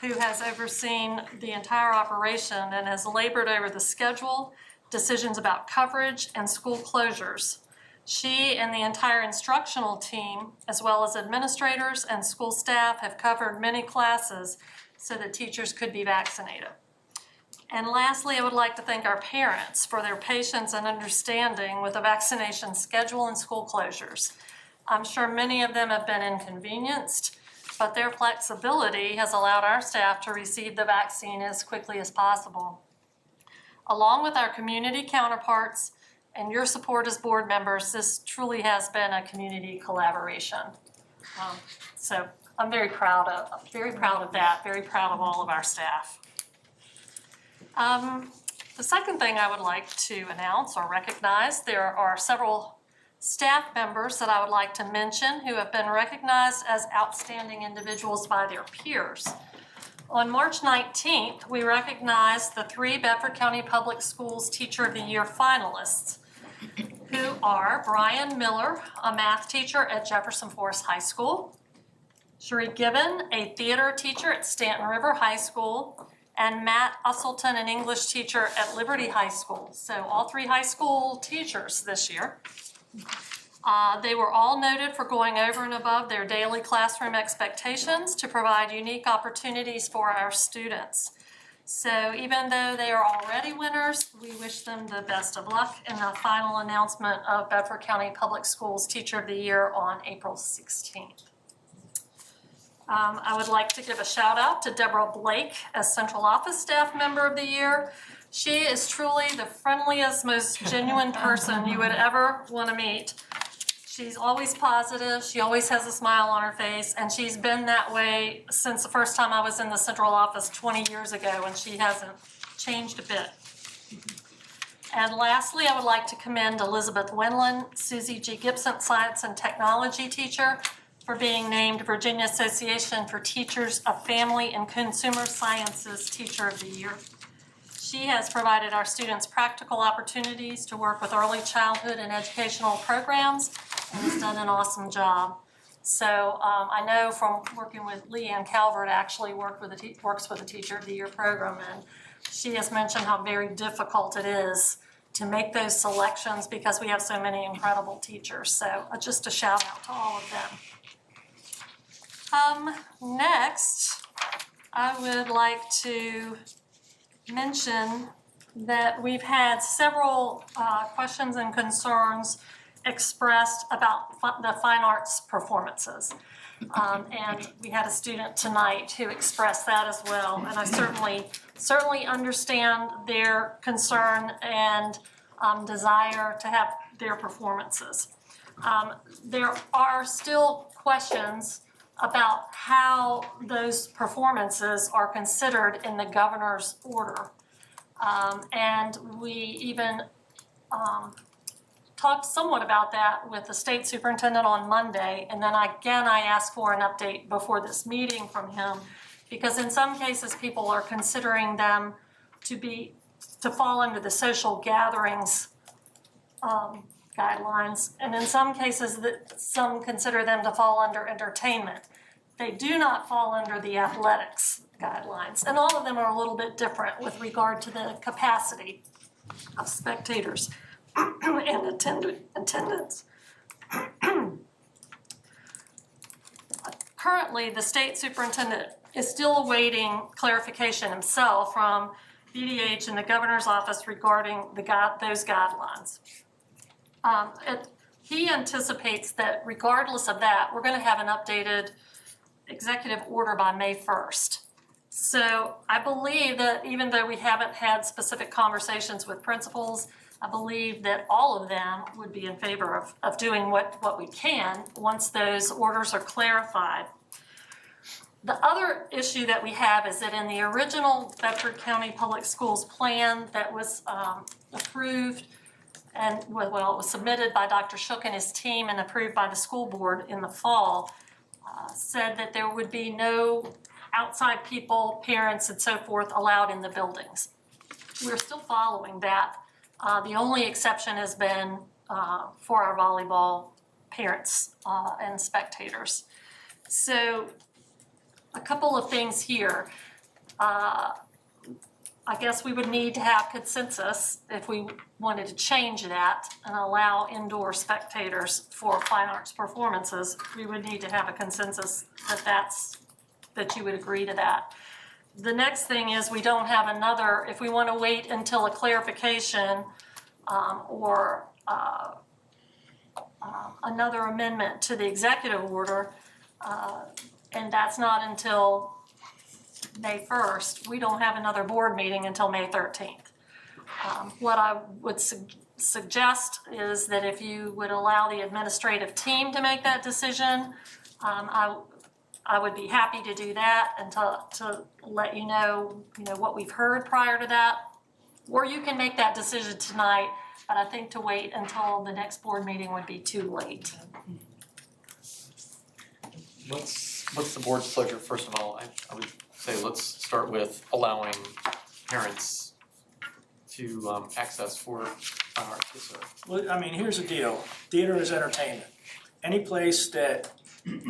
who has overseen the entire operation and has labored over the schedule, decisions about coverage, and school closures. She and the entire instructional team, as well as administrators and school staff, have covered many classes so that teachers could be vaccinated. And lastly, I would like to thank our parents for their patience and understanding with the vaccination schedule and school closures. I'm sure many of them have been inconvenienced, but their flexibility has allowed our staff to receive the vaccine as quickly as possible. Along with our community counterparts and your support as board members, this truly has been a community collaboration. So I'm very proud of that, very proud of all of our staff. The second thing I would like to announce or recognize, there are several staff members that I would like to mention who have been recognized as outstanding individuals by their peers. On March 19th, we recognized the 3 Bedford County Public Schools Teacher of the Year finalists, who are Brian Miller, a math teacher at Jefferson Forest High School, Sheree Gibbon, a theater teacher at Stanton River High School, and Matt Usselton, an English teacher at Liberty High School. So all 3 high school teachers this year. They were all noted for going over and above their daily classroom expectations to provide unique opportunities for our students. So even though they are already winners, we wish them the best of luck in the final announcement of Bedford County Public Schools Teacher of the Year on April 16th. I would like to give a shout out to Deborah Blake as Central Office Staff Member of the Year. She is truly the friendliest, most genuine person you would ever want to meet. She's always positive, she always has a smile on her face, and she's been that way since the first time I was in the central office 20 years ago, and she hasn't changed a bit. And lastly, I would like to commend Elizabeth Winland, Susie G. Gibson Science and Technology teacher, for being named Virginia Association for Teachers of Family and Consumer Sciences Teacher of the Year. She has provided our students practical opportunities to work with early childhood and educational programs and has done an awesome job. So I know from working with Leanne Calvert, actually works with the Teacher of the Year program, and she has mentioned how very difficult it is to make those selections because we have so many incredible teachers. So just a shout out to all of them. Next, I would like to mention that we've had several questions and concerns expressed about the fine arts performances. And we had a student tonight who expressed that as well. And I certainly understand their concern and desire to have their performances. There are still questions about how those performances are considered in the governor's order. And we even talked somewhat about that with the state superintendent on Monday. And then I asked for an update before this meeting from him, because in some cases people are considering them to fall under the social gatherings guidelines, and in some cases some consider them to fall under entertainment. They do not fall under the athletics guidelines, and all of them are a little bit different with regard to the capacity of spectators and attendance. currently, the state superintendent is still awaiting clarification himself from BDH and the governor's office regarding those guidelines. He anticipates that regardless of that, we're gonna have an updated executive order by May 1st. So I believe that even though we haven't had specific conversations with principals, I believe that all of them would be in favor of doing what we can once those orders are clarified. The other issue that we have is that in the original Bedford County Public Schools plan that was approved and, well, it was submitted by Dr. Shook and his team and approved by the school board in the fall, said that there would be no outside people, parents and so forth allowed in the buildings. We're still following that. The only exception has been for our volleyball parents and spectators. So a couple of things here. I guess we would need to have consensus if we wanted to change that and allow indoor spectators for fine arts performances. We would need to have a consensus that you would agree to that. The next thing is we don't have another, if we want to wait until a clarification or another amendment to the executive order, and that's not until May 1st, we don't have another board meeting until May 13th. What I would suggest is that if you would allow the administrative team to make that decision, I would be happy to do that and to let you know what we've heard prior to that. Or you can make that decision tonight, but I think to wait until the next board meeting would be too late. What's the board's pleasure? First of all, I would say let's start with allowing parents to access for fine arts. Well, I mean, here's the deal. Theater is entertainment. Any place that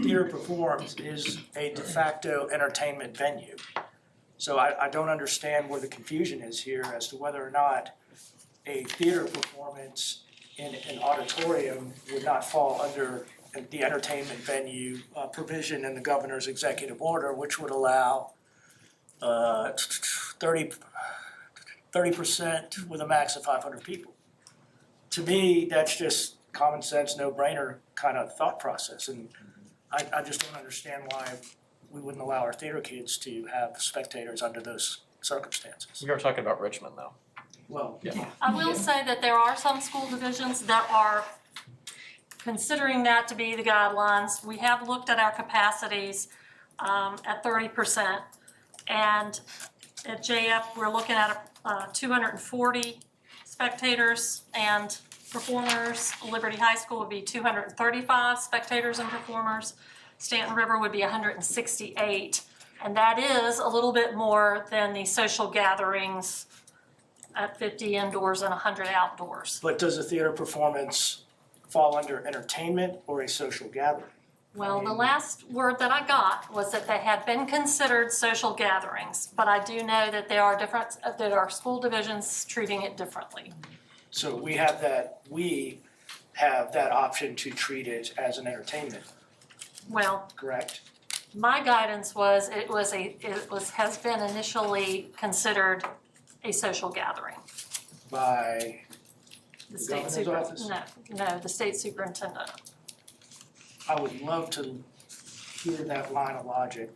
theater performs is a de facto entertainment venue. So I don't understand where the confusion is here as to whether or not a theater performance in an auditorium would not fall under the entertainment venue provision in the governor's executive order, which would allow 30% with a max of 500 people. To me, that's just common sense, no-brainer kind of thought process. And I just don't understand why we wouldn't allow our theater kids to have spectators under those circumstances. We are talking about Richmond though. Well, yeah. I will say that there are some school divisions that are considering that to be the guidelines. We have looked at our capacities at 30%. And at JF, we're looking at 240 spectators and performers. Liberty High School would be 235 spectators and performers. Stanton River would be 168. And that is a little bit more than the social gatherings at 50 indoors and 100 outdoors. but does a theater performance fall under entertainment or a social gathering? Well, the last word that I got was that they had been considered social gatherings, but I do know that there are that our school divisions treating it differently. So we have that option to treat it as an entertainment, Well, correct? my guidance was has been initially considered a social gathering. By The state governor's office? No, the state superintendent. I would love to hear that line of logic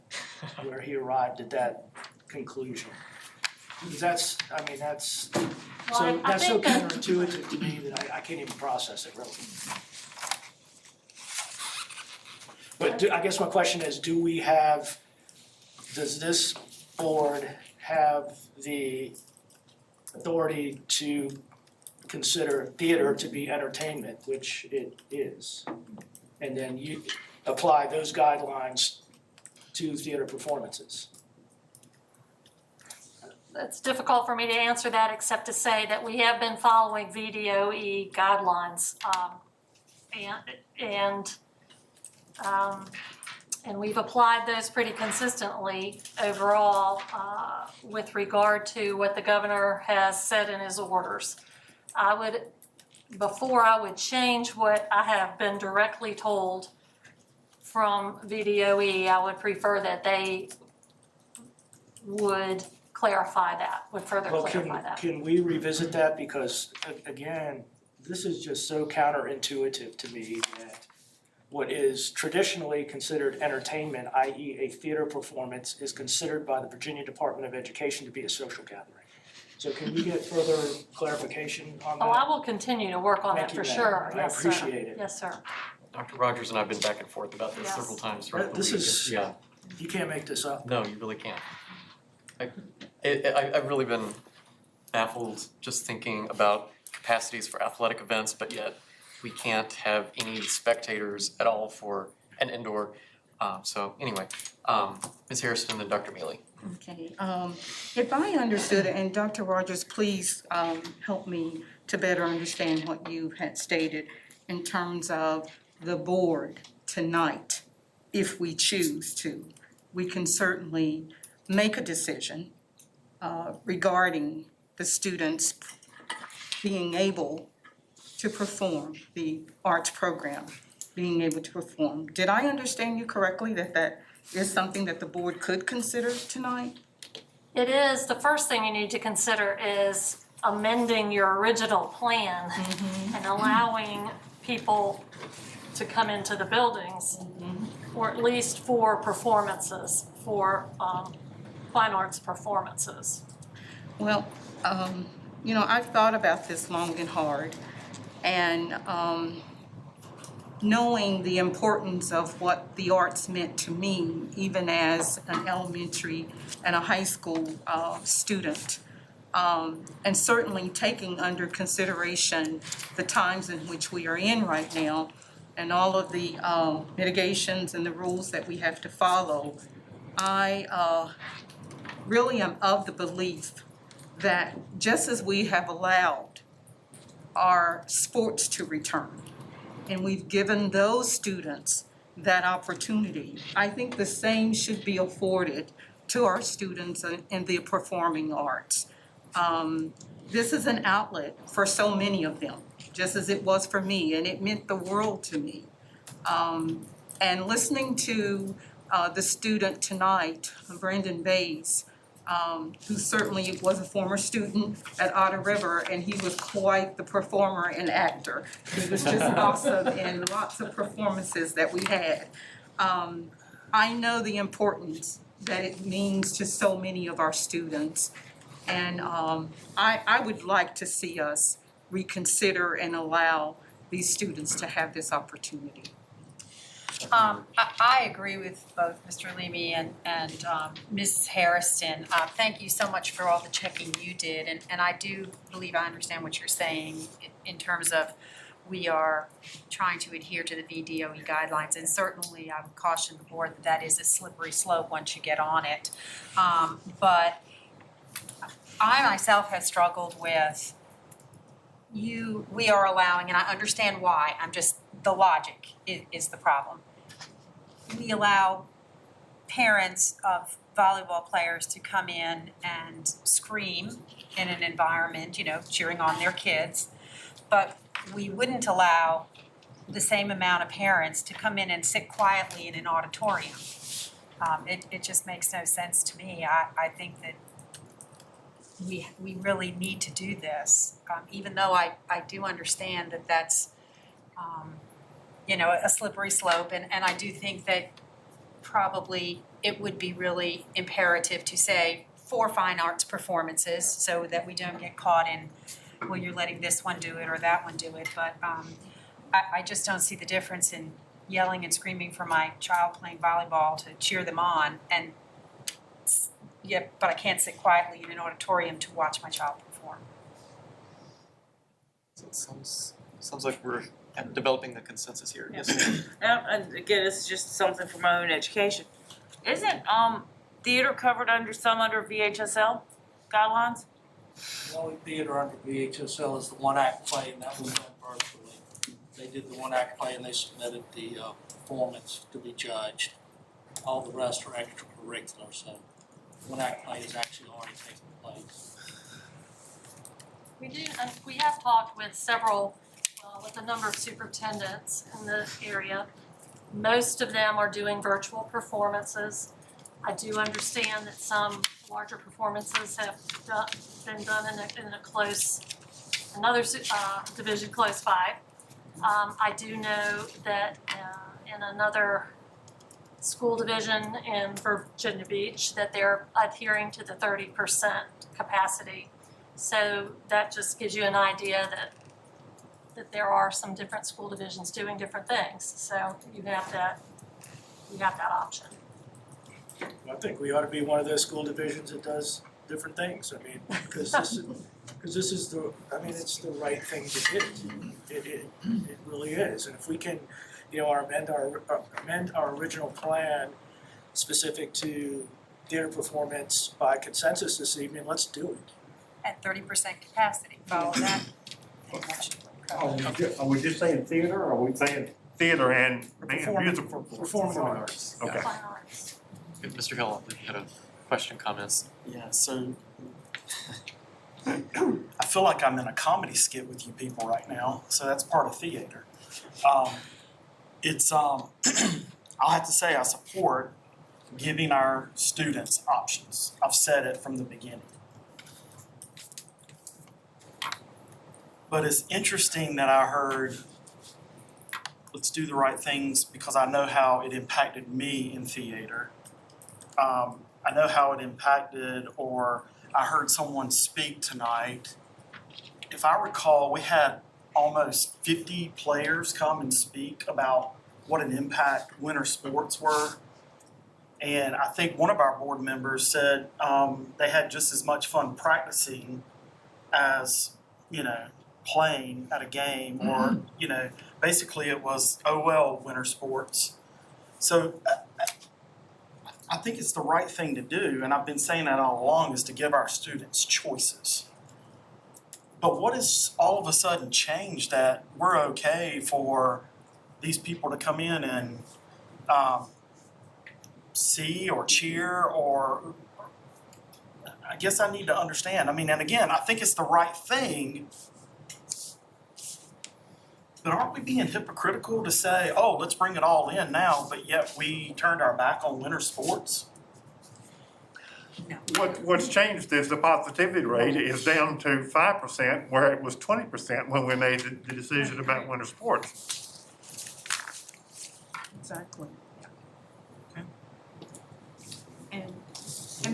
where he arrived at that conclusion. Because that's Well, I that's so think that- counterintuitive to me that I can't even process it really. But I guess my question is, does this board have the authority to consider theater to be entertainment, which it is? And then you apply those guidelines to theater performances? It's difficult for me to answer that except to say that we have been following VDOE guidelines, and we've applied those pretty consistently overall with regard to what the governor has said in his orders. Before I would change what I have been directly told from VDOE, I would prefer that they would clarify that, would further Well, clarify that. can we revisit that? Because again, this is just so counterintuitive to me that what is traditionally considered entertainment, i.e. a theater performance, is considered by the Virginia Department of Education to be a social gathering. So can we get further clarification on that? Oh, I will continue to work on that Thank you, for ma'am. sure. I Yes, sir. appreciate it. Yes, sir. Dr. Rogers and I have been back and forth about this Yes. several times throughout the week. This is, Yeah, you can't make this up. no, you really can't. I've really been baffled just thinking about capacities for athletic events, but yet we can't have any spectators at all for an indoor. So anyway, Ms. Harrison and then Dr. Mealy. Okay, if I understood, and Dr. Rogers, please help me to better understand what you had stated in terms of the board tonight, if we choose to. We can certainly make a decision regarding the students being able to perform the arts program, being able to perform. Did I understand you correctly that that is something that the board could consider tonight? It is, the first thing you need to consider is amending your original plan and allowing people to come into the buildings, or at least for performances, for fine arts performances. Well, you know, I've thought about this long and hard, and knowing the importance of what the arts meant to me, even as an elementary and a high school student, and certainly taking under consideration the times in which we are in right now, and all of the mitigations and the rules that we have to follow, I really am of the belief that just as we have allowed our sports to return, and we've given those students that opportunity, I think the same should be afforded to our students in the performing arts. This is an outlet for so many of them, just as it was for me, and it meant the world to me. And listening to the student tonight, Brandon Bays, who certainly was a former student at Otter River, and he was quite the performer and actor. He was just awesome in lots of performances that we had. I know the importance that it means to so many of our students, and I would like to see us reconsider and allow these students to have this opportunity. I agree with both Mr. Leamy and Ms. Harrison. Thank you so much for all the checking you did, and I do believe I understand what you're saying in terms of we are trying to adhere to the VDOE guidelines, and certainly I would caution the board that that is a slippery slope once you get on it. But I myself have struggled with we are allowing, and I understand why, the logic is the problem. We allow parents of volleyball players to come in and scream in an environment, you know, cheering on their kids, but we wouldn't allow the same amount of parents to come in and sit quietly in an auditorium. It just makes no sense to me. I think that we really need to do this, even though I do understand that that's you know, a slippery slope, and I do think that probably it would be really imperative to say 4 fine arts performances so that we don't get caught in, well, you're letting this one do it or that one do it, but I just don't see the difference in yelling and screaming for my child playing volleyball to cheer them on, and but I can't sit quietly in an auditorium to watch my child perform. So it sounds like we're developing the consensus here. Yeah. Yes. And again, this is just something for my own education. Isn't theater covered under VHSL guidelines? The only theater under VHSL is the one-act play, and that was done virtually. They did the one-act play and they submitted the performance to be judged. All the rest are extracurricular, so one-act play is actually already taking place. We have talked with a number of superintendents in the area Most of them are doing virtual performances. I do understand that some larger performances have been done in a close, another division close by. I do know that in another school division in Virginia Beach that they're adhering to the 30% capacity. So that just gives you an idea that there are some different school divisions doing different things. So you have that option. I think we ought to be one of those school divisions that does different things. I mean, because this is the, I mean, it's the right thing to do. It really is. And if we can, you know, amend our original plan specific to theater performance by consensus this evening, let's do it. At 30% capacity, follow that. Are we just saying theater, or are we saying theater and musical? Performing arts. Okay. Mr. Hill, you had a question, comments? Yeah, so I feel like I'm in a comedy skit with you people right now, so that's part of theater. I'll have to say I support giving our students options. I've said it from the beginning. But it's interesting that I heard, let's do the right things because I know how it impacted me in theater. I know how it impacted, or I heard someone speak tonight. If I recall, we had almost 50 players come and speak about what an impact winter sports were. And I think one of our board members said they had just as much fun practicing as, you know, playing at a game, or, you know, basically it was, oh well, winter sports. So I think it's the right thing to do, and I've been saying that all along, is to give our students choices. But what has all of a sudden changed that we're okay for these people to come in and see or cheer, or I guess I need to understand. I mean, and again, I think it's the right thing, but aren't we being hypocritical to say, oh, let's bring it all in now, but yet we turned our back on winter sports? What's changed is the positivity rate is down to 5%, where it was 20% when we made the decision about winter sports. Exactly. And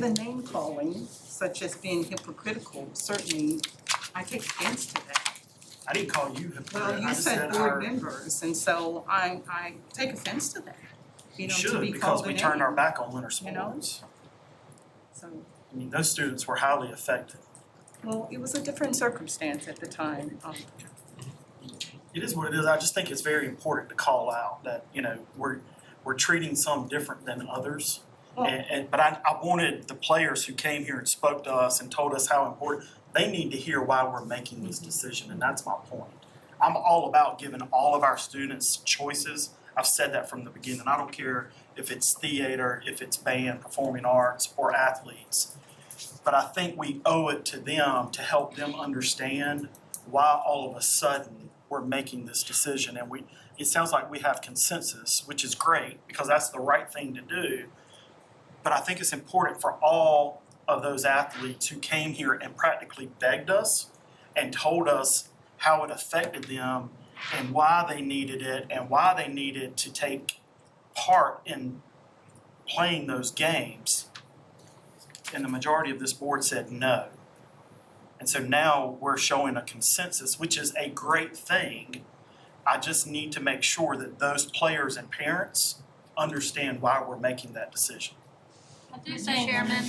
the name calling, such as being hypocritical, certainly I take offense to that. I didn't call you hypocritical. Well, you said board members, and so I take offense to that. You know, to be because called we a turned name, our back on winter you know? sports. So, I mean, those students were highly affected. well, it was a different circumstance at the time. It is what it is. I just think it's very important to call out that, you know, we're treating some different than others. But I wanted the players who came here and spoke to us and told us how important, they need to hear why we're making this decision, and that's my point. I'm all about giving all of our students choices. I've said that from the beginning. I don't care if it's theater, if it's band, performing arts, or athletes. But I think we owe it to them to help them understand why all of a sudden we're making this decision. And it sounds like we have consensus, which is great because that's the right thing to do. But I think it's important for all of those athletes who came here and practically begged us and told us how it affected them and why they needed it and why they needed to take part in playing those games. And the majority of this board said no. And so now we're showing a consensus, which is a great thing. I just need to make sure that those players and parents understand why we're making that decision. Mr. Chairman,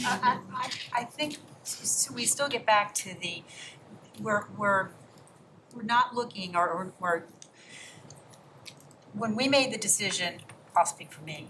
I think we still get back to the, we're not looking, or when we made the decision, I'll speak for me,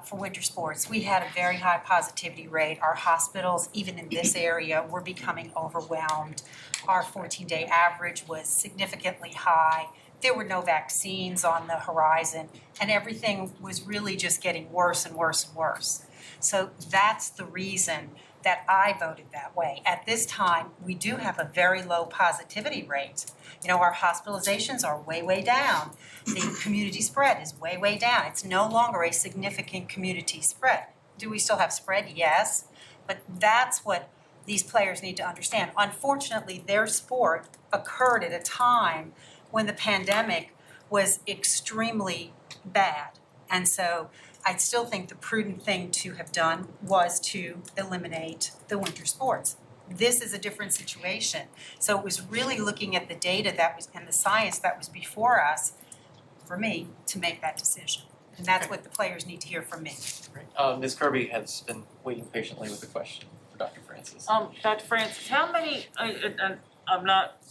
for winter sports, we had a very high positivity rate. Our hospitals, even in this area, were becoming overwhelmed. Our 14-day average was significantly high. There were no vaccines on the horizon, and everything was really just getting worse and worse and worse. So that's the reason that I voted that way. At this time, we do have a very low positivity rate. You know, our hospitalizations are way, way down. The community spread is way, way down. It's no longer a significant community spread. Do we still have spread? Yes. But that's what these players need to understand. Unfortunately, their sport occurred at a time when the pandemic was extremely bad. And so I still think the prudent thing to have done was to eliminate the winter sports. This is a different situation. So it was really looking at the data that was and the science that was before us, for me, to make that decision. And that's what the players need to hear from me. Great. Ms. Kirby has been waiting patiently with a question for Dr. Francis. Dr. Francis, how many, I'm not,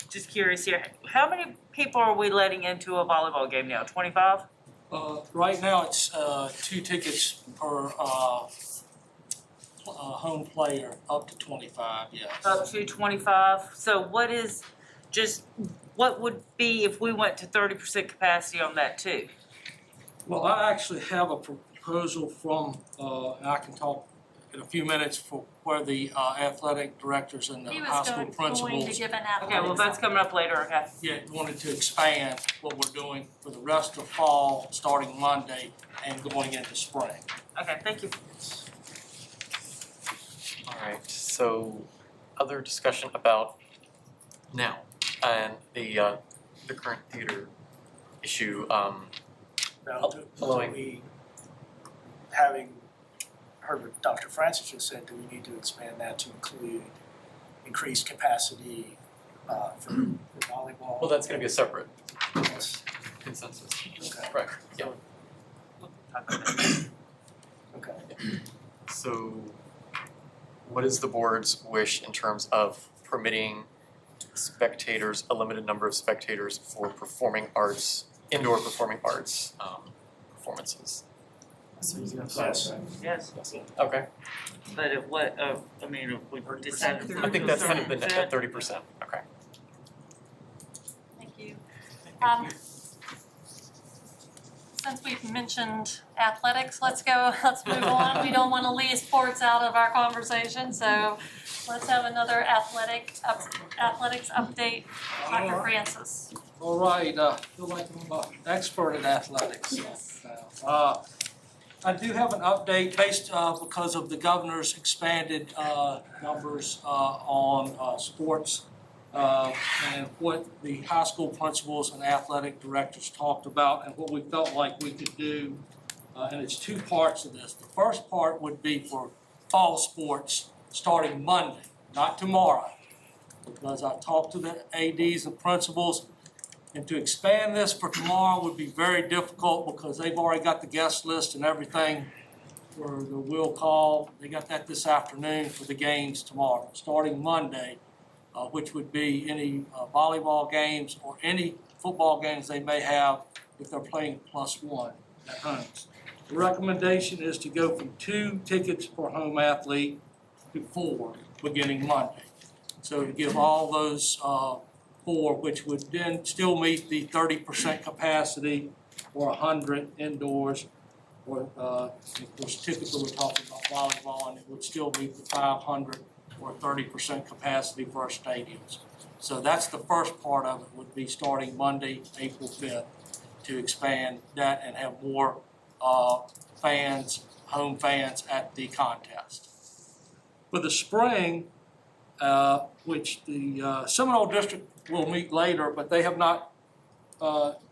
just curious here, how many people are we letting into a volleyball game now, 25? Right now, it's 2 tickets per home player, up to 25, yes. Up to 25, so what would be if we went to 30% capacity on that too? Well, I actually have a proposal from, and I can talk in a few minutes for where the athletic directors and the He high was school going to principals. give an Okay, well, athletics. that's coming up later, okay? Yeah, wanted to expand what we're doing for the rest of fall, starting Monday and going into spring. Okay, thank you. All right, so other discussion about now and the current theater issue. Now, Allowing- we, having heard what Dr. Francis just said, do we need to expand that to include increased capacity for volleyball? Well, that's gonna be a separate Yes. consensus. Okay. Right, yeah. Okay. So what is the board's wish in terms of permitting spectators, a limited number of spectators for performing arts, indoor performing arts performances? Yes. Yes, Okay, but if what, I mean, if we decided. I think that's kind of the net at 30%, okay. Thank you. Since we've mentioned athletics, let's move on. We don't want to leave sports out of our conversation, so let's have another athletics update. Dr. Francis. All right, I feel like I'm an expert in athletics. I do have an update based because of the governor's expanded numbers on sports and what the high school principals and athletic directors talked about and what we felt like we could do. And it's 2 parts of this. The first part would be for fall sports starting Monday, not tomorrow. Because I talked to the ADs and principals, and to expand this for tomorrow would be very difficult because they've already got the guest list and everything for the will call. They got that this afternoon for the games tomorrow, starting Monday, which would be any volleyball games or any football games they may have if they're playing +1 at home. The recommendation is to go from 2 tickets per home athlete to 4 beginning Monday. So to give all those 4, which would then still meet the 30% capacity or 100 indoors, or of course typically we're talking about volleyball, and it would still meet the 500 or 30% capacity for our stadiums. So that's the first part of it, would be starting Monday, April 5th, to expand that and have more fans, home fans at the contest. For the spring, which the Seminole District will meet later, but they have not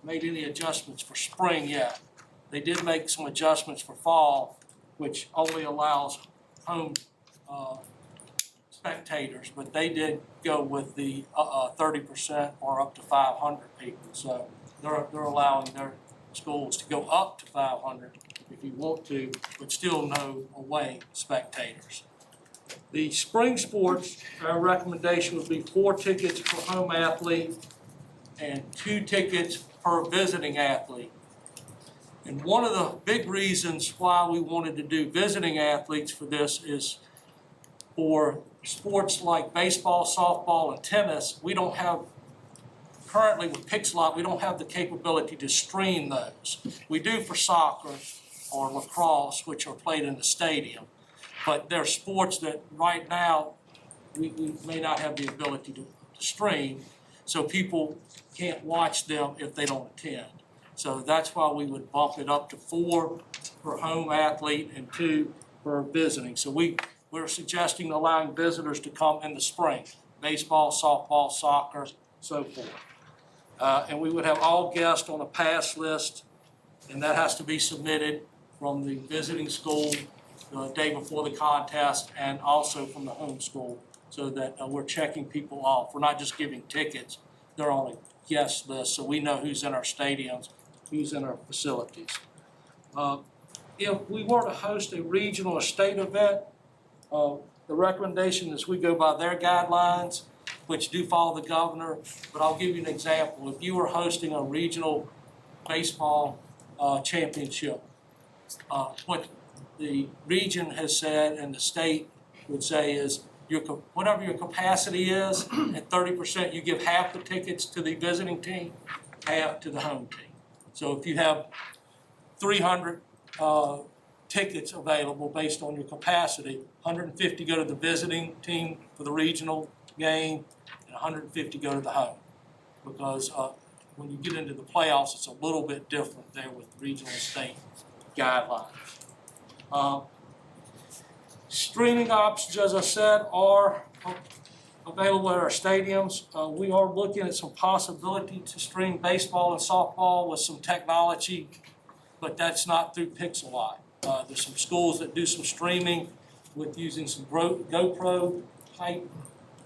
made any adjustments for spring yet. They did make some adjustments for fall, which only allows home spectators, but they did go with the 30% or up to 500 people. So they're allowing their schools to go up to 500 if you want to, but still no away spectators. The spring sports, our recommendation would be 4 tickets per home athlete and 2 tickets per visiting athlete. And one of the big reasons why we wanted to do visiting athletes for this is for sports like baseball, softball, and tennis, we don't have, currently with Pixelot, we don't have the capability to stream those. We do for soccer or lacrosse, which are played in the stadium. But there are sports that right now, we may not have the ability to stream, so people can't watch them if they don't attend. So that's why we would bump it up to 4 per home athlete and 2 per visiting. So we're suggesting allowing visitors to come in the spring, baseball, softball, soccer, so forth. And we would have all guests on a pass list, and that has to be submitted from the visiting school the day before the contest and also from the home school, so that we're checking people off. We're not just giving tickets, they're on a guest list, so we know who's in our stadiums, who's in our facilities. If we were to host a regional or state event, the recommendation is we go by their guidelines, which do follow the governor, but I'll give you an example. If you were hosting a regional baseball championship, what the region has said and the state would say is whatever your capacity is, at 30%, you give half the tickets to the visiting team, half to the home team. So if you have 300 tickets available based on your capacity, 150 go to the visiting team for the regional game, and 150 go to the home. Because when you get into the playoffs, it's a little bit different there with regional and state guidelines. Streaming options, as I said, are available at our stadiums. We are looking at some possibility to stream baseball and softball with some technology, but that's not through Pixel. There's some schools that do some streaming with using some GoPro type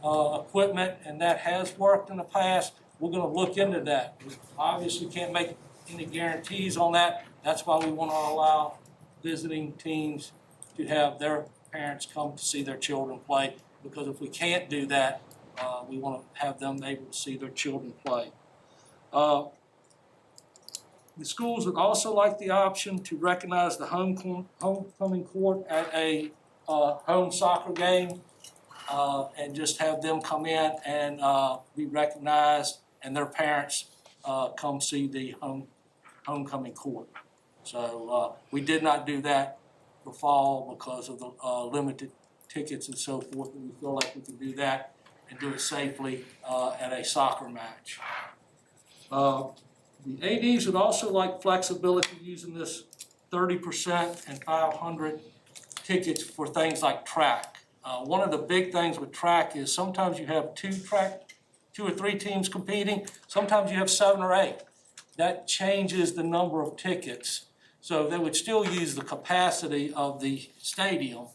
equipment, and that has worked in the past. We're going to look into that. We obviously can't make any guarantees on that. That's why we want to allow visiting teams to have their parents come to see their children play, because if we can't do that, we want to have them able to see their children play. The schools would also like the option to recognize the homecoming court at a home soccer game, and just have them come in and be recognized, and their parents come see the homecoming court. So we did not do that for fall because of the limited tickets and so forth, and we feel like we can do that and do it safely at a soccer match. The ADs would also like flexibility using this 30% and 500 tickets for things like track. One of the big things with track is sometimes you have 2 or 3 teams competing, sometimes you have 7 or 8. That changes the number of tickets. So they would still use the capacity of the stadium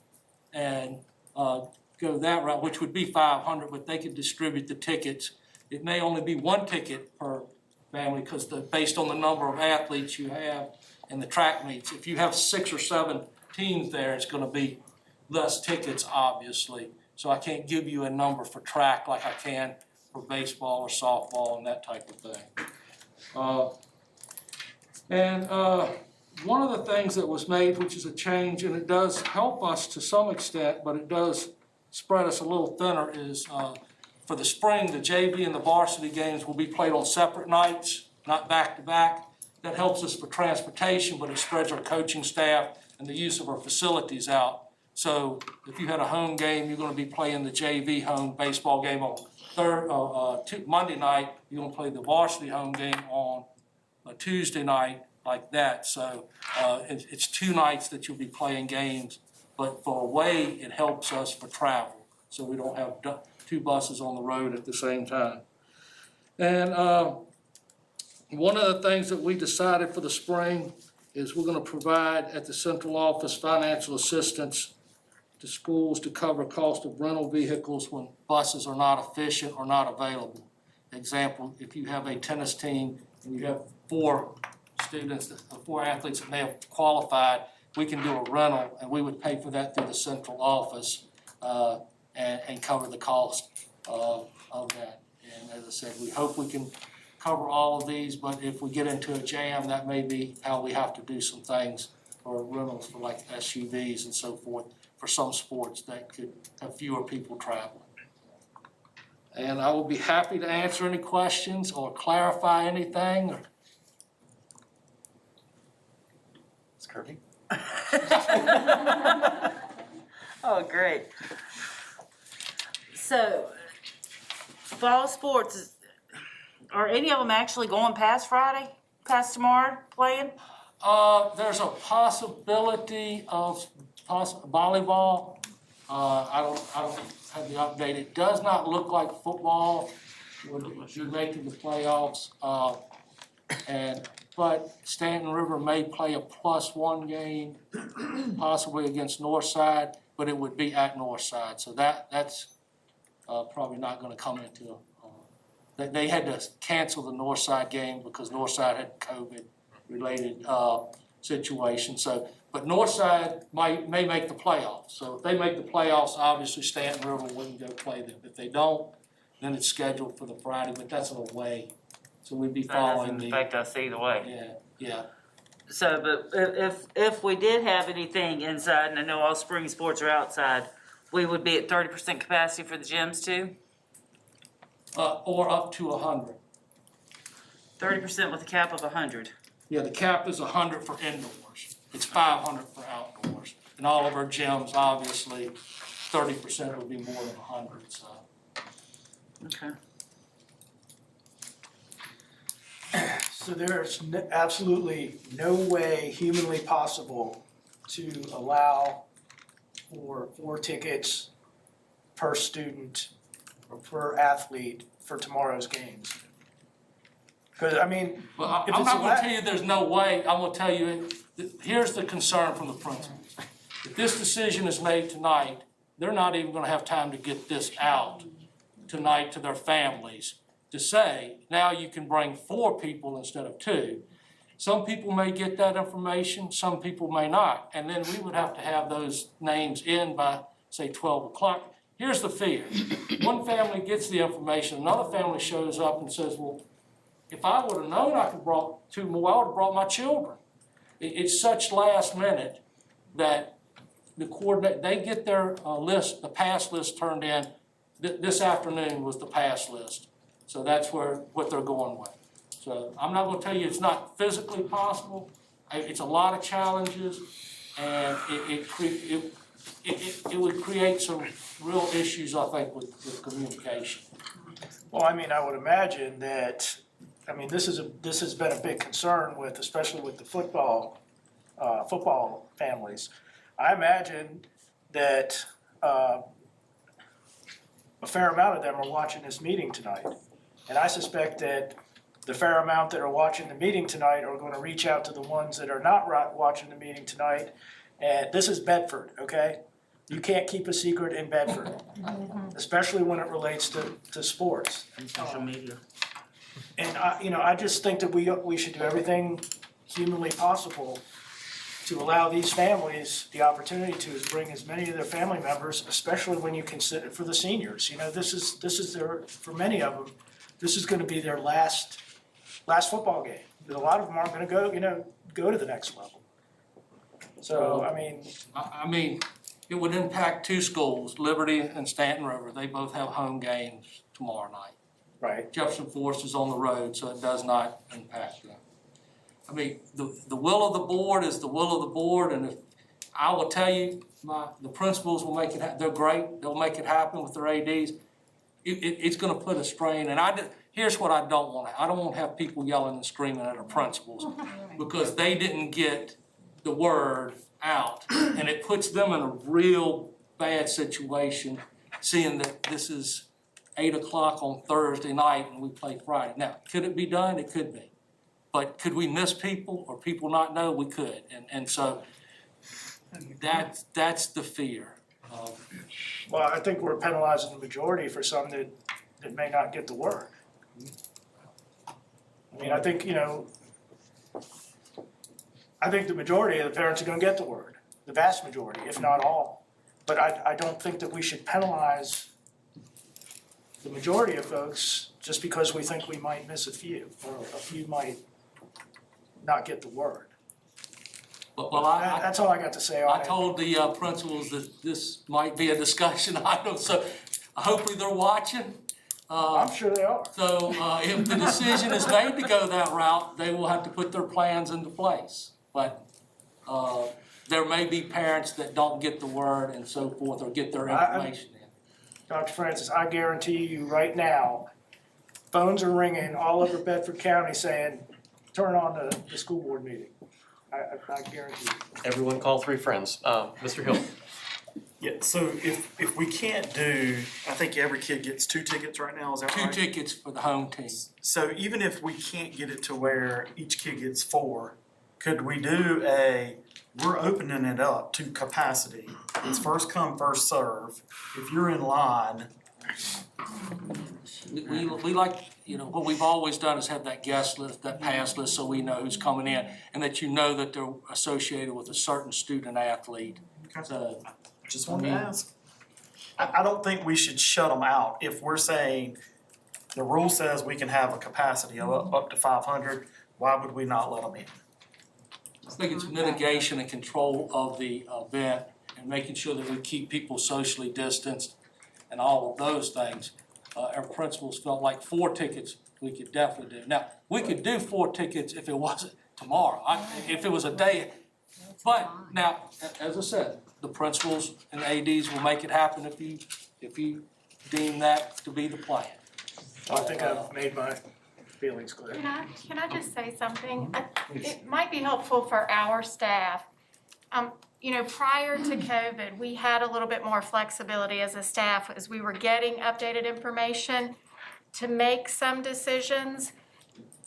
and go that route, which would be 500, but they could distribute the tickets. It may only be 1 ticket per family because based on the number of athletes you have in the track meets. If you have 6 or 7 teams there, it's going to be less tickets, obviously. So I can't give you a number for track like I can for baseball or softball and that type of thing. One of the things that was made, which is a change, and it does help us to some extent, but it does spread us a little thinner, is for the spring, the JV and the varsity games will be played on separate nights, not back-to-back. That helps us for transportation, but it spreads our coaching staff and the use of our facilities out. So if you had a home game, you're going to be playing the JV home baseball game on Monday night. You're going to play the varsity home game on a Tuesday night, like that. So it's 2 nights that you'll be playing games, but for away, it helps us for travel. So we don't have 2 buses on the road at the same time. And one of the things that we decided for the spring is we're going to provide at the central office financial assistance to schools to cover cost of rental vehicles when buses are not efficient or not available. Example, if you have a tennis team and you have 4 athletes that may have qualified, we can do a rental and we would pay for that through the central office and cover the cost of that. And as I said, we hope we can cover all of these, but if we get into a jam, that may be how we have to do some things for rentals for like SUVs and so forth for some sports that could have fewer people traveling. And I will be happy to answer any questions or clarify anything. Ms. Kirby? Oh, great. So, fall sports, are any of them actually going past Friday, past tomorrow, playing? There's a possibility of volleyball. I don't have the update. It does not look like football would be making the playoffs. But Stanton River may play a +1 game, possibly against Northside, but it would be at Northside. So that's probably not gonna come into, they had to cancel the Northside game because Northside had COVID-related situation. So, but Northside may make the playoffs. So if they make the playoffs, obviously Stanton River wouldn't go play them. If they don't, then it's scheduled for the Friday, but that's away. So we'd be following That doesn't affect us either way. Yeah. So, but if we did have anything inside, and I know all spring sports are outside, we would be at 30% capacity for the gyms too? Or up to 100. 30% with a cap of 100. Yeah, the cap is 100 for indoors. It's 500 for outdoors. And all of our gyms, obviously, 30% would be more than 100, so. Okay. So there's absolutely no way humanly possible to allow for 4 tickets per student or per athlete for tomorrow's games. Because, I mean, Well, if I'm it's not gonna tell you there's no way. I'm gonna tell you, here's the concern from the principals. If this decision is made tonight, they're not even gonna have time to get this out tonight to their families to say, now you can bring 4 people instead of 2. Some people may get that information, some people may not. And then we would have to have those names in by, say, 12 o'clock. Here's the fear. One family gets the information, another family shows up and says, well, if I would have known I could brought 2 more, I would have brought my children. It's such last minute that the coordinate, they get their list, the pass list turned in. This afternoon was the pass list. So that's what they're going with. So I'm not gonna tell you it's not physically possible. It's a lot of challenges, and it would create some real issues, I think, with communication. well, I mean, I would imagine that, I mean, this has been a big concern with, especially with the football families. I imagine that a fair amount of them are watching this meeting tonight. And I suspect that the fair amount that are watching the meeting tonight are gonna reach out to the ones that are not watching the meeting tonight. And this is Bedford, okay? You can't keep a secret in Bedford, especially when it relates to sports. And social media. And I just think that we should do everything humanly possible to allow these families the opportunity to bring as many of their family members, especially when you consider for the seniors. This is their, for many of them, this is gonna be their last football game. A lot of them aren't gonna go to the next level. So, I mean, it would impact 2 schools, Liberty and Stanton River. They both have home games tomorrow night. Right. Jefferson Forest is on the road, so it does not impact them. I mean, the will of the board is the will of the board, and if, I will tell you, the principals will make it, they're great, they'll make it happen with their ADs. It's gonna put a strain, and here's what I don't want. I don't want to have people yelling and screaming at our principals because they didn't get the word out, and it puts them in a real bad situation, seeing that this is 8 o'clock on Thursday night and we play Friday. Now, could it be done? It could be. But could we miss people or people not know? We could. And so that's the fear. Well, I think we're penalizing the majority for some that may not get the word. I mean, I think the majority of the parents are gonna get the word, the vast majority, if not all. But I don't think that we should penalize the majority of folks just because we think we might miss a few, or a few might not get the word. Well, That's all I got to say on it. I told the principals that this might be a discussion item, so hopefully they're watching. I'm sure they are. So if the decision is made to go that route, they will have to put their plans into place. But there may be parents that don't get the word and so forth, or get their I- information in. Dr. Francis, I guarantee you right now, phones are ringing all over Bedford County saying, turn on the school board meeting. I guarantee you. Everyone call three friends. Mr. Hill? Yeah, so if we can't do, I think every kid gets 2 tickets right now, is that right? 2 tickets for the home team. So even if we can't get it to where each kid gets 4, could we do we're opening it up to capacity. It's first come, first serve. If you're in line, We like, what we've always done is have that guest list, that pass list, so we know who's coming in, and that you know that they're associated with a certain student athlete. So, just wanted to ask. I don't think we should shut them out. If we're saying the rule says we can have a capacity of up to 500, why would we not let them in? I think it's mitigation and control of the event, and making sure that we keep people socially distanced and all of those things. Our principals felt like 4 tickets we could definitely do. Now, we could do 4 tickets if it wasn't tomorrow, if it was a day. But now, as I said, the principals and ADs will make it happen if you deem that to be the plan. I think I've made my feelings clear. Can I just say something? It might be helpful for our staff. Prior to COVID, we had a little bit more flexibility as a staff as we were getting updated information to make some decisions.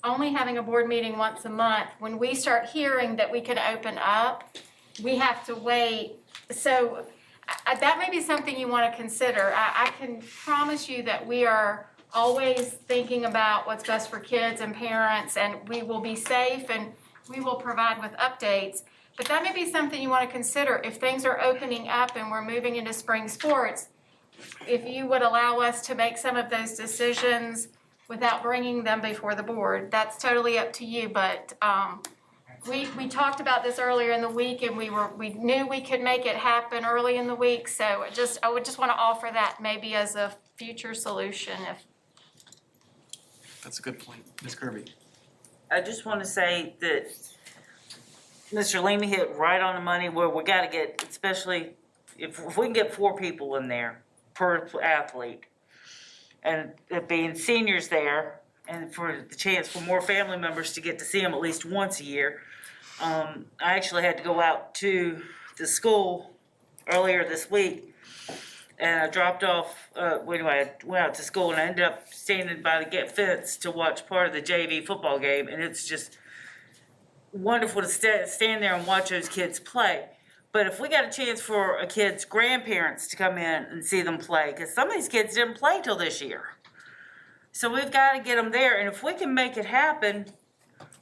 Only having a board meeting once a month, when we start hearing that we can open up, we have to wait. So that may be something you want to consider. I can promise you that we are always thinking about what's best for kids and parents, and we will be safe and we will provide with updates. But that may be something you want to consider. If things are opening up and we're moving into spring sports, if you would allow us to make some of those decisions without bringing them before the board, that's totally up to you. But we talked about this earlier in the week, and we knew we could make it happen early in the week. So I would just want to offer that maybe as a future solution. That's a good point. Ms. Kirby? I just want to say that Mr. Leamy hit right on the money where we got to get, especially if we can get 4 people in there per athlete, and it being seniors there, and for the chance for more family members to get to see them at least once a year. I actually had to go out to the school earlier this week, and I dropped off, I went out to school, and I ended up standing by the fence to watch part of the JV football game, and it's just wonderful to stand there and watch those kids play. But if we got a chance for a kid's grandparents to come in and see them play, because some of these kids didn't play till this year. So we've got to get them there, and if we can make it happen,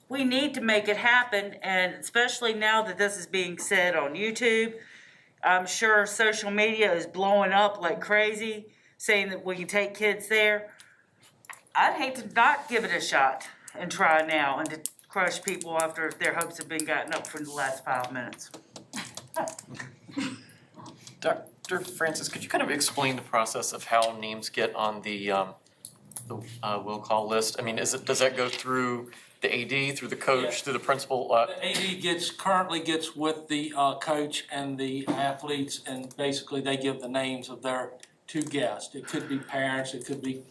we need to make it happen, and especially now that this is being said on YouTube, I'm sure social media is blowing up like crazy, saying that we can take kids there. I'd hate to not give it a shot and try now and to crush people after their hopes have been gotten up for the last 5 minutes. Dr. Francis, could you kind of explain the process of how names get on the will call list? I mean, does that go through the AD, through the coach, through the principal? The AD currently gets with the coach and the athletes, and basically they give the names of their 2 guests. It could be parents, it could be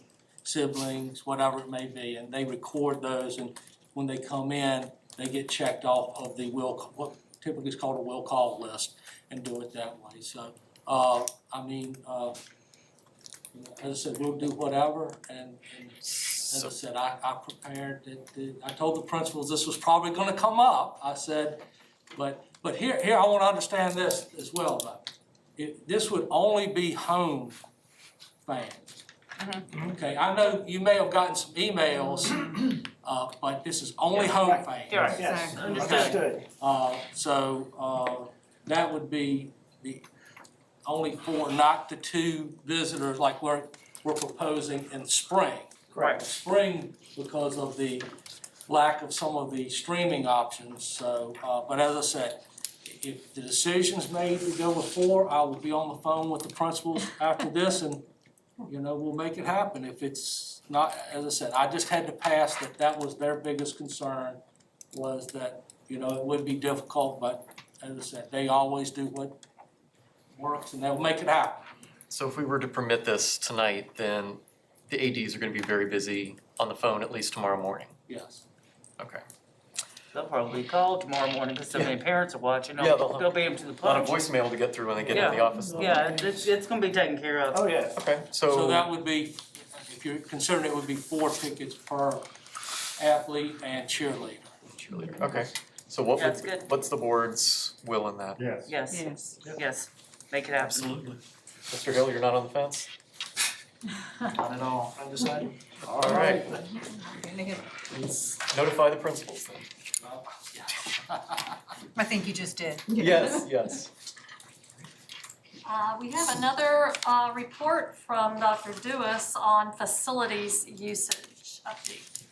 siblings, whatever it may be, and they record those, and when they come in, they get checked off of the what typically is called a will call list, and do it that way. So, as I said, we'll do whatever, and as I said, I prepared it. I told the principals this was probably going to come up. I said, but here I want to understand this as well, though. This would only be home fans. Mm-hmm. Okay, I know you may have gotten some emails, but this is only home fans. Yes, understood. So that would be the only 4, not the 2 visitors like we're proposing in spring. Correct. Spring, because of the lack of some of the streaming options. So, but as I said, if the decision's made to go with 4, I will be on the phone with the principals after this, and we'll make it happen. If it's not, as I said, I just had to pass that was their biggest concern, was that it would be difficult, but as I said, they always do what works and they'll make it happen. So if we were to permit this tonight, then the ADs are gonna be very busy on the phone at least tomorrow morning. Yes. Okay. They'll probably call tomorrow morning because so many parents are watching. Yeah, they'll have They'll be able to the A lot of punch. voicemail to get through when they get into the office. Yeah, it's gonna be taken care of. Oh, yeah. Okay, So that would be, if you're considering it would be 4 tickets per athlete and cheerleader. Cheerleader, okay. So what That's would, good. what's the board's will in that? Yes. Yes, yes, make it happen. Absolutely. Mr. Hill, you're not on the fence? Not at all. Undecided? All right, notify the principals then. I think you just did. Yes, yes. We have another report from Dr. Dewis on facilities usage update.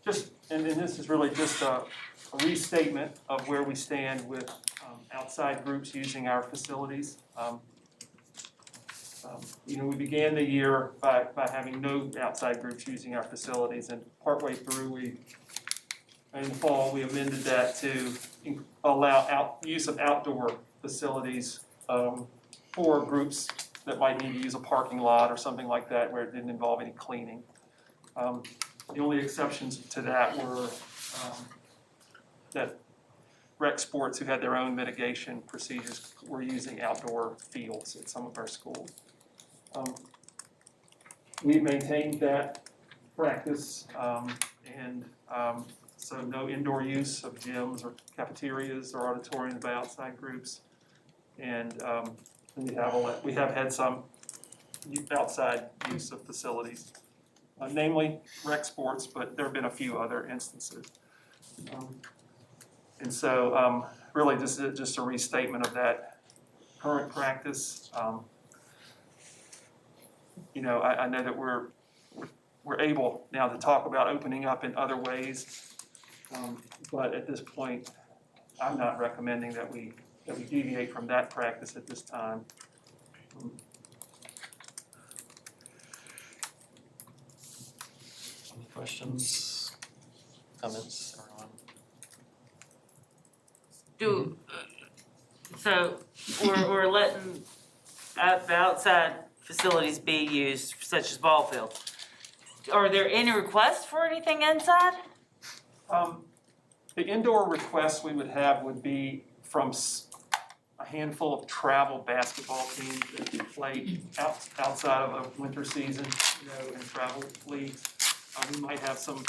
Just, and this is really just a restatement of where we stand with outside groups using our facilities. You know, we began the year by having no outside groups using our facilities, and partway through, in the fall, we amended that to allow use of outdoor facilities for groups that might need to use a parking lot or something like that where it didn't involve any cleaning. The only exceptions to that were that rec sports who had their own mitigation procedures were using outdoor fields at some of our schools. We maintained that practice, and so no indoor use of gyms or cafeterias or auditoriums by outside groups. And we have had some outside use of facilities, namely rec sports, but there have been a few other instances. And so really this is just a restatement of that current practice. You know, I know that we're able now to talk about opening up in other ways, but at this point, I'm not recommending that we deviate from that practice at this time. Any questions, comments, everyone? So we're letting the outside facilities be used, such as ball fields. Are there any requests for anything inside? The indoor requests we would have would be from a handful of travel basketball teams that play outside of a winter season, you know, in travel leagues. We might have some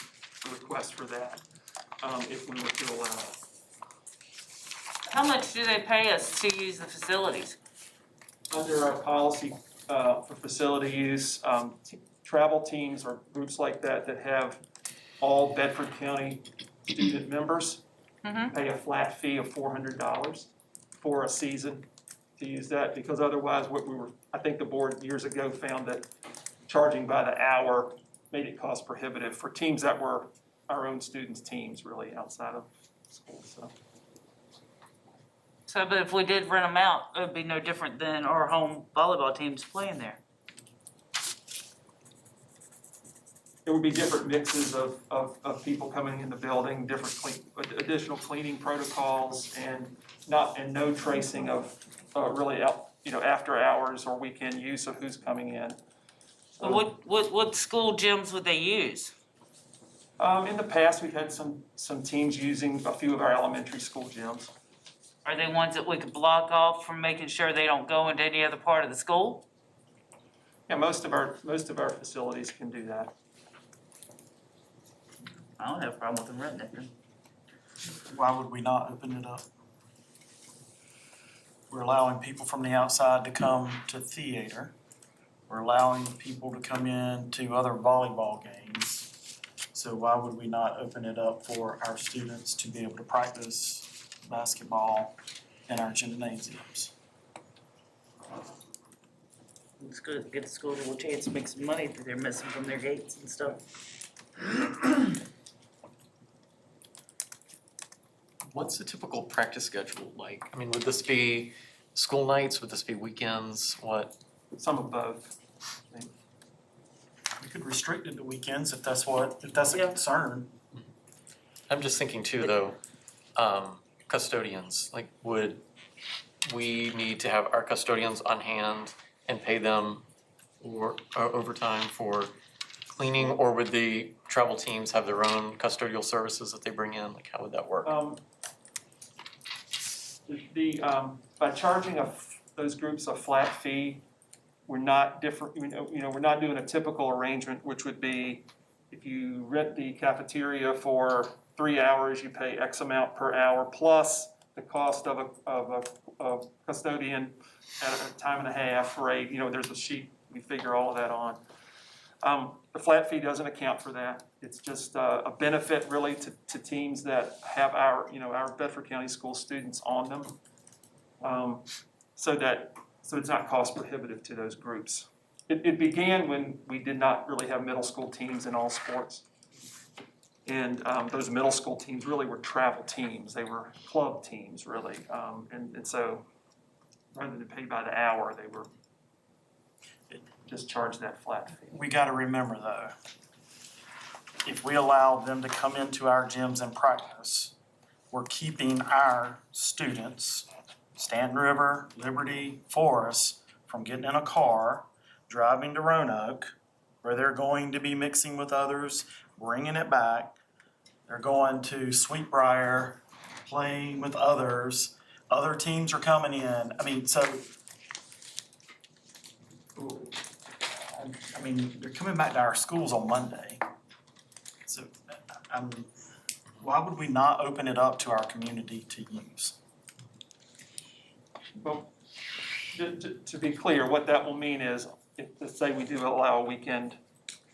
requests for that, if we were to allow it. How much do they pay us to use the facilities? Under our policy for facility use, travel teams or groups like that have all Bedford County student members pay a flat fee of $400 for a season to use that, because otherwise I think the board years ago found that charging by the hour made it cost prohibitive for teams that were our own students' teams really outside of school, so. So, but if we did rent them out, it would be no different than our home volleyball teams playing there. There would be different mixes of people coming in the building, different additional cleaning protocols, and no tracing of really after hours or weekend use of who's coming in. But what school gyms would they use? In the past, we've had some teams using a few of our elementary school gyms. Are they ones that we could block off from making sure they don't go into any other part of the school? Yeah, most of our facilities can do that. I don't have a problem with them renting it. Why would we not open it up? We're allowing people from the outside to come to theater. We're allowing people to come in to other volleyball games. So why would we not open it up for our students to be able to practice basketball in our gymnasiums? It's good to get the school a little chance to make some money that they're missing from their gates and stuff. What's the typical practice schedule like? I mean, would this be school nights? Would this be weekends? What? Some of both. We could restrict it to weekends if that's a concern. I'm just thinking too, though, custodians, like would we need to have our custodians on hand and pay them or overtime for cleaning, or would the travel teams have their own custodial services that they bring in? Like, how would that work? By charging those groups a flat fee, we're not different, we're not doing a typical arrangement, which would be if you rent the cafeteria for 3 hours, you pay X amount per hour plus the cost of a custodian at a time and a half rate. There's a sheet, we figure all of that on. The flat fee doesn't account for that. It's just a benefit really to teams that have our Bedford County School students on them, so it's not cost prohibitive to those groups. It began when we did not really have middle school teams in all sports. And those middle school teams really were travel teams. They were club teams, really. And so rather than pay by the hour, they were just charge that flat fee. We gotta remember though, if we allow them to come into our gyms and practice, we're keeping our students, Stanton River, Liberty, Forest, from getting in a car, driving to Roanoke, where they're going to be mixing with others, bringing it back. They're going to Sweetbriar, playing with others. Other teams are coming in. They're coming back to our schools on Monday. So, why would we not open it up to our community to use? Well, to be clear, what that will mean is, let's say we do allow a weekend,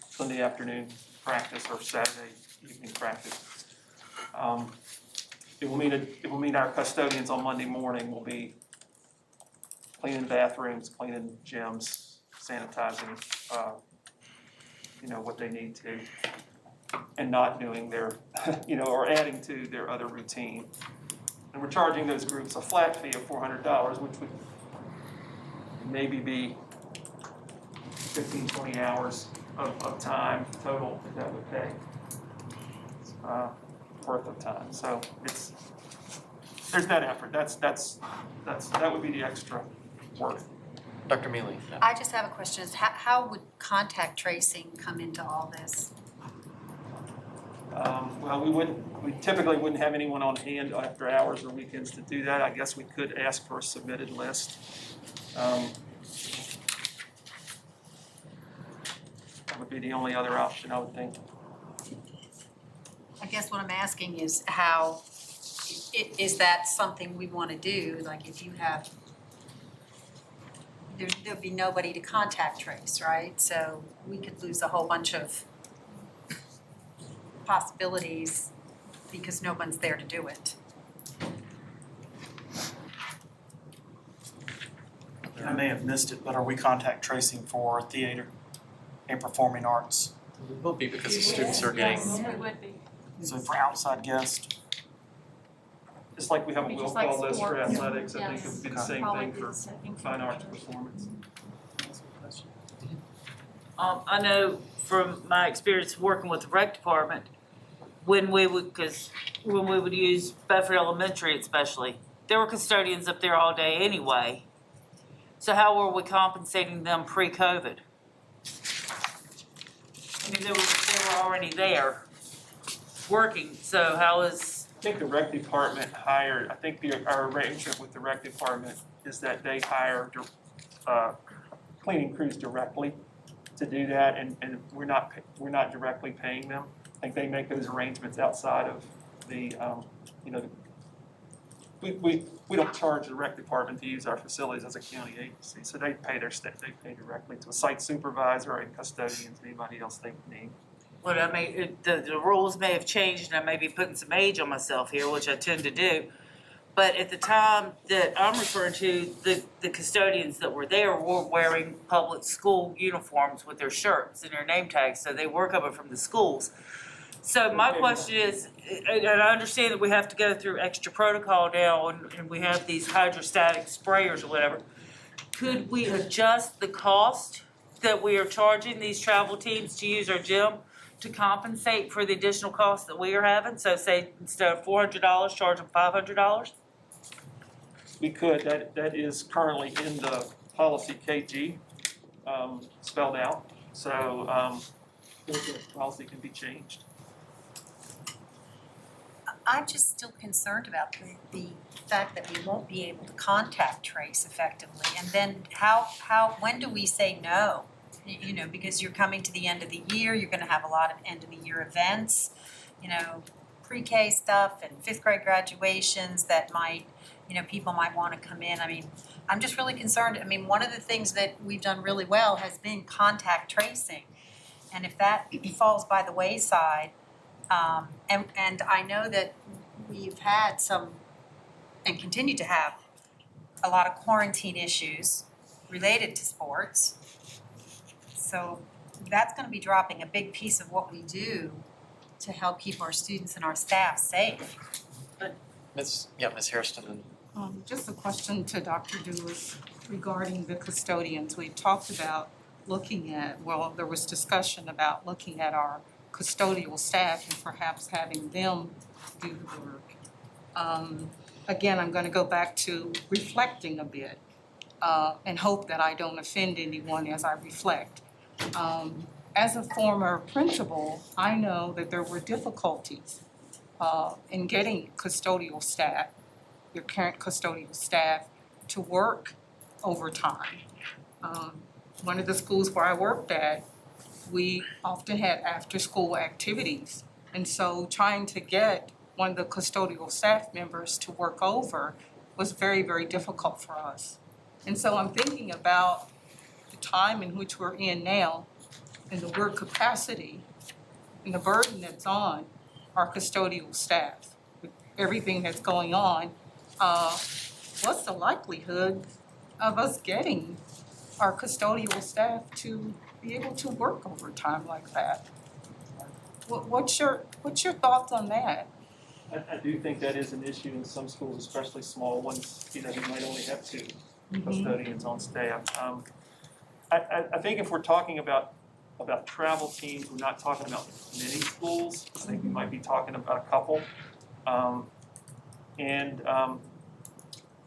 Sunday afternoon practice or Saturday evening practice. It will mean our custodians on Monday morning will be cleaning bathrooms, cleaning gyms, sanitizing, what they need to, and not doing their, or adding to their other routine. And we're charging those groups a flat fee of $400, which would maybe be 15, 20 hours of time total that would pay worth of time. So there's that effort. That would be the extra work. Dr. Mealy? I just have a question. How would contact tracing come into all this? Well, we typically wouldn't have anyone on hand after hours or weekends to do that. I guess we could ask for a submitted list. That would be the only other option, I would think. I guess what I'm asking is how, is that something we want to do? Like if you have, there'd be nobody to contact trace, right? So we could lose a whole bunch of possibilities because no one's there to do it. I may have missed it, but are we contact tracing for theater and performing arts? It will be because the students are getting. Yes, it would be. So for outside guests? Just like we have a Be will just like call list for sports. athletics, I think it would be the same Probably thing be for the same. fine arts performance. I know from my experience working with the rec department, when we would use Bedford Elementary especially, there were custodians up there all day anyway. So how were we compensating them pre-COVID? They were already there, working, so how is? I think the rec department hired, our arrangement with the rec department is that they hire cleaning crews directly to do that, and we're not directly paying them. I think they make those arrangements outside of the, we don't charge the rec department to use our facilities as a county agency, so they pay their staff, they pay directly to a site supervisor and custodians, anybody else they need. Well, I mean, the rules may have changed, and I may be putting some age on myself here, which I tend to do. But at the time that I'm referring to, the custodians that were there were wearing public school uniforms with their shirts and their name tags, so they were coming from the schools. So my question is, and I understand that we have to go through extra protocol now, and we have these hydrostatic sprayers or whatever. Could we adjust the cost that we are charging these travel teams to use our gym to compensate for the additional costs that we are having? So say instead of $400, charge them $500? We could, that is currently in the policy KG, spelled out, so, the policy can be changed. I'm just still concerned about the fact that we won't be able to contact trace effectively. And then when do we say no? You know, because you're coming to the end of the year, you're gonna have a lot of end of the year events, you know, pre-K stuff and fifth grade graduations that might, you know, people might wanna come in. I mean, I'm just really concerned. I mean, one of the things that we've done really well has been contact tracing. And if that falls by the wayside, and I know that we've had some, and continue to have, a lot of quarantine issues related to sports. So that's gonna be dropping a big piece of what we do to help keep our students and our staff safe. Ms. Hairston. Just a question to Dr. Dewis regarding the custodians. We talked about looking at, well, there was discussion about looking at our custodial staff and perhaps having them do the work. Again, I'm gonna go back to reflecting a bit and hope that I don't offend anyone as I reflect. As a former principal, I know that there were difficulties in getting custodial staff, your current custodial staff, to work overtime. One of the schools where I worked at, we often had after-school activities. And so trying to get one of the custodial staff members to work over was very, very difficult for us. And so I'm thinking about the time in which we're in now and the work capacity and the burden that's on our custodial staff with everything that's going on. What's the likelihood of us getting our custodial staff to be able to work overtime like that? What's your thoughts on that? I do think that is an issue in some schools, especially small ones, you know, who might only have 2 custodians on staff. I think if we're talking about travel teams, we're not talking about many schools. I think we might be talking about a couple.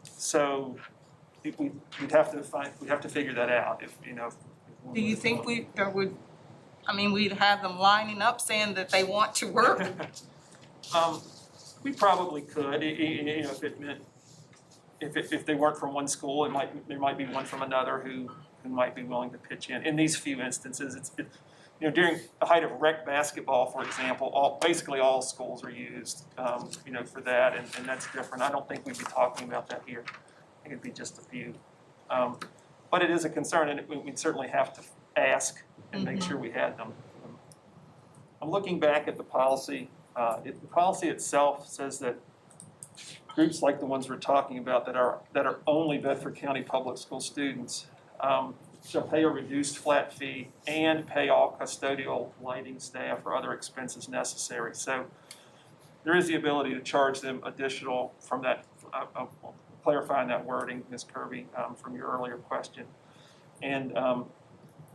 So we'd have to figure that out if, you know. Do you think we'd have them lining up saying that they want to work? We probably could, you know, if it meant, if they weren't from one school, there might be one from another who might be willing to pitch in. In these few instances, it's you know, during the height of rec basketball, for example, basically all schools are used, you know, for that, and that's different. I don't think we'd be talking about that here. I think it'd be just a few. But it is a concern, and we'd certainly have to ask and make sure we had them. I'm looking back at the policy. The policy itself says that groups like the ones we're talking about that are only Bedford County Public School students shall pay a reduced flat fee and pay all custodial, lighting staff, or other expenses necessary. So there is the ability to charge them additional from that, clarifying that wording, Ms. Kirby, from your earlier question. And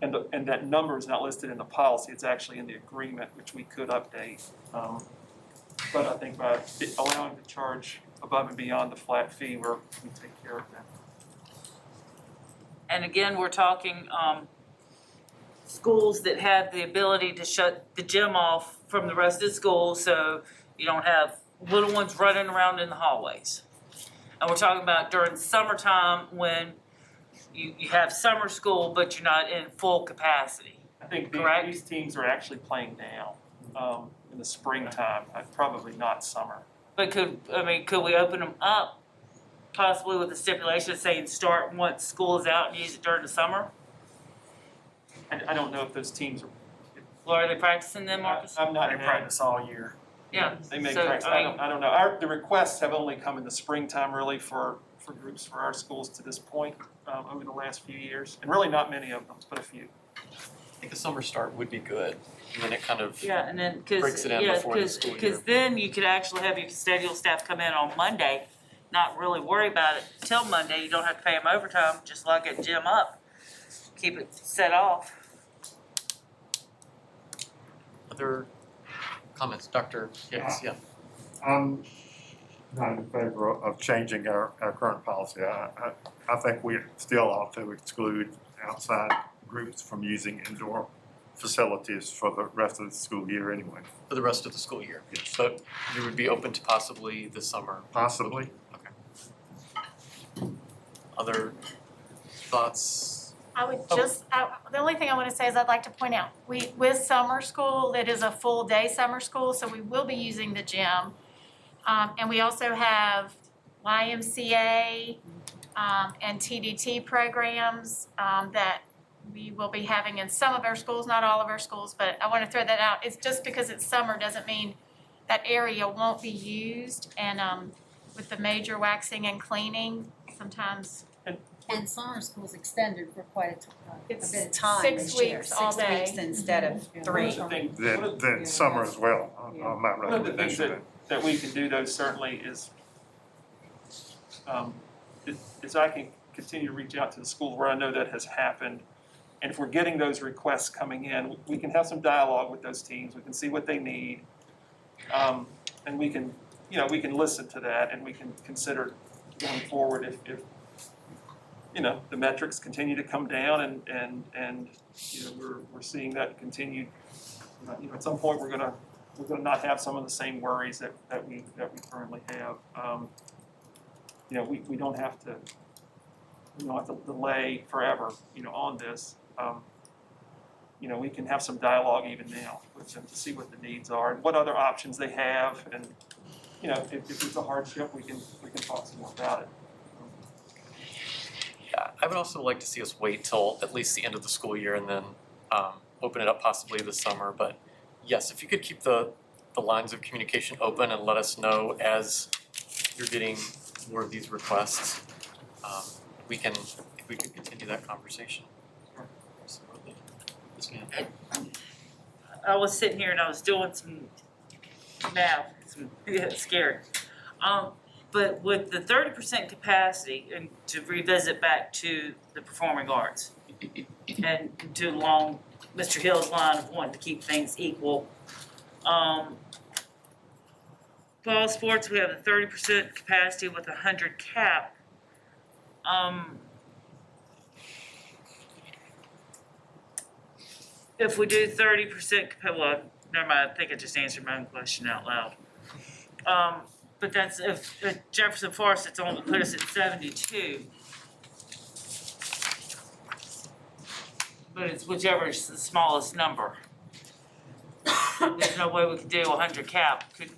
that number is not listed in the policy, it's actually in the agreement, which we could update. But I think by allowing to charge above and beyond the flat fee, we take care of that. And again, we're talking schools that have the ability to shut the gym off from the rest of the school, so you don't have little ones running around in the hallways. And we're talking about during summertime when you have summer school, but you're not in full capacity. I think correct? These teams are actually playing now in the springtime, probably not summer. But could we open them up possibly with a stipulation saying start once school is out and use it during the summer? I don't know if those teams are. Well, are they practicing then, Marcus? I'm not. They practice all year. Yeah. They may So, practice. I don't know. The requests have only come in the springtime, really, for groups for our schools to this point over the last few years, and really not many of them, but a few. I think a summer start would be good, and then it kind of Yeah, and then breaks it in before the school year. because then you could actually have your custodial staff come in on Monday, not really worry about it till Monday. You don't have to pay them overtime, just lock it gym up, keep it set off. other comments? Dr. Hicks, yeah. I'm not in favor of changing our current policy. I think we still ought to exclude outside groups from using indoor facilities for the rest of the school year anyway. For the rest of the school year? Yes. But you would be open to possibly this summer? Possibly. Okay. Other thoughts? I would just, the only thing I want to say is I'd like to point out, with summer school, it is a full day summer school, so we will be using the gym. And we also have YMCA and TDT programs that we will be having in some of our schools, not all of our schools, but I want to throw that out. It's just because it's summer doesn't mean that area won't be used. And with the major waxing and cleaning, sometimes. And summer school's extended for quite a It's bit of time 6 this year. weeks all day. 6 weeks instead of 3. Then summer as well, on my One of the things recommendation. that we can do though certainly is I can continue to reach out to the schools where I know that has happened. And if we're getting those requests coming in, we can have some dialogue with those teams, we can see what they need. And we can listen to that and we can consider going forward if the metrics continue to come down and we're seeing that continued. At some point we're gonna not have some of the same worries that we currently have. We don't have to delay forever, on this. We can have some dialogue even now with them to see what the needs are and what other options they have, and if it's a hardship, we can talk some more about it. Yeah, I would also like to see us wait till at least the end of the school year and then open it up possibly this summer. But yes, if you could keep the lines of communication open and let us know as you're getting more of these requests, we can continue that conversation. Absolutely. Yes, ma'am. I was sitting here and I was doing some math, scary. But with the 30% capacity, and to revisit back to the performing arts, and to along Mr. Hill's line of wanting to keep things equal, fall sports, we have a 30% capacity with 100 cap. If we do 30%, well, never mind, I think I just answered my own question out loud. But that's if Jefferson Forest, it's only put us at 72. But it's whichever is the smallest number. There's no way we could do 100 cap. Could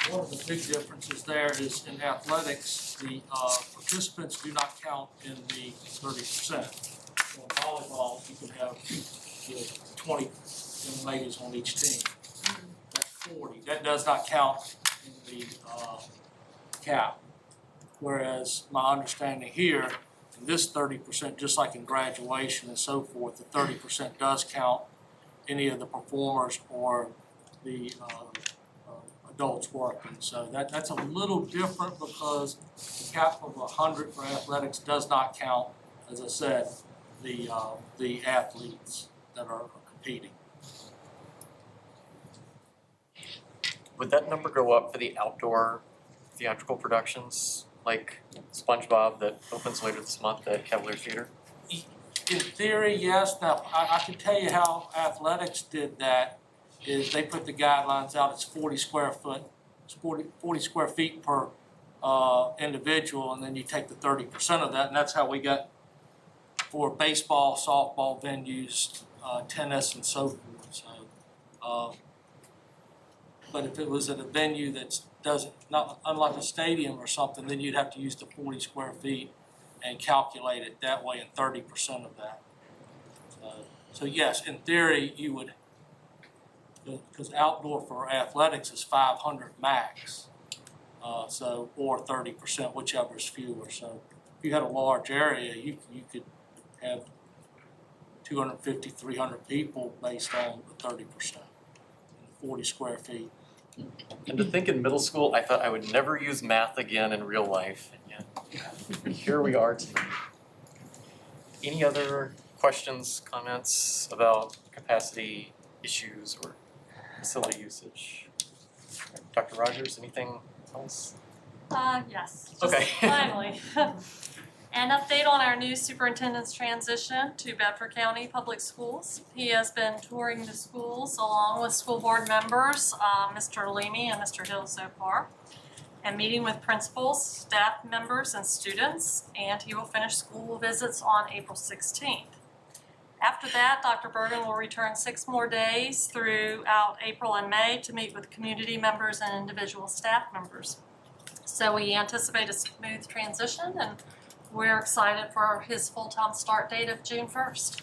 One of the big differences there is in athletics, the participants do not count in the 30%. So in volleyball, you can have 20 young ladies on each team. That's 40. That does not count in the cap. Whereas my understanding here, in this 30%, just like in graduation and so forth, the 30% does count any of the performers or the adults working. So that's a little different because the cap of 100 for athletics does not count, as I said, the athletes that are competing. Would that number go up for the outdoor theatrical productions like SpongeBob that opens later this month at Cavalier Theater? In theory, yes. Now, I can tell you how athletics did that is they put the guidelines out, it's 40 square feet per individual, and then you take the 30% of that, and that's how we got for baseball, softball venues, tennis, and so forth. So, but if it was at a venue that doesn't, not unlike a stadium or something, then you'd have to use the 40 square feet and calculate it that way, and 30% of that. So yes, in theory, you would, because outdoor for athletics is 500 max, so or 30%, whichever is fewer. So if you had a large area, you could have 250, 300 people based on the 30%, 40 square feet. And to think in middle school, I thought I would never use math again in real life, and yet here we are today. Any other questions, comments about capacity issues or facility usage. Dr. Rogers, anything else? Yes, Okay. just finally. An update on our new superintendent's transition to Bedford County Public Schools. He has been touring the schools along with school board members, Mr. Leamy and Mr. Hill so far, and meeting with principals, staff members, and students, and he will finish school visits on April 16th. After that, Dr. Bergen will return 6 more days throughout April and May to meet with community members and individual staff members. So we anticipate a smooth transition, and we're excited for his full-time start date of June 1st.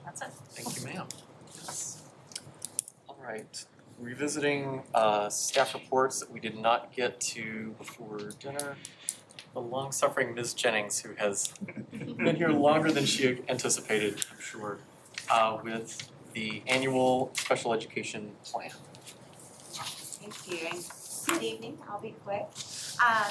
That's it. Thank you, ma'am. Yes. All right, revisiting staff reports that we did not get to before dinner. The long-suffering Ms. Jennings, who has been here longer than she anticipated, I'm sure, with the annual special education plan. Thank you, and good evening, I'll be quick.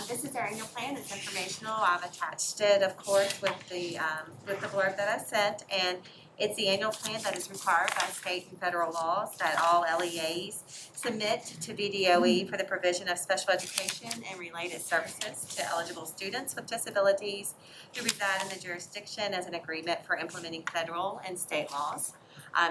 This is our annual plan, it's informational, I've attached it, of course, with the blurb that I sent, and it's the annual plan that is required by state and federal laws that all LEAs submit to VDOE for the provision of special education and related services to eligible students with disabilities who reside in the jurisdiction as an agreement for implementing federal and state laws.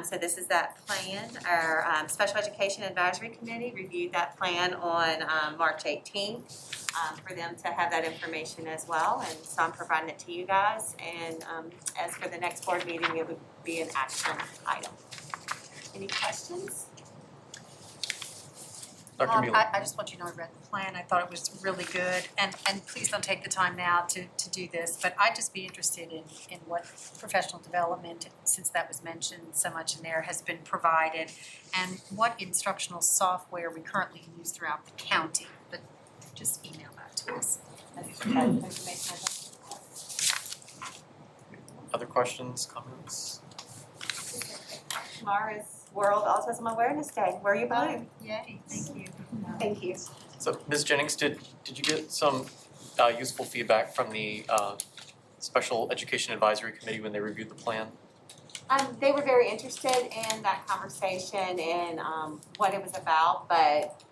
So this is that plan. Our Special Education Advisory Committee reviewed that plan on March 18th for them to have that information as well. And so I'm providing it to you guys. And as for the next board meeting, it would be an action item. Any questions? Dr. Mueller. I just want you to know I read the plan, I thought it was really good, and please don't take the time now to do this, but I'd just be interested in what professional development, since that was mentioned so much in there, has been provided, and what instructional software we currently use throughout the county, but just email that to us. Other questions, comments? Tomorrow is World Autism Awareness Day. Wear your blue. Yay, thank you. Thank you. So, Ms. Jennings, did you get some useful feedback from the Special Education Advisory Committee when they reviewed the plan? They were very interested in that conversation and what it was about, but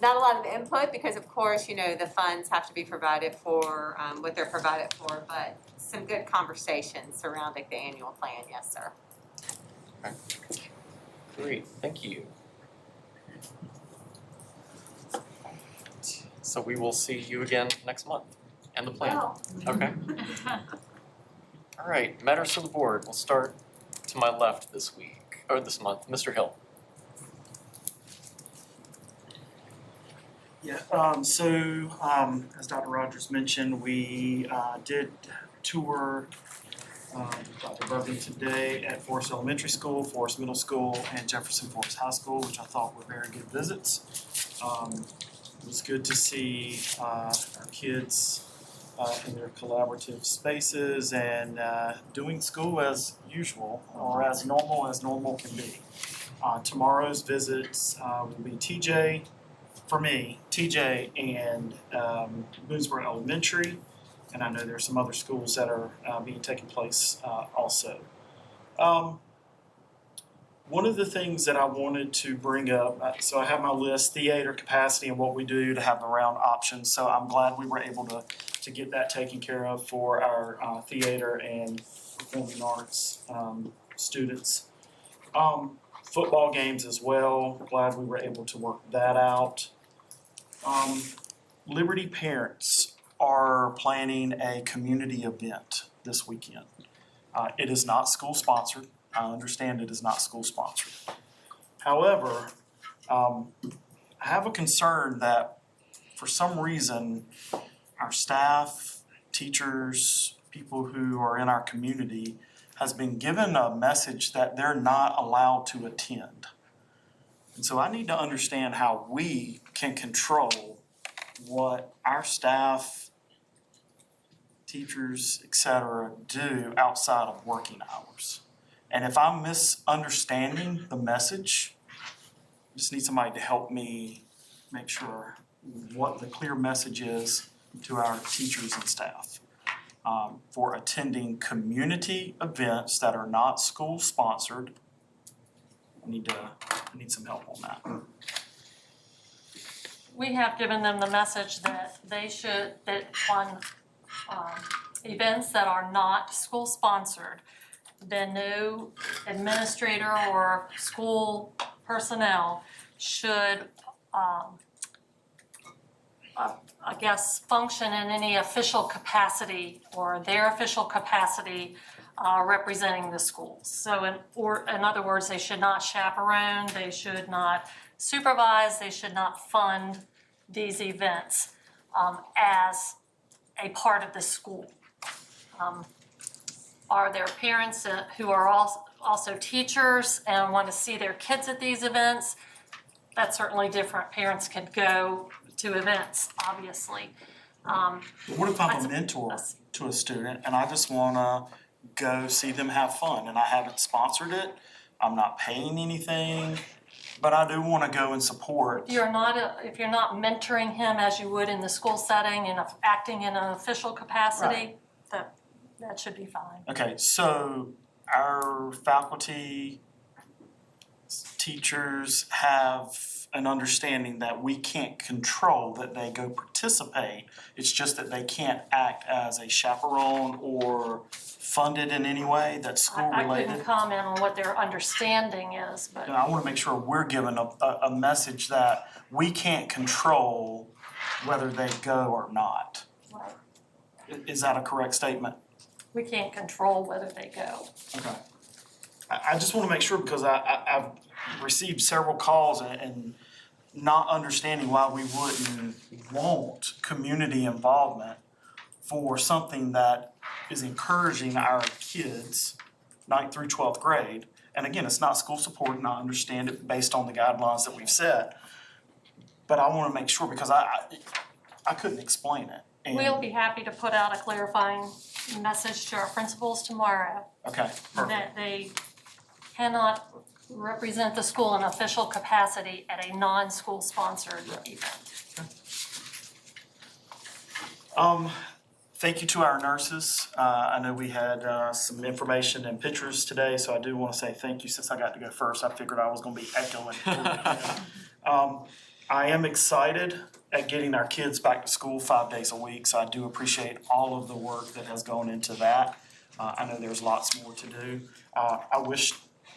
not a lot of input because of course, the funds have to be provided for what they're provided for, but some good conversations surrounding the annual plan, yes, sir. Okay. Great, thank you. So we will see you again next month and the plan. Well. Okay. All right, matters of the board. We'll start to my left this week, or this month. Mr. Hill. Yeah, as Dr. Rogers mentioned, we did tour Dr. Bergen today at Forest Elementary School, Forest Middle School, and Jefferson Forest High School, which I thought were very good visits. It was good to see our kids in their collaborative spaces and doing school as usual, or as normal can be. Tomorrow's visits will be TJ and Boonesboro Elementary, and I know there's some other schools that are being taken place also. One of the things that I wanted to bring up, so I have my list, theater capacity and what we do to have the round options, so I'm glad we were able to get that taken care of for our theater and performing arts students. Football games as well, glad we were able to work that out. Liberty parents are planning a community event this weekend. It is not school sponsored. I understand it is not school sponsored. However, I have a concern that for some reason our staff, teachers, people who are in our community has been given a message that they're not allowed to attend. And so I need to understand how we can control what our staff, teachers, etc., do outside of working hours. And if I'm misunderstanding the message, I just need somebody to help me make sure what the clear message is to our teachers and staff. for attending community events that are not school-sponsored. I need some help on that. We have given them the message that on events that are not school-sponsored, then no administrator or school personnel should, I guess, function in any official capacity or their official capacity representing the schools. So in other words, they should not chaperone, they should not supervise, they should not fund these events as a part of the school. Are there parents who are also teachers and want to see their kids at these events? That's certainly different. Parents could go to events, obviously. What if I'm a mentor to a student and I just wanna go see them have fun and I haven't sponsored it? I'm not paying anything, but I do wanna go and support. If you're not mentoring him as you would in the school setting and acting in an official capacity, that should be fine. Okay, so our faculty, teachers have an understanding that we can't control that they go participate. It's just that they can't act as a chaperone or funded in any way that's school related. I couldn't comment on what their understanding is, but. And I wanna make sure we're given a message that we can't control whether they go or not. Right. Is that a correct statement? We can't control whether they go. Okay. I just wanna make sure because I've received several calls and not understanding why we wouldn't want community involvement for something that is encouraging our kids, 9th through 12th grade. And again, it's not school supported, and I understand it based on the guidelines that we've set. But I wanna make sure because I couldn't explain it. And- We'll be happy to put out a clarifying message to our principals tomorrow. Okay, perfect. That they cannot represent the school in official capacity at a non-school sponsored event. Thank you to our nurses. I know we had some information and pictures today, so I do want to say thank you. Since I got to go first, I figured I was going to be echoing. I am excited at getting our kids back to school 5 days a week, so I do appreciate all of the work that has gone into that. I know there's lots more to do. I wish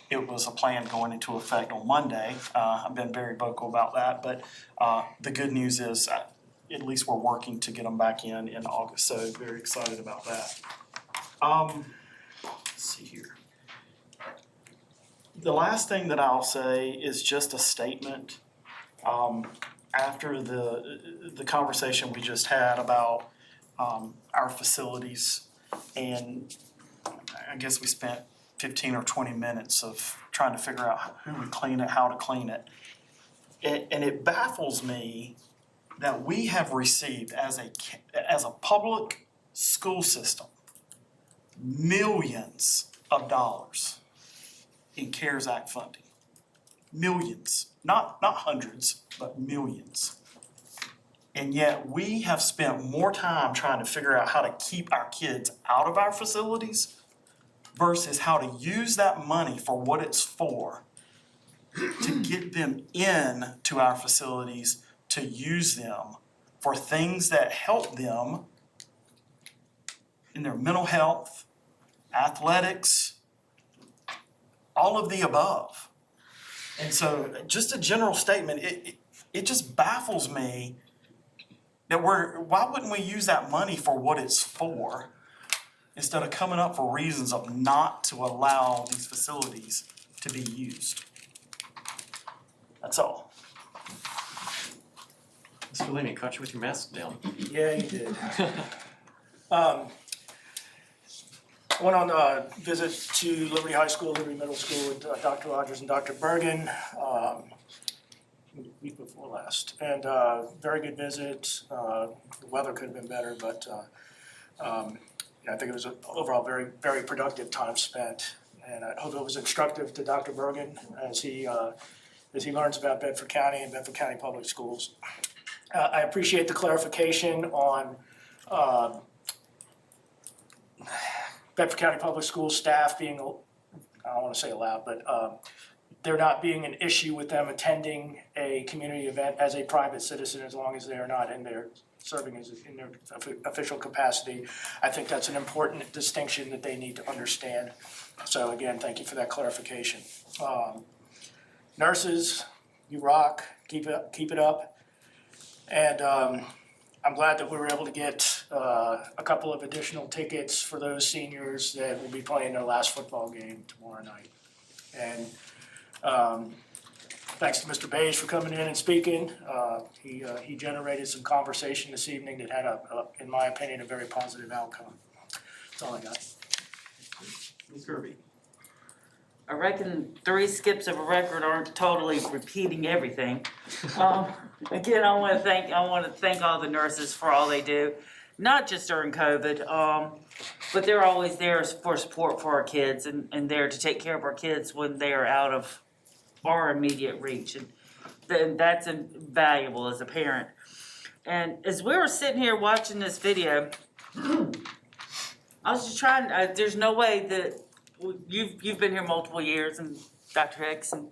it was a plan going into effect on Monday. I've been very vocal about that, but the good news is at least we're working to get them back in August, so very excited about that. Let's see here. The last thing that I'll say is just a statement. After the conversation we just had about our facilities, and I guess we spent 15 or 20 minutes of trying to figure out who would clean it, how to clean it. And it baffles me that we have received as a public school system millions of dollars in CARES Act funding. Millions, not hundreds, but millions. And yet we have spent more time trying to figure out how to keep our kids out of our facilities versus how to use that money for what it's for, to get them in to our facilities, to use them for things that help them in their mental health, athletics, all of the above. And so just a general statement, it just baffles me that why wouldn't we use that money for what it's for instead of coming up for reasons of not to allow these facilities to be used? That's all. Mr. Leamy, caught you with your mask down. Yeah, you did. I went on a visit to Liberty High School, Liberty Middle School with Dr. Rogers and Dr. Bergen week before last. And very good visit. The weather could have been better, but I think it was an overall very, very productive time spent. And I hope it was instructive to Dr. Bergen as he learns about Bedford County and Bedford County Public Schools. I appreciate the clarification on Bedford County Public Schools staff being, I don't wanna say allowed, but, there not being an issue with them attending a community event as a private citizen, as long as they are not in their, serving as, in their official capacity. I think that's an important distinction that they need to understand. So again, thank you for that clarification. Nurses, you rock, keep it up. And I'm glad that we were able to get a couple of additional tickets for those seniors that will be playing their last football game tomorrow night. And thanks to Mr. Beige for coming in and speaking. He generated some conversation this evening that had in my opinion, a very positive outcome. That's all I got. Ms. Kirby. I reckon 3 skips of a record aren't totally repeating everything. Again, I wanna thank all the nurses for all they do, not just during COVID, but they're always there for support for our kids and there to take care of our kids when they are out of our immediate reach. And then that's invaluable as a parent. And as we were sitting here watching this video, I was just trying, there's no way that, you've been here multiple years, and Dr. Hicks and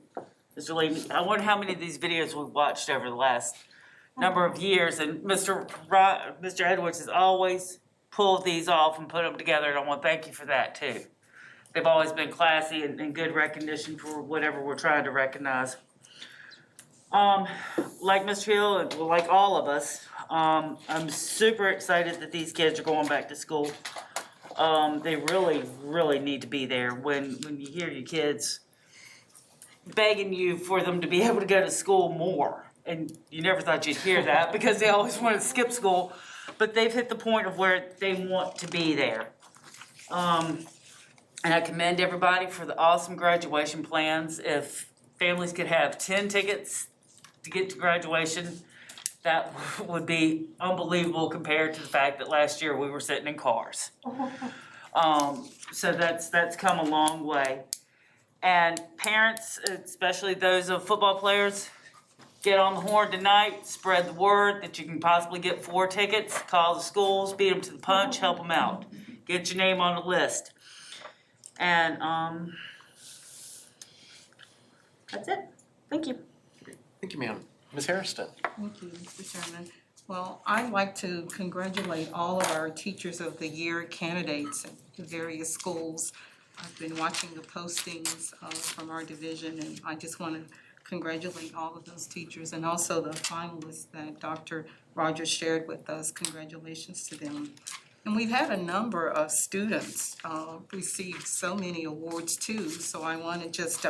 Mr. Lee, I wonder how many of these videos we've watched over the last number of years, and Mr. Edwards has always pulled these off and put them together, and I want to thank you for that too. They've always been classy and good recognition for whatever we're trying to recognize. Like Mr. Hill, and like all of us, I'm super excited that these kids are going back to school. They really, really need to be there. When you hear your kids begging you for them to be able to go to school more, and you never thought you'd hear that because they always wanted to skip school, but they've hit the point of where they want to be there. And I commend everybody for the awesome graduation plans. If families could have 10 tickets to get to graduation, that would be unbelievable compared to the fact that last year we were sitting in cars. So that's come a long way. And parents, especially those of football players, get on the horn tonight, spread the word that you can possibly get 4 tickets, call the schools, beat them to the punch, help them out. Get your name on the list. And that's it. Thank you. Thank you, ma'am. Ms. Hairston. Thank you, Mr. Chairman. Well, I'd like to congratulate all of our Teachers of the Year candidates at the various schools. I've been watching the postings from our division, and I just want to congratulate all of those teachers and also the finalists that Dr. Rogers shared with us. Congratulations to them. And we've had a number of students receive so many awards too, so I want to just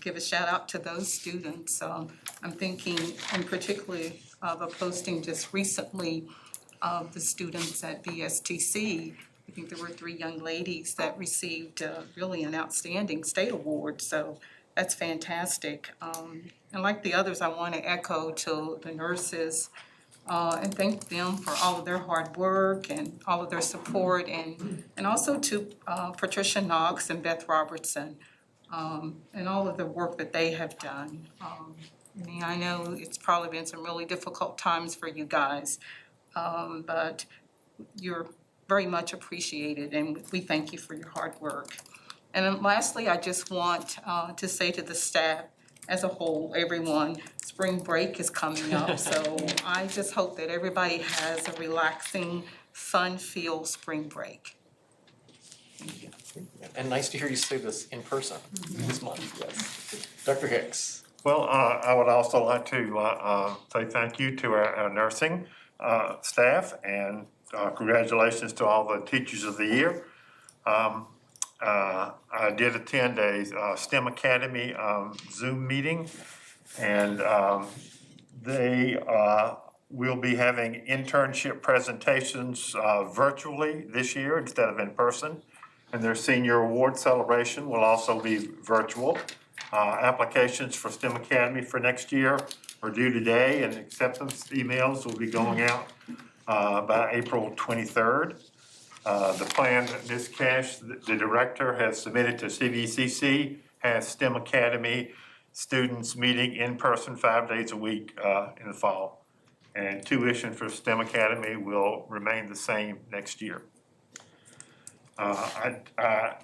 give a shout out to those students. I'm thinking in particularly of a posting just recently of the students at BSTC. I think there were 3 young ladies that received really an outstanding state award, so that's fantastic. And like the others, I want to echo to the nurses and thank them for all of their hard work and all of their support, and also to Patricia Knox and Beth Robertson and all of the work that they have done. I mean, I know it's probably been some really difficult times for you guys, but you're very much appreciated, and we thank you for your hard work. And then lastly, I just want to say to the staff as a whole, everyone, spring break is coming up, so I just hope that everybody has a relaxing, fun-filled spring break. Thank you. And nice to hear you say this in person this month, yes. Dr. Hicks. Well, I would also like to say thank you to our nursing staff, and congratulations to all the Teachers of the Year. I did attend a STEM Academy Zoom meeting, and they will be having internship presentations virtually this year instead of in person. And their senior award celebration will also be virtual. Applications for STEM Academy for next year are due today, and acceptance emails will be going out by April 23rd. The plan that Ms. Cash, the director, has submitted to CVCC has STEM Academy students meeting in person 5 days a week in the fall. And tuition for STEM Academy will remain the same next year. I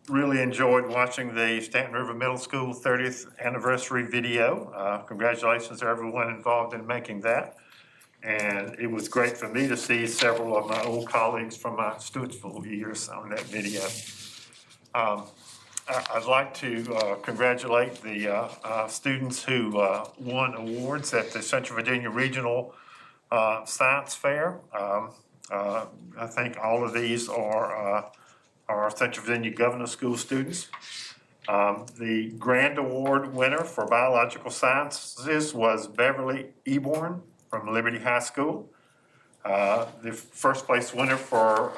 really enjoyed watching the Stanton River Middle School 30th anniversary video. Congratulations to everyone involved in making that. And it was great for me to see several of my old colleagues from my Stewartsville years on that video. I'd like to congratulate the students who won awards at the Central Virginia Regional Science Fair. I think all of these are Central Virginia Governor School students. The Grand Award winner for Biological Sciences was Beverly Eborn from Liberty High School. The first place winner for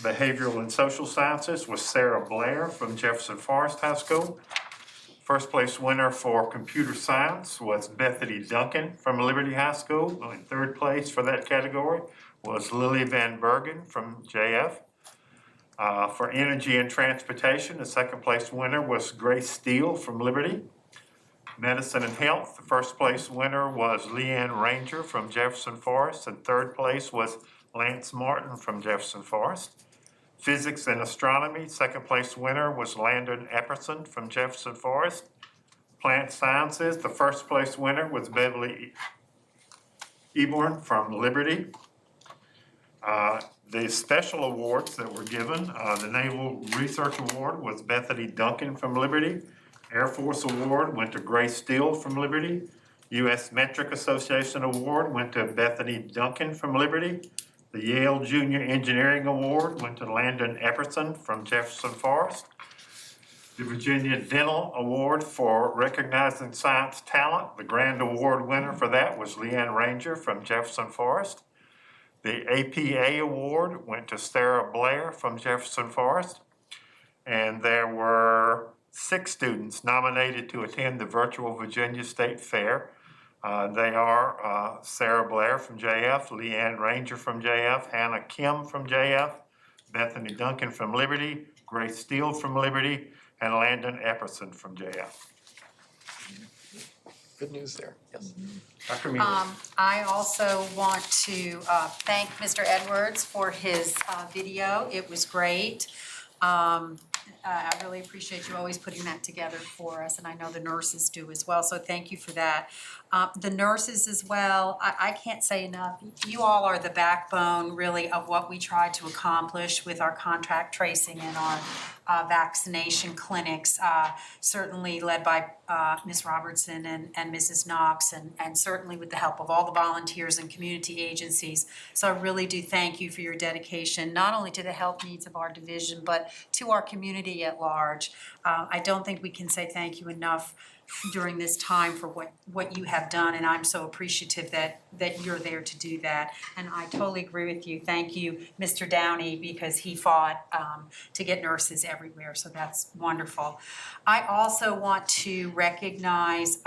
Behavioral and Social Sciences was Sarah Blair from Jefferson Forest High School. First place winner for Computer Science was Bethany Duncan from Liberty High School. In third place for that category was Lily Van Bergen from JF. For Energy and Transportation, the second place winner was Grace Steele from Liberty. Medicine and Health, the first place winner was Leanne Ranger from Jefferson Forest, and third place was Lance Martin from Jefferson Forest. Physics and Astronomy, second place winner was Landon Epperson from Jefferson Forest. Plant Sciences, the first place winner was Beverly Eborn from Liberty. The special awards that were given, the Naval Research Award was Bethany Duncan from Liberty. Air Force Award went to Grace Steele from Liberty. U.S. Metric Association Award went to Bethany Duncan from Liberty. The Yale Junior Engineering Award went to Landon Epperson from Jefferson Forest. The Virginia Dental Award for Recognizing Science Talent, the grand award winner for that was Leanne Ranger from Jefferson Forest. The APA Award went to Sarah Blair from Jefferson Forest. And there were 6 students nominated to attend the virtual Virginia State Fair. They are Sarah Blair from JF, Leanne Ranger from JF, Hannah Kim from JF, Bethany Duncan from Liberty, Grace Steele from Liberty, and Landon Epperson from JF. Good news there, yes. Dr. Mealy. I also want to thank Mr. Edwards for his video. It was great. I really appreciate you always putting that together for us, and I know the nurses do as well, so thank you for that. The nurses as well, I can't say enough. You all are the backbone, really, of what we try to accomplish with our contact tracing and our vaccination clinics, certainly led by Ms. Robertson and Mrs. Knox, and certainly with the help of all the volunteers and community agencies. So I really do thank you for your dedication, not only to the health needs of our division, but to our community at large. I don't think we can say thank you enough during this time for what you have done, and I'm so appreciative that you're there to do that. And I totally agree with you. Thank you, Mr. Downey, because he fought to get nurses everywhere, so that's wonderful. I also want to recognize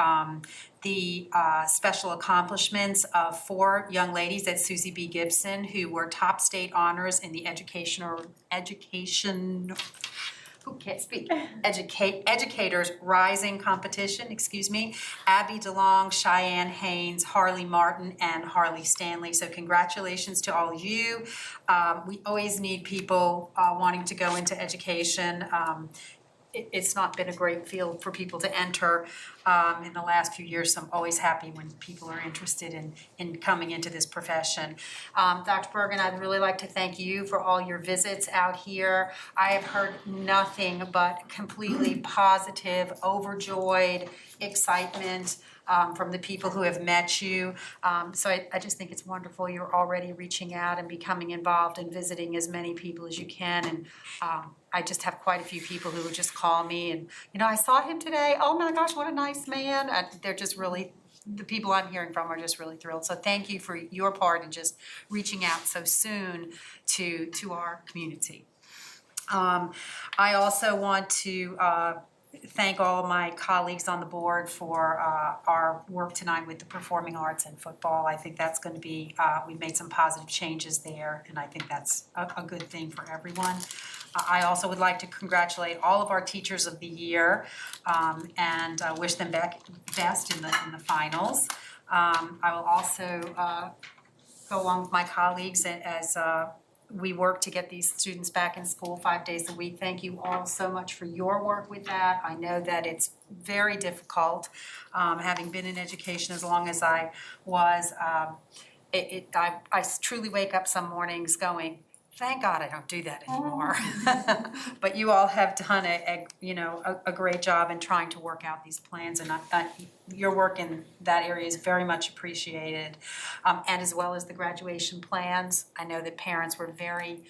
the special accomplishments of 4 young ladies at Susie B. Gibson who were top state honors in the Educators Rising competition, Abby DeLong, Cheyenne Haynes, Harley Martin, and Harley Stanley. So congratulations to all of you. We always need people wanting to go into education. It's not been a great field for people to enter in the last few years, so I'm always happy when people are interested in coming into this profession. Dr. Bergen, I'd really like to thank you for all your visits out here. I have heard nothing but completely positive, overjoyed excitement from the people who have met you. So I just think it's wonderful you're already reaching out and becoming involved and visiting as many people as you can. And I just have quite a few people who would just call me and, I saw him today. Oh my gosh, what a nice man. They're just really, the people I'm hearing from are just really thrilled. So thank you for your part in just reaching out so soon to our community. I also want to thank all of my colleagues on the board for our work tonight with the performing arts and football. I think that's going to be, we've made some positive changes there, and I think that's a good thing for everyone. I also would like to congratulate all of our teachers of the year and wish them best in the finals. I will also go along with my colleagues as we work to get these students back in school 5 days a week. Thank you all so much for your work with that. I know that it's very difficult, having been in education as long as I was. I truly wake up some mornings going, thank God I don't do that anymore. But you all have done a great job in trying to work out these plans, and your work in that area is very much appreciated. And as well as the graduation plans, I know that parents were very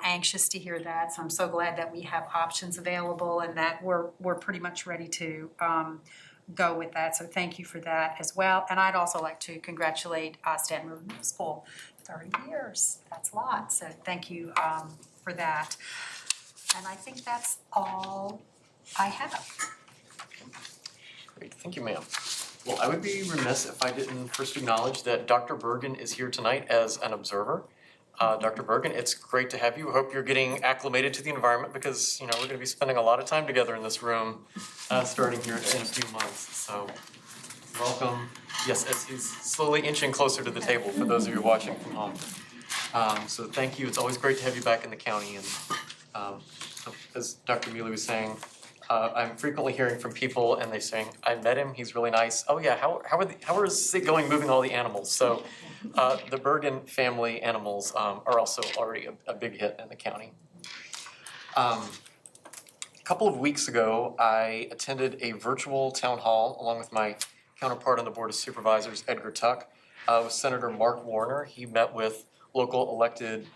anxious to hear that, so I'm so glad that we have options available and that we're pretty much ready to go with that, so thank you for that as well. And I'd also like to congratulate Stanton River Middle School, 30 years, that's a lot, so thank you for that. And I think that's all I have. Great, thank you, ma'am. Well, I would be remiss if I didn't first acknowledge that Dr. Bergen is here tonight as an observer. Dr. Bergen, it's great to have you. I hope you're getting acclimated to the environment because, we're going to be spending a lot of time together in this room starting here in a few months. So, welcome. Yes, as he's slowly inching closer to the table for those of you watching from home. So thank you. It's always great to have you back in the county. And as Dr. Mueller was saying, I'm frequently hearing from people and they're saying, I met him, he's really nice. Oh yeah, how is it going moving all the animals? So the Bergen family animals are also already a big hit in the county. A couple of weeks ago, I attended a virtual town hall along with my counterpart on the Board of Supervisors, Edgar Tuck, with Senator Mark Warner. He met with local elected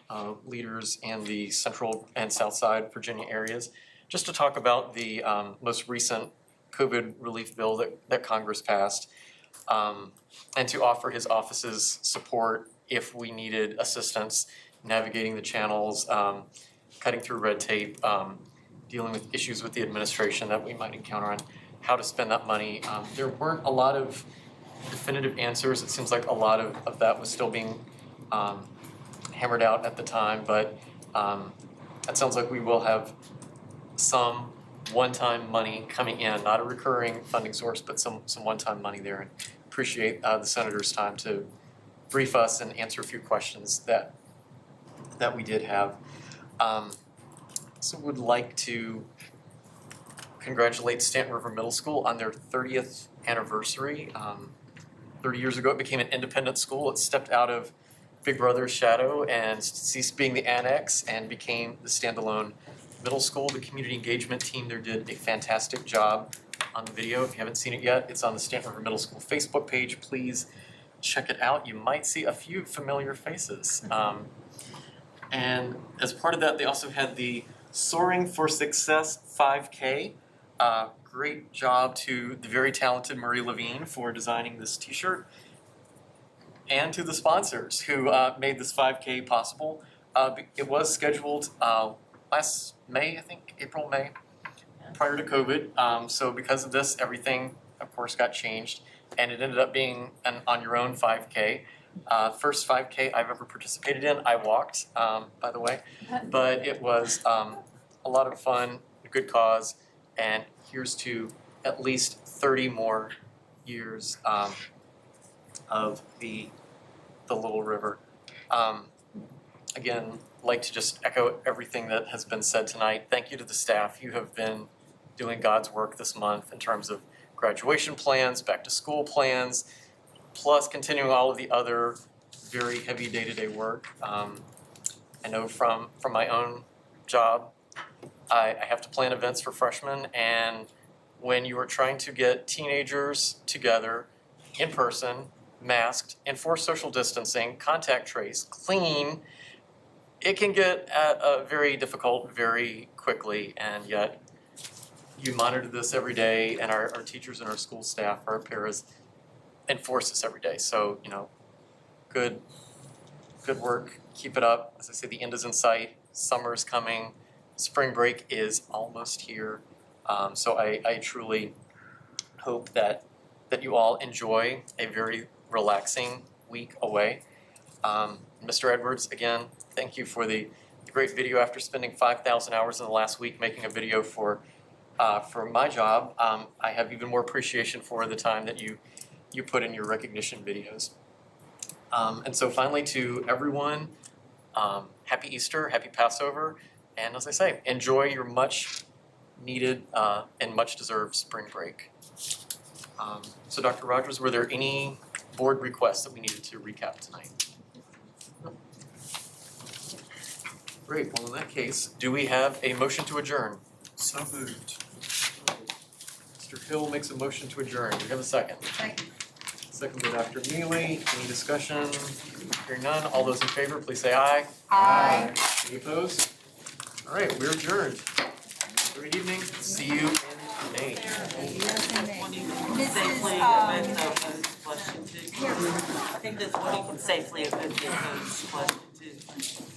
leaders in the central and south side Virginia areas just to talk about the most recent COVID relief bill that Congress passed, and to offer his office's support if we needed assistance navigating the channels, cutting through red tape, dealing with issues with the administration that we might encounter on how to spend that money. There weren't a lot of definitive answers. It seems like a lot of that was still being hammered out at the time, but it sounds like we will have some one-time money coming in, not a recurring funding source, but some one-time money there. And appreciate the senator's time to brief us and answer a few questions that we did have. So would like to congratulate Stanton River Middle School on their 30th anniversary. 30 years ago, it became an independent school. It stepped out of Big Brother's shadow and ceased being the annex and became the standalone middle school. The community engagement team there did a fantastic job on the video. If you haven't seen it yet, it's on the Stanton River Middle School Facebook page. Please check it out. You might see a few familiar faces. And as part of that, they also had the Soaring for Success 5K. Great job to the very talented Marie Levine for designing this t-shirt, and to the sponsors who made this 5K possible. It was scheduled last May, I think, April, May, prior to COVID. So because of this, everything, of course, got changed, and it ended up being an on-your-own 5K. First 5K I've ever participated in. I walked, by the way, but it was a lot of fun, a good cause, and here's to at least 30 more years of the Little River. Again, like to just echo everything that has been said tonight. Thank you to the staff. You have been doing God's work this month in terms of graduation plans, back to school plans, plus continuing all of the other very heavy day-to-day work. I know from my own job, I have to plan events for freshmen, and when you are trying to get teenagers together in person, masked, enforce social distancing, contact trace, clean, it can get very difficult very quickly, and yet you monitor this every day, and our teachers and our school staff, our paras, enforce this every day. So, good work, keep it up. As I say, the end is in sight, summer's coming, spring break is almost here. So I truly hope that you all enjoy a very relaxing week away. Mr. Edwards, again, thank you for the great video. After spending 5,000 hours in the last week making a video for my job, I have even more appreciation for the time that you put in your recognition videos. And so finally, to everyone Happy Easter, happy Passover, and as I say, enjoy your much needed and much deserved spring break. So Dr. Rogers, were there any board requests that we needed to recap tonight? No. Great, well in that case, do we have a motion to adjourn? So moved. Mr. Hill makes a motion to adjourn. Do we have a second? Second by Dr. Neely. Any discussion? Hearing none. All those in favor, please say aye. Aye. Any opposed? All right, we're adjourned. Great evening. See you in May. Safely evade those questions. I think that's what he can safely evade those questions.